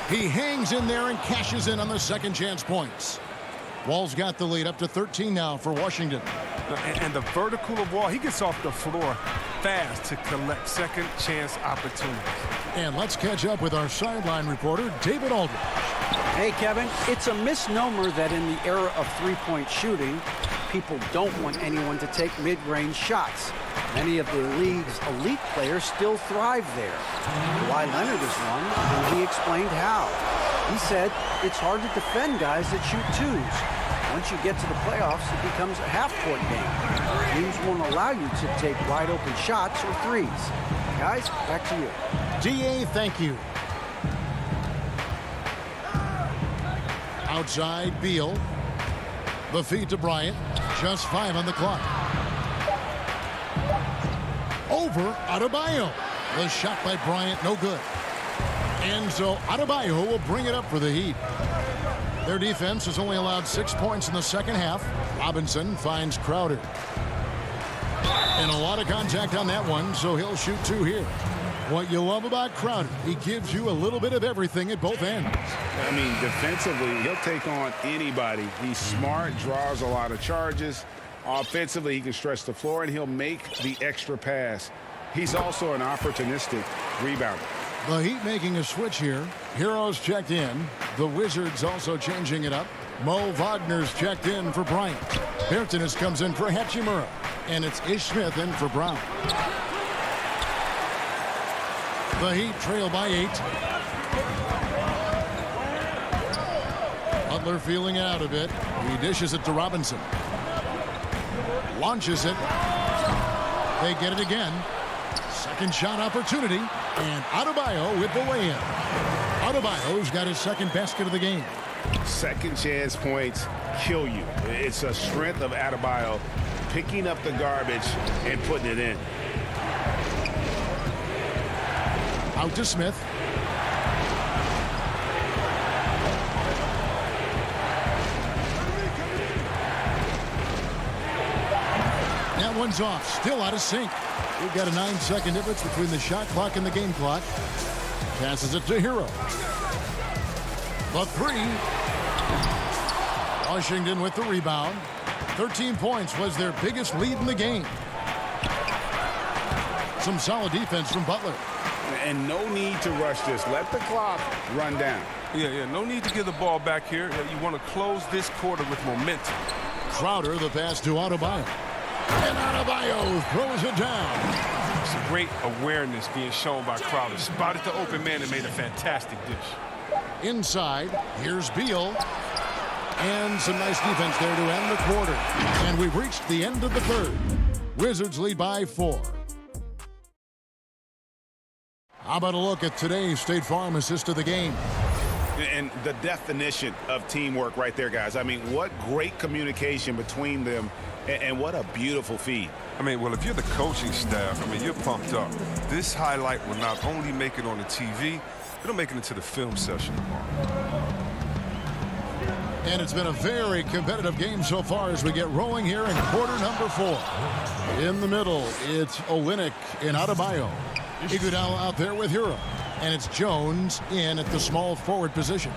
He hangs in there and cashes in on the second chance points. Wall's got the lead up to 13 now for Washington. And the vertical of Wall, he gets off the floor fast to collect second chance opportunities. And let's catch up with our sideline reporter, David Aldridge. Hey, Kevin, it's a misnomer that in the era of three-point shooting, people don't want anyone to take mid-range shots. Many of the league's elite players still thrive there. Kawhi Leonard is one, and he explained how. He said it's hard to defend guys that shoot twos. Once you get to the playoffs, it becomes a half-court game. Teams won't allow you to take wide-open shots or threes. Guys, back to you. DA, thank you. Outside, Beal. The feed to Bryant. Just 5 on the clock. Over Adebayo. The shot by Bryant, no good. And so Adebayo will bring it up for the Heat. Their defense has only allowed 6 points in the second half. Robinson finds Crowder. And a lot of contact on that one, so he'll shoot 2 here. What you love about Crowder, he gives you a little bit of everything at both ends. I mean, defensively, he'll take on anybody. He's smart, draws a lot of charges. Offensively, he can stretch the floor, and he'll make the extra pass. He's also an opportunistic rebounder. The Heat making a switch here. Heroes checked in. The Wizards also changing it up. Mo Wagner's checked in for Bryant. Bertanis comes in for Hachimura. And it's Ish Smith in for Brown. The Heat trail by 8. Butler feeling it out a bit. He dishes it to Robinson. Launches it. They get it again. Second shot opportunity. And Adebayo with the lay-in. Adebayo's got his second basket of the game. Second chance points kill you. It's a strength of Adebayo picking up the garbage and putting it in. Out to Smith. That one's off. Still out of sync. We've got a 9-second difference between the shot clock and the game clock. Passes it to Hero. The 3. Washington with the rebound. 13 points was their biggest lead in the game. Some solid defense from Butler. And no need to rush this. Let the clock run down. Yeah, no need to give the ball back here. You want to close this quarter with momentum. Crowder, the pass to Adebayo. And Adebayo throws it down. Some great awareness being shown by Crowder. Spotted the open man and made a fantastic dish. Inside, here's Beal. And some nice defense there to end the quarter. And we've reached the end of the third. Wizards lead by 4. How about a look at today's State Farm assist of the game? And the definition of teamwork right there, guys. I mean, what great communication between them, and what a beautiful feed. I mean, well, if you're the coaching staff, I mean, you're pumped up. This highlight will not only make it on the TV, it'll make it into the film session tomorrow. And it's been a very competitive game so far as we get rolling here in quarter number 4. In the middle, it's Olynyk and Adebayo. Iguodala out there with Hero. And it's Jones in at the small forward position.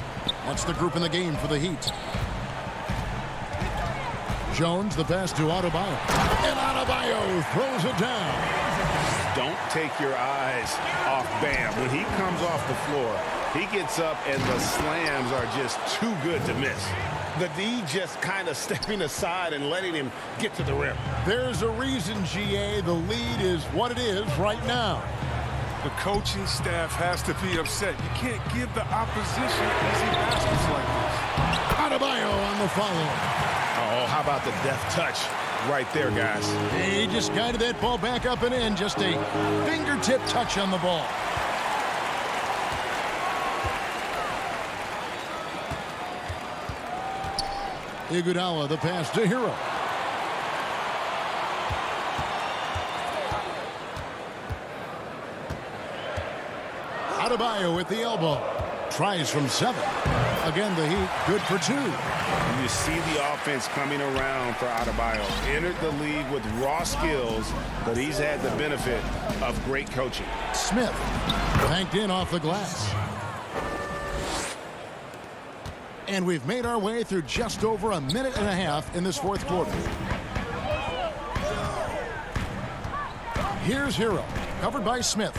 That's the group in the game for the Heat. Jones, the pass to Adebayo. And Adebayo throws it down. Don't take your eyes off Bam. When he comes off the floor, he gets up and the slams are just too good to miss. The D just kind of stepping aside and letting him get to the rim. There's a reason, GA, the lead is what it is right now. The coaching staff has to be upset. You can't give the opposition easy baskets like this. follow. Oh, how about the deft touch right there, guys? He just guided that ball back up and in. Just a fingertip touch on the ball. Iguodala, the pass to Hero. Adebayo with the elbow. Tries from 7. Again, the Heat good for 2. You see the offense coming around for Adebayo. Entered the league with raw skills, but he's had the benefit of great coaching. Smith banked in off the glass. And we've made our way through just over a minute and a half in this fourth quarter. Here's Hero, covered by Smith.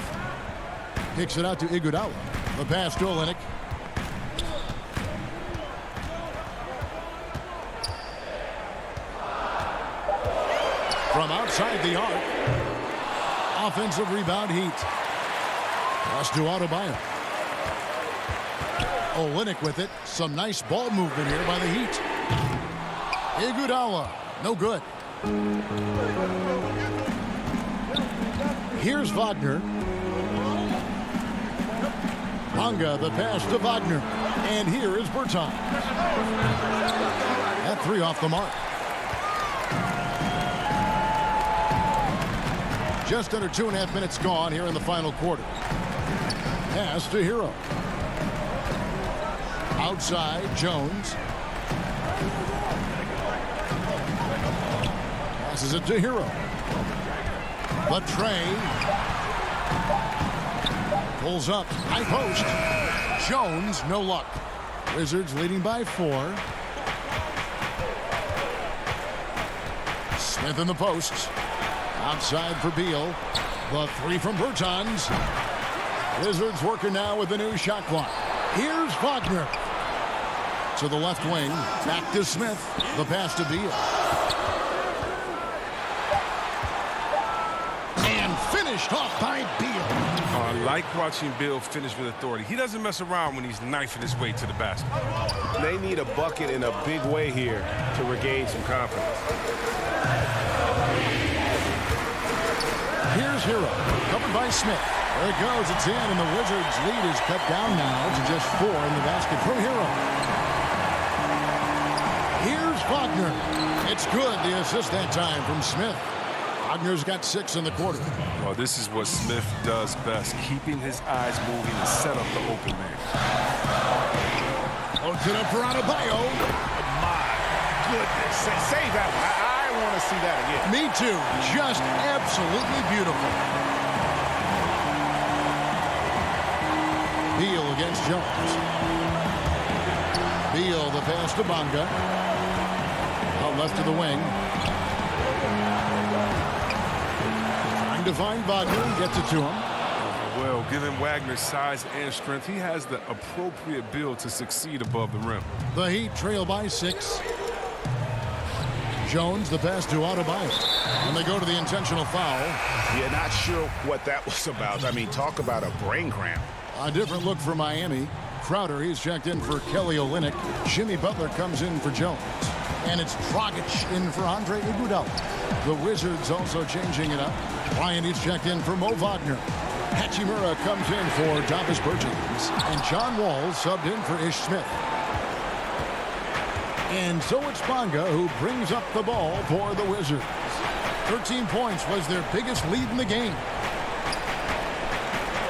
Kicks it out to Iguodala. The pass to Olynyk. From outside the arc. Offensive rebound Heat. Pass to Adebayo. Olynyk with it. Some nice ball movement here by the Heat. Iguodala. No good. Here's Wagner. Bonga, the pass to Wagner. And here is Berton. That 3 off the mark. Just under 2.5 minutes gone here in the final quarter. Pass to Hero. Outside, Jones. Passes it to Hero. The tray. Pulls up. High post. Jones, no luck. Wizards leading by 4. Smith in the posts. Outside for Beal. The 3 from Bertans. Wizards working now with the new shot clock. Here's Wagner. To the left wing. Back to Smith. The pass to Beal. And finished off by Beal. I like watching Beal finish with authority. He doesn't mess around when he's knifing his way to the basket. They need a bucket in a big way here to regain some confidence. Here's Hero, covered by Smith. There it goes, it's in, and the Wizards' lead is cut down now to just 4 in the basket from Hero. Here's Wagner. It's good, the assist that time from Smith. Wagner's got 6 in the quarter. Well, this is what Smith does best, keeping his eyes moving and set up the open man. Holds it up for Adebayo. My goodness. Save that one. I want to see that again. Me too. Just absolutely beautiful. Beal against Jones. Beal, the pass to Bonga. Out left to the wing. Trying to find Wagner and gets it to him. Well, given Wagner's size and strength, he has the appropriate build to succeed above the rim. The Heat trail by 6. Jones, the pass to Adebayo. And they go to the intentional foul. Yeah, not sure what that was about. I mean, talk about a brain cramp. A different look for Miami. Crowder, he's checked in for Kelly Olynyk. Jimmy Butler comes in for Jones. And it's Dragic in for Andre Iguodala. The Wizards also changing it up. Bryant is checked in for Mo Wagner. Hachimura comes in for Davis Bertans. And John Wall subbed in for Ish Smith. And so it's Bonga who brings up the ball for the Wizards. 13 points was their biggest lead in the game.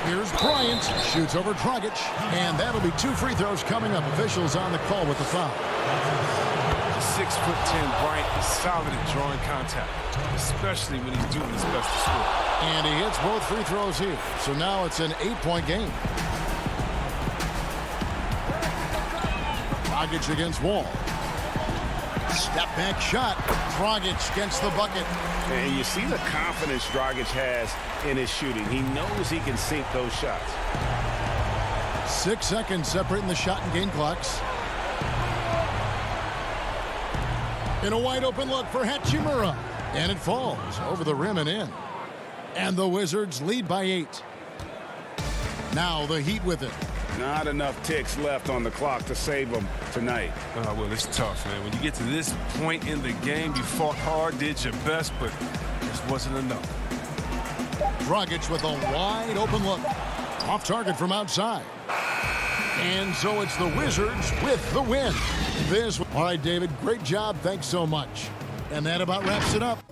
Here's Bryant, shoots over Dragic, and that'll be 2 free throws coming up. Officials on the call with the foul. 6'10" Bryant is solid at drawing contact, especially when he's doing his best to score. And he hits both free throws here. So now it's an 8-point game. Dragic against Wall. Step back shot. Dragic against the bucket. And you see the confidence Dragic has in his shooting. He knows he can sink those shots. 6 seconds separating the shot and game clocks. In a wide open look for Hachimura. And it falls over the rim and in. And the Wizards lead by 8. Now the Heat with it. Not enough ticks left on the clock to save them tonight. Well, it's tough, man. When you get to this point in the game, you fought hard, did your best, but just wasn't enough. Dragic with a wide open look. Off target from outside. And so it's the Wizards with the win. All right, David, great job. Thanks so much. And that about wraps it up.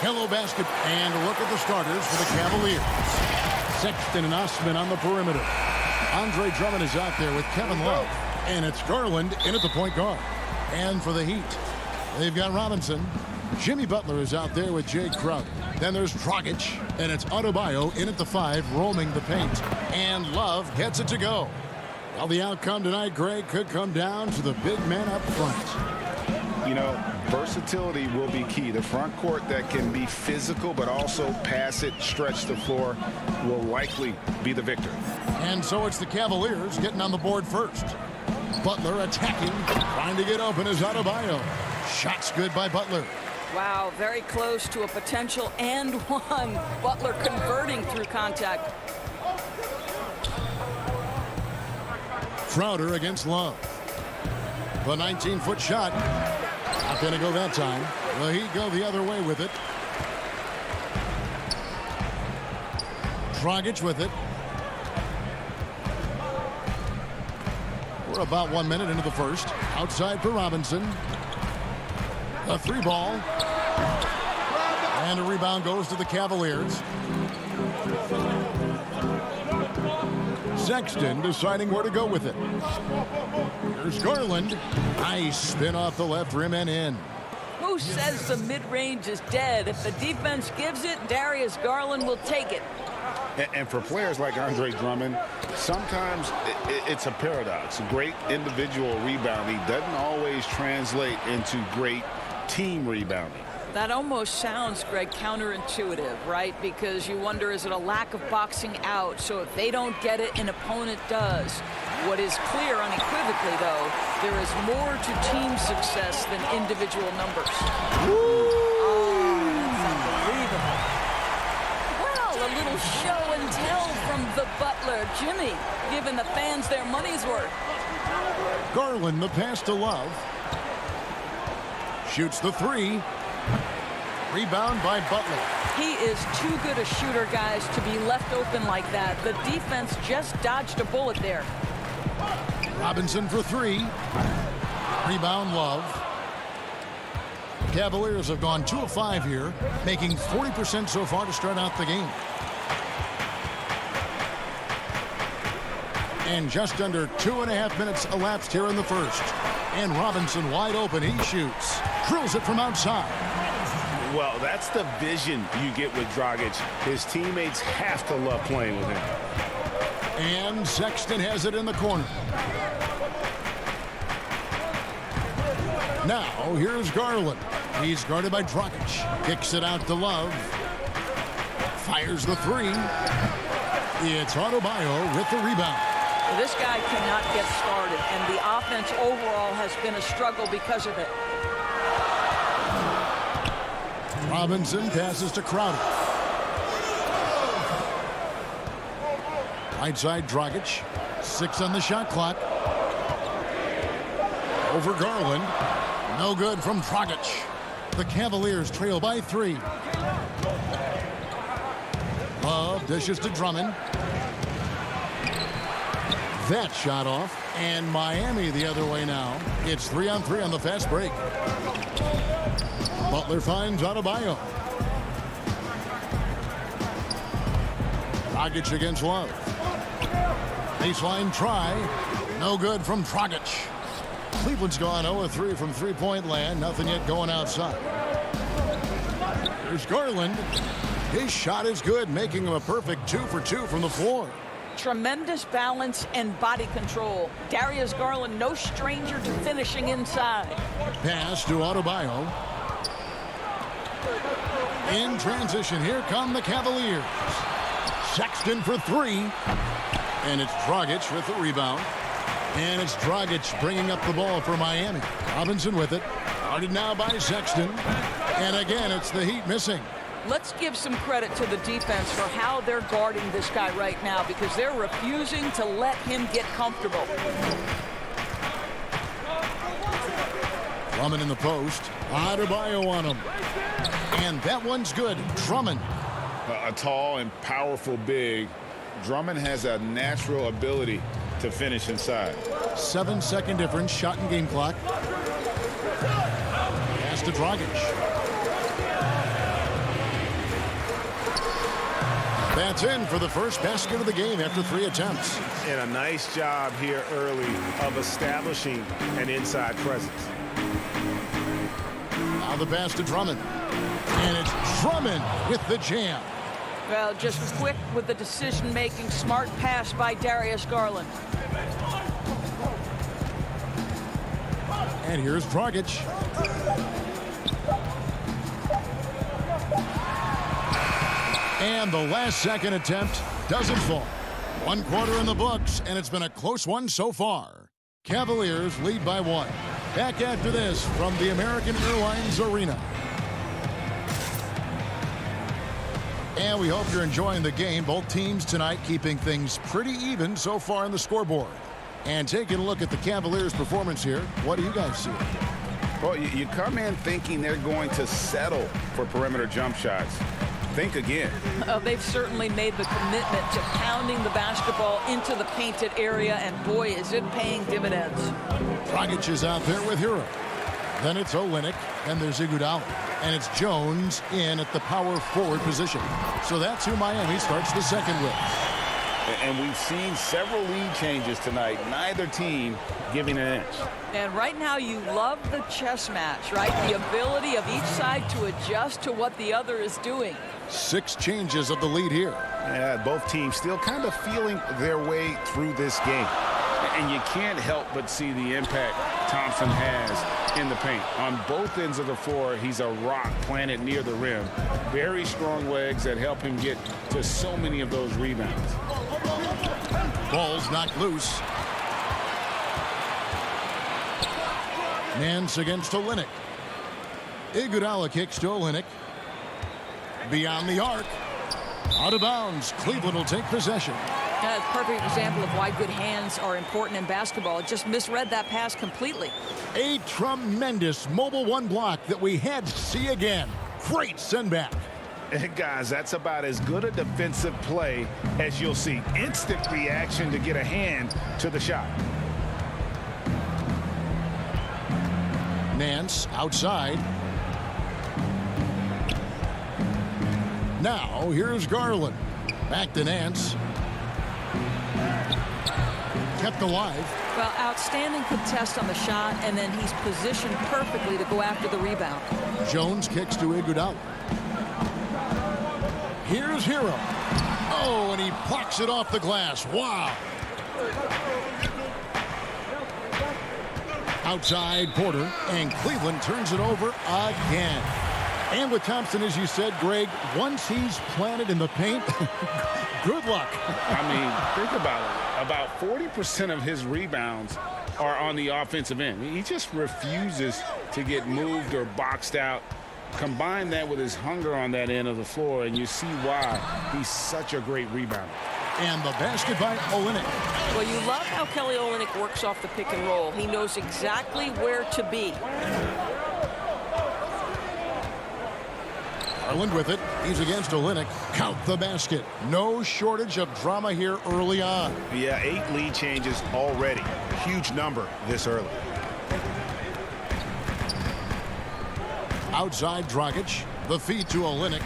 Hello basket, and a look at the starters for the Cavaliers. Sexton and Osman on the perimeter. Andre Drummond is out there with Kevin Love. And it's Garland in at the point guard. And for the Heat, they've got Robinson. Jimmy Butler is out there with Jay Crowder. Then there's Dragic, and it's Adebayo in at the 5, roaming the paint. And Love gets it to go. Well, the outcome tonight, Greg, could come down to the big man up front. You know, versatility will be key. The front court that can be physical but also pass it, stretch the floor, will likely be the victor. And so it's the Cavaliers getting on the board first. Butler attacking, trying to get open is Adebayo. Shots good by Butler. Wow, very close to a potential and one. Butler converting through contact. Crowder against Love. The 19-foot shot. Not going to go that time. Well, he'd go the other way with it. Dragic with it. We're about 1 minute into the first. Outside for Robinson. A 3-ball. And a rebound goes to the Cavaliers. Sexton deciding where to go with it. Here's Garland. Nice spin off the left rim and in. Who says the mid-range is dead? If the defense gives it, Darius Garland will take it. And for players like Andre Drummond, sometimes it's a paradox. Great individual rebounding doesn't always translate into great team rebounding. That almost sounds, Greg, counterintuitive, right? Because you wonder, is it a lack of boxing out? So if they don't get it, an opponent does. What is clear unequivocally, though, there is more to team success than individual numbers. Oh, that's unbelievable. Well, a little show and tell from the Butler. Jimmy giving the fans their money's worth. Garland, the pass to Love. Shoots the 3. Rebound by Butler. He is too good a shooter, guys, to be left open like that. The defense just dodged a bullet there. Robinson for 3. Rebound Love. Cavaliers have gone 2 of 5 here, making 40% so far to start out the game. And just under 2.5 minutes elapsed here in the first. And Robinson wide open. He shoots. Drills it from outside. Well, that's the vision you get with Dragic. His teammates have to love playing with him. And Sexton has it in the corner. Now, here's Garland. He's guarded by Dragic. Kicks it out to Love. Fires the 3. It's Adebayo with the rebound. Well, this guy cannot get started, and the offense overall has been a struggle because of it. Robinson passes to Crowder. Right side, Dragic. 6 on the shot clock. Over Garland. No good from Dragic. The Cavaliers trail by 3. Love dishes to Drummond. That shot off. And Miami the other way now. It's 3-on-3 on the fast break. Butler finds Adebayo. Dragic against Love. Baseline try. No good from Dragic. Cleveland's gone 0-3 from three-point land. Nothing yet going outside. Here's Garland. His shot is good, making him a perfect 2 for 2 from the floor. Tremendous balance and body control. Darius Garland, no stranger to finishing inside. Pass to Adebayo. In transition, here come the Cavaliers. Sexton for 3. And it's Dragic with the rebound. And it's Dragic bringing up the ball for Miami. Robinson with it. Guarded now by Sexton. And again, it's the Heat missing. Let's give some credit to the defense for how they're guarding this guy right now, because they're refusing to let him get comfortable. Drummond in the post. Adebayo on him. And that one's good. Drummond. A tall and powerful big. Drummond has a natural ability to finish inside. 7-second difference. Shot and game clock. Pass to Dragic. That's in for the first basket of the game after 3 attempts. And a nice job here early of establishing an inside presence. Now the pass to Drummond. And it's Drummond with the jam. Well, just quick with the decision-making, smart pass by Darius Garland. And here's Dragic. And the last second attempt doesn't fall. 1 quarter in the books, and it's been a close one so far. Cavaliers lead by 1. Back after this from the American Airlines Arena. And we hope you're enjoying the game. Both teams tonight keeping things pretty even so far on the scoreboard. And taking a look at the Cavaliers' performance here, what do you guys see? Well, you come in thinking they're going to settle for perimeter jump shots. Think again. They've certainly made the commitment to pounding the basketball into the painted area, and boy, is it paying dividends. Dragic is out there with Hero. Then it's Olynyk, and there's Iguodala. And it's Jones in at the power forward position. So that's who Miami starts the second with. And we've seen several lead changes tonight. Neither team giving an inch. And right now you love the chess match, right? The ability of each side to adjust to what the other is doing. 6 changes of the lead here. Yeah, both teams still kind of feeling their way through this game. And you can't help but see the impact Thompson has in the paint. On both ends of the floor, he's a rock planted near the rim. Very strong legs that help him get to so many of those rebounds. Ball's knocked loose. Nance against Olynyk. Iguodala kicks to Olynyk. Beyond the arc. Out of bounds. Cleveland will take possession. That's a perfect example of why good hands are important in basketball. It just misread that pass completely. A tremendous mobile 1 block that we had to see again. Great send back. And guys, that's about as good a defensive play as you'll see. Instant reaction to get a hand to the shot. Nance outside. Now here's Garland. Back to Nance. Kept alive. Well, outstanding contest on the shot, and then he's positioned perfectly to go after the rebound. Jones kicks to Iguodala. Here's Hero. Oh, and he blocks it off the glass. Wow. Outside Porter, and Cleveland turns it over again. And with Thompson, as you said, Greg, once he's planted in the paint, good luck. I mean, think about it. About 40% of his rebounds are on the offensive end. He just refuses to get moved or boxed out. Combine that with his hunger on that end of the floor, and you see why he's such a great rebounder. And the basket by Olynyk. Well, you love how Kelly Olynyk works off the pick and roll. He knows exactly where to be. Garland with it. He's against Olynyk. Count the basket. No shortage of drama here early on. Yeah, 8 lead changes already. Huge number this early. Outside Dragic. The feed to Olynyk.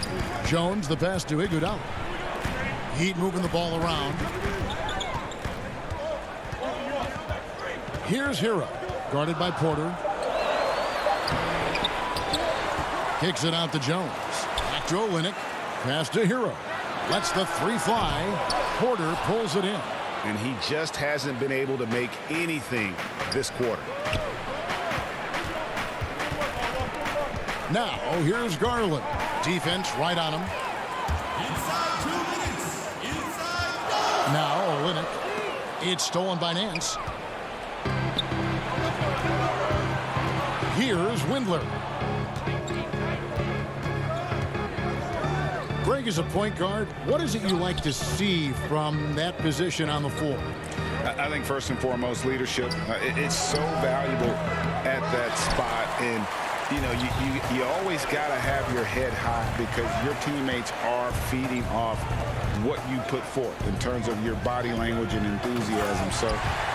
Jones the pass to Iguodala. Heat moving the ball around. Here's Hero. Guarded by Porter. Kicks it out to Jones. Back to Olynyk. Pass to Hero. Lets the 3 fly. Porter pulls it in. And he just hasn't been able to make anything this quarter. Now, here's Garland. Defense right on him. Inside 2 minutes. Inside go. Now, Olynyk. It's stolen by Nance. Here's Windler. Greg is a point guard. What is it you like to see from that position on the floor? I think first and foremost, leadership. It's so valuable at that spot. And, you know, you always got to have your head high because your teammates are feeding off what you put forth in terms of your body language and enthusiasm. So,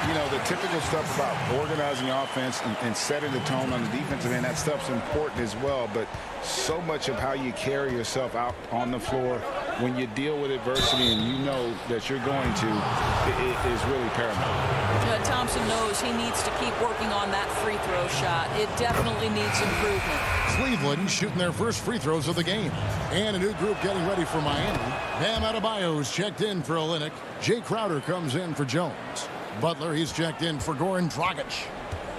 you know, the typical stuff about organizing offense and setting the tone on the defensive end, that stuff's important as well. But so much of how you carry yourself out on the floor when you deal with adversity and you know that you're going to, it is really paramount. Thompson knows he needs to keep working on that free throw shot. It definitely needs improvement. Cleveland shooting their first free throws of the game. And a new group getting ready for Miami. Bam Adebayo's checked in for Olynyk. Jay Crowder comes in for Jones. Butler, he's checked in for Goran Dragic.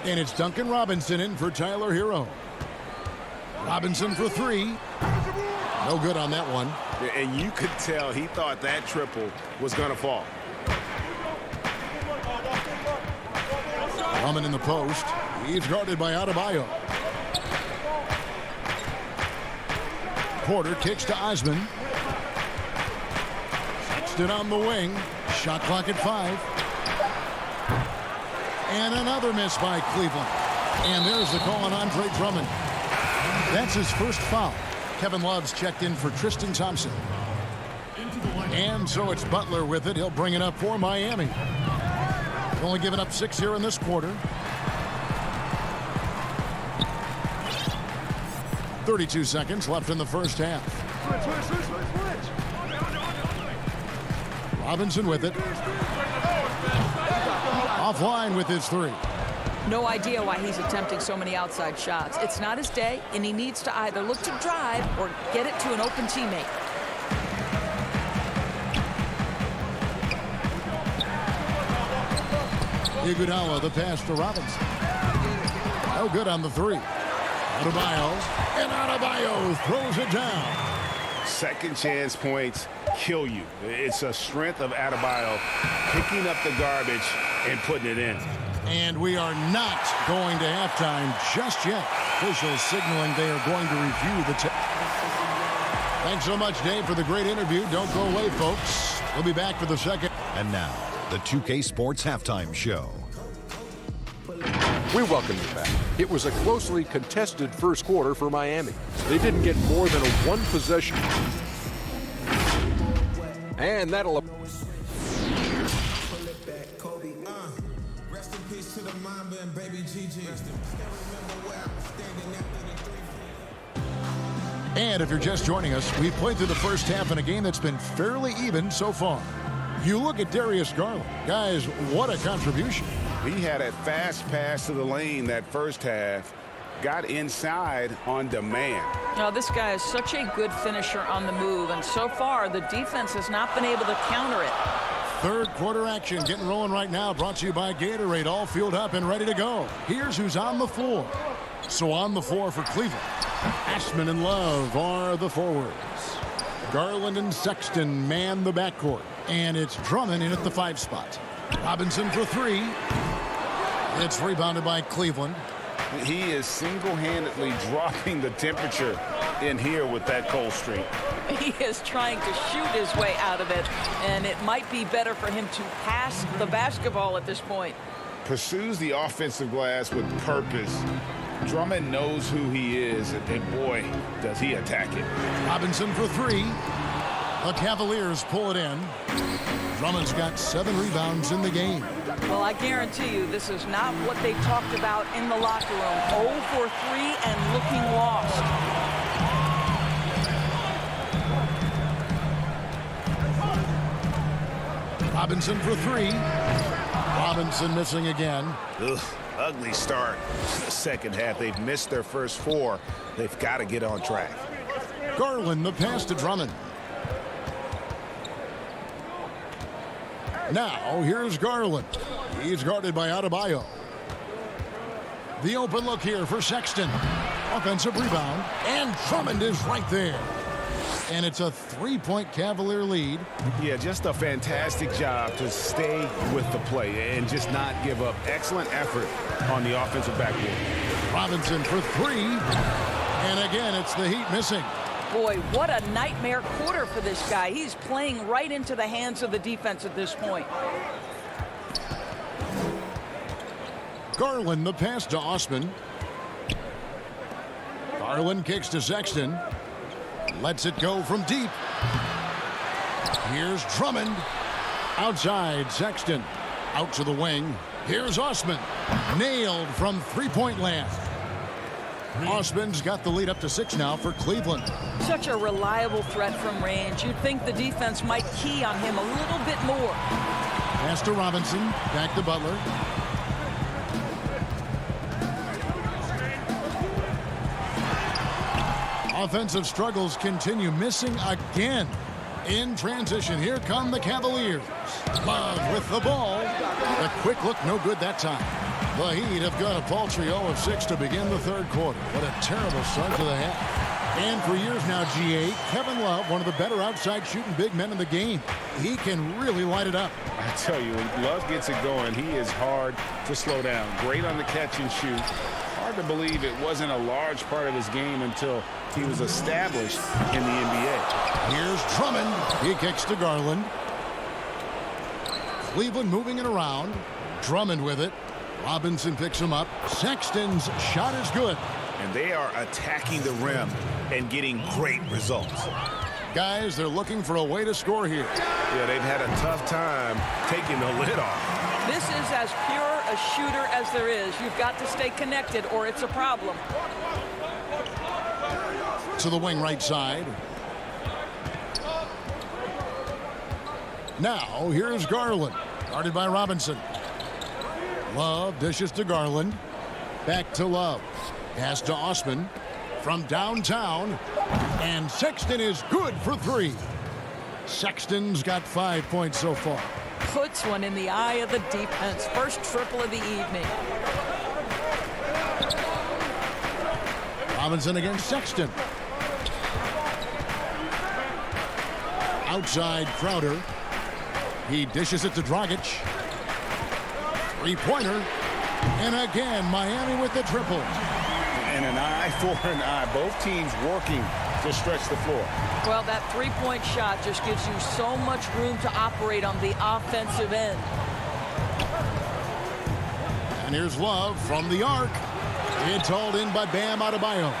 And it's Duncan Robinson in for Tyler Hero. Robinson for three. No good on that one. And you could tell he thought that triple was going to fall. Drummond in the post. He's guarded by Adebayo. Porter kicks to Osman. Stood on the wing. Shot clock at 5. And another miss by Cleveland. And there's the call on Andre Drummond. That's his first foul. Kevin Love's checked in for Tristan Thompson. And so it's Butler with it. He'll bring it up for Miami. Only given up 6 here in this quarter. 32 seconds left in the first half. Robinson with it. Offline with his three. No idea why he's attempting so many outside shots. It's not his day, and he needs to either look to drive or get it to an open teammate. Iguodala, the pass to Robinson. No good on the three. Adebayo, and Adebayo throws it down. Second chance points kill you. It's a strength of Adebayo picking up the garbage and putting it in. And we are not going to halftime just yet. Officials signaling they are going to review the tape. Thanks so much, Dave, for the great interview. Don't go away, folks. We'll be back for the second. And now, the 2K Sports Halftime Show. We welcome you back. It was a closely contested first quarter for Miami. They didn't get more than a one possession. And that'll... And if you're just joining us, we've played through the first half in a game that's been fairly even so far. You look at Darius Garland. Guys, what a contribution. He had a fast pass to the lane that first half. Got inside on demand. Now, this guy is such a good finisher on the move, and so far the defense has not been able to counter it. Third quarter action getting rolling right now, brought to you by Gatorade, all fueled up and ready to go. Here's who's on the floor. So on the floor for Cleveland, Ashman and Love are the forwards. Garland and Sexton man the backcourt. And it's Drummond in at the 5 spot. Robinson for three. It's rebounded by Cleveland. He is single-handedly dropping the temperature in here with that cold streak. He is trying to shoot his way out of it, and it might be better for him to pass the basketball at this point. Pursues the offensive glass with purpose. Drummond knows who he is, and boy, does he attack it. Robinson for three. The Cavaliers pull it in. Drummond's got 7 rebounds in the game. Well, I guarantee you this is not what they talked about in the locker room. 0 for 3 and looking lost. Robinson for three. Robinson missing again. Ugh, ugly start. The second half, they've missed their first 4. They've got to get on track. Garland, the pass to Drummond. Now, here's Garland. He's guarded by Adebayo. The open look here for Sexton. Offensive rebound. And Drummond is right there. And it's a 3-point Cavalier lead. Yeah, just a fantastic job to stay with the play and just not give up. Excellent effort on the offensive backboard. Robinson for 3. And again, it's the Heat missing. Boy, what a nightmare quarter for this guy. He's playing right into the hands of the defense at this point. Garland, the pass to Osman. Garland kicks to Sexton. Lets it go from deep. Here's Drummond. Outside, Sexton. Out to the wing. Here's Osman. Nailed from 3-point land. Osman's got the lead up to 6 now for Cleveland. Such a reliable threat from range. You'd think the defense might key on him a little bit more. Pass to Robinson. Back to Butler. Offensive struggles continue, missing again. In transition, here come the Cavaliers. Love with the ball. The quick look, no good that time. The Heat have got a paltry 0 of 6 to begin the third quarter. What a terrible start to the half. And for years now, GA, Kevin Love, one of the better outside shooting big men in the game. He can really light it up. I tell you, when Love gets it going, he is hard to slow down. Great on the catch and shoot. Hard to believe it wasn't a large part of his game until he was established in the NBA. Here's Drummond. He kicks to Garland. Cleveland moving it around. Drummond with it. Robinson picks him up. Sexton's shot is good. And they are attacking the rim and getting great results. Guys, they're looking for a way to score here. Yeah, they've had a tough time taking the lid off. This is as pure a shooter as there is. You've got to stay connected or it's a problem. To the wing right side. Now, here's Garland. Guarded by Robinson. Love dishes to Garland. Back to Love. Pass to Osman. From downtown. And Sexton is good for 3. Sexton's got 5 points so far. Puts one in the eye of the defense. First triple of the evening. Robinson against Sexton. Outside Crowder. He dishes it to Dragic. Three-pointer. And again, Miami with the triple. And an eye for an eye. Both teams working to stretch the floor. Well, that three-point shot just gives you so much room to operate on the offensive end. And here's Love from the arc. It's hauled in by Bam Adebayo.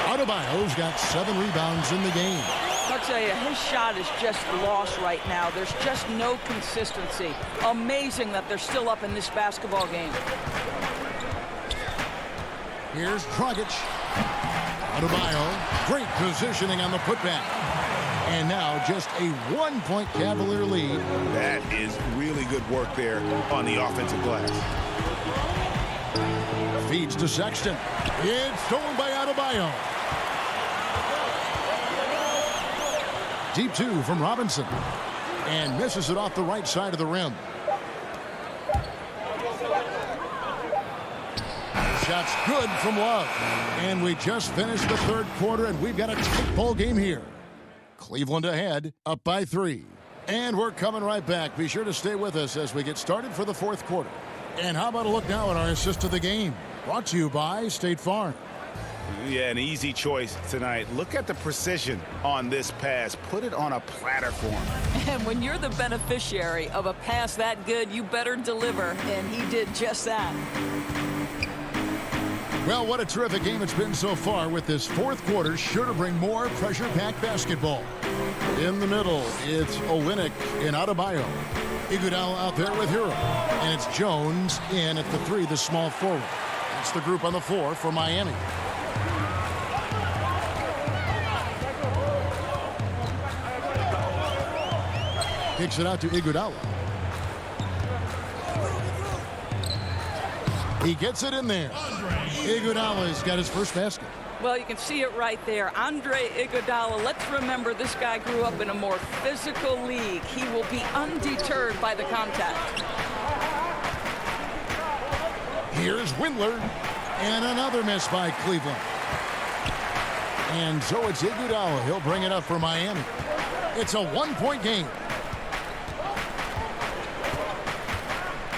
Adebayo's got 7 rebounds in the game. I'll tell you, his shot is just lost right now. There's just no consistency. Amazing that they're still up in this basketball game. Here's Dragic. Adebayo, great positioning on the putback. And now just a 1-point Cavalier lead. That is really good work there on the offensive glass. Feeds to Sexton. It's stolen by Adebayo. Deep 2 from Robinson. And misses it off the right side of the rim. Shot's good from Love. And we just finished the third quarter, and we've got a tight ball game here. Cleveland ahead, up by 3. And we're coming right back. Be sure to stay with us as we get started for the fourth quarter. And how about a look now at our assist of the game? Brought to you by State Farm. Yeah, an easy choice tonight. Look at the precision on this pass. Put it on a platter for him. And when you're the beneficiary of a pass that good, you better deliver. And he did just that. Well, what a terrific game it's been so far, with this fourth quarter sure to bring more pressure-packed basketball. In the middle, it's Olynyk and Adebayo. Iguodala out there with Hero. And it's Jones in at the 3, the small forward. That's the group on the floor for Miami. Kicks it out to Iguodala. He gets it in there. Iguodala's got his first basket. Well, you can see it right there. Andre Iguodala, let's remember this guy grew up in a more physical league. He will be undeterred by the contact. Here's Windler. And another miss by Cleveland. And so it's Iguodala. He'll bring it up for Miami. It's a 1-point game.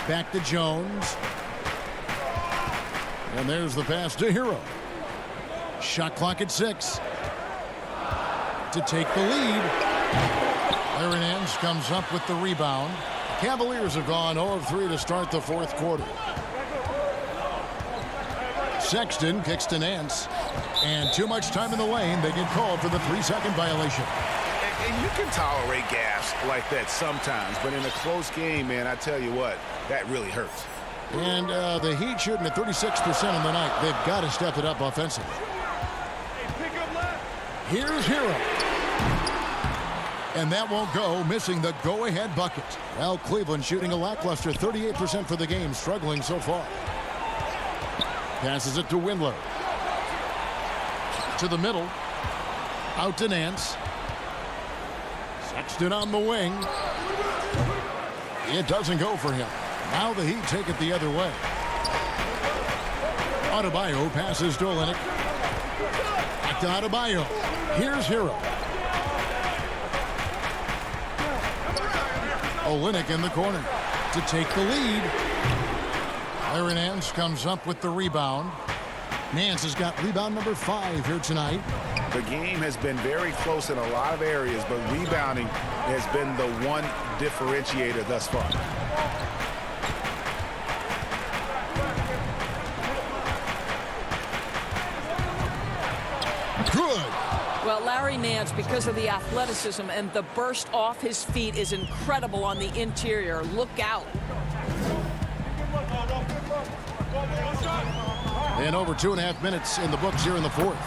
Back to Jones. And there's the pass to Hero. Shot clock at 6. To take the lead. Larry Nance comes up with the rebound. Cavaliers have gone 0 of 3 to start the fourth quarter. Sexton kicks to Nance. And too much time in the lane. They get called for the 3-second violation. And you can tolerate gaffes like that sometimes, but in a close game, man, I tell you what, that really hurts. And the Heat shooting at 36% on the night. They've got to step it up offensively. Here's Hero. And that won't go, missing the go-ahead bucket. Well, Cleveland shooting a lackluster 38% for the game, struggling so far. Passes it to Windler. To the middle. Out to Nance. Sexton on the wing. It doesn't go for him. Now the Heat take it the other way. Adebayo passes to Olynyk. Back to Adebayo. Here's Hero. Olynyk in the corner to take the lead. Larry Nance comes up with the rebound. Nance has got rebound number 5 here tonight. The game has been very close in a lot of areas, but rebounding has been the one differentiator thus far. Good. Well, Larry Nance, because of the athleticism and the burst off his feet, is incredible on the interior. Look out. And over 2.5 minutes in the books here in the fourth.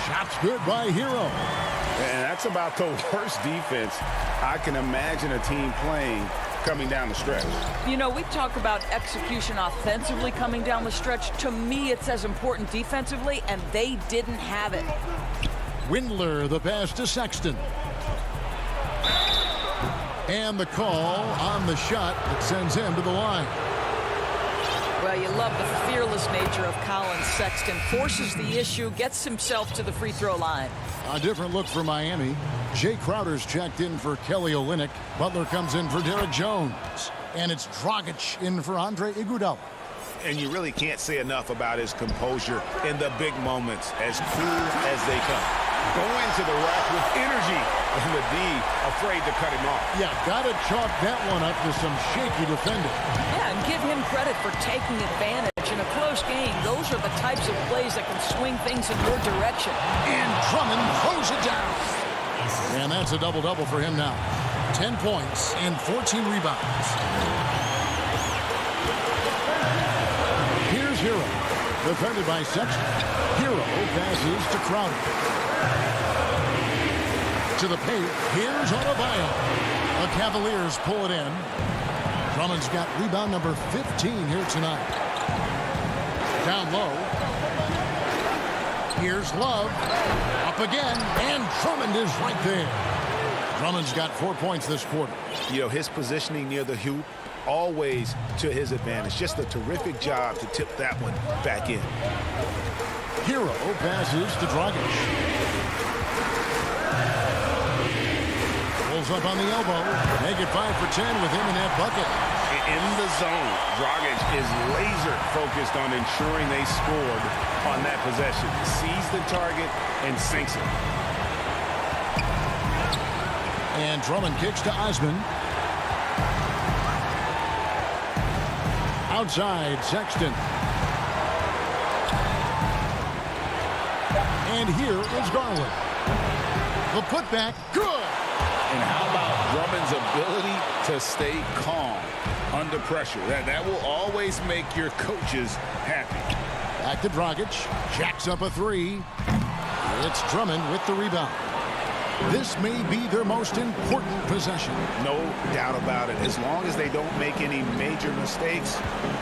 Shots good by Hero. And that's about the worst defense I can imagine a team playing coming down the stretch. You know, we talk about execution offensively coming down the stretch. To me, it's as important defensively, and they didn't have it. Windler, the pass to Sexton. And the call on the shot that sends him to the line. Well, you love the fearless nature of Colin Sexton. Forces the issue, gets himself to the free throw line. A different look for Miami. Jay Crowder's checked in for Kelly Olynyk. Butler comes in for Derek Jones. And it's Dragic in for Andre Iguodala. And you really can't say enough about his composure in the big moments, as cool as they come. Going to the rack with energy, and the D afraid to cut him off. Yeah, gotta chalk that one up to some shaky defending. Yeah, and give him credit for taking advantage. In a close game, those are the types of plays that can swing things in your direction. And Drummond throws it down. And that's a double-double for him now. 10 points and 14 rebounds. Here's Hero. Defended by Sexton. Hero passes to Crowder. To the paint. Here's Adebayo. The Cavaliers pull it in. Drummond's got rebound number 15 here tonight. Down low. Here's Love. Up again. And Drummond is right there. Drummond's got 4 points this quarter. You know, his positioning near the hoop, always to his advantage. Just a terrific job to tip that one back in. Hero passes to Dragic. Pulls up on the elbow. Make it 5 for 10 with him in that bucket. In the zone, Dragic is laser focused on ensuring they scored on that possession. Sees the target and sinks it. And Drummond kicks to Osman. Outside, Sexton. And here is Garland. The putback, good. And how about Drummond's ability to stay calm under pressure? That will always make your coaches happy. Back to Dragic. Jacks up a 3. It's Drummond with the rebound. This may be their most important possession. No doubt about it. As long as they don't make any major mistakes,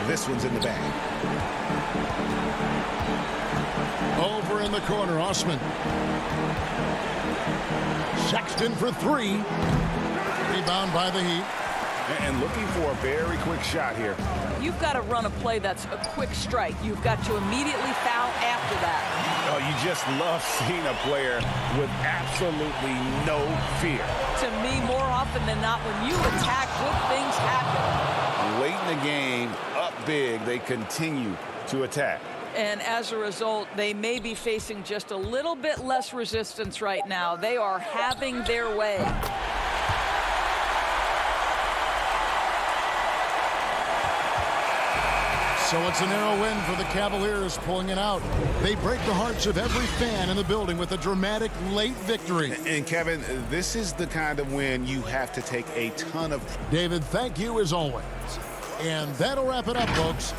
this one's in the bag. Over in the corner, Osman. Sexton for 3. Rebound by the Heat. And looking for a very quick shot here. You've got to run a play that's a quick strike. You've got to immediately foul after that. Oh, you just love seeing a player with absolutely no fear. To me, more often than not, when you attack, good things happen. Late in the game, up big, they continue to attack. And as a result, they may be facing just a little bit less resistance right now. They are having their way. So it's a narrow win for the Cavaliers, pulling it out. They break the hearts of every fan in the building with a dramatic late victory. And Kevin, this is the kind of win you have to take a ton of. David, thank you as always. And that'll wrap it up, folks.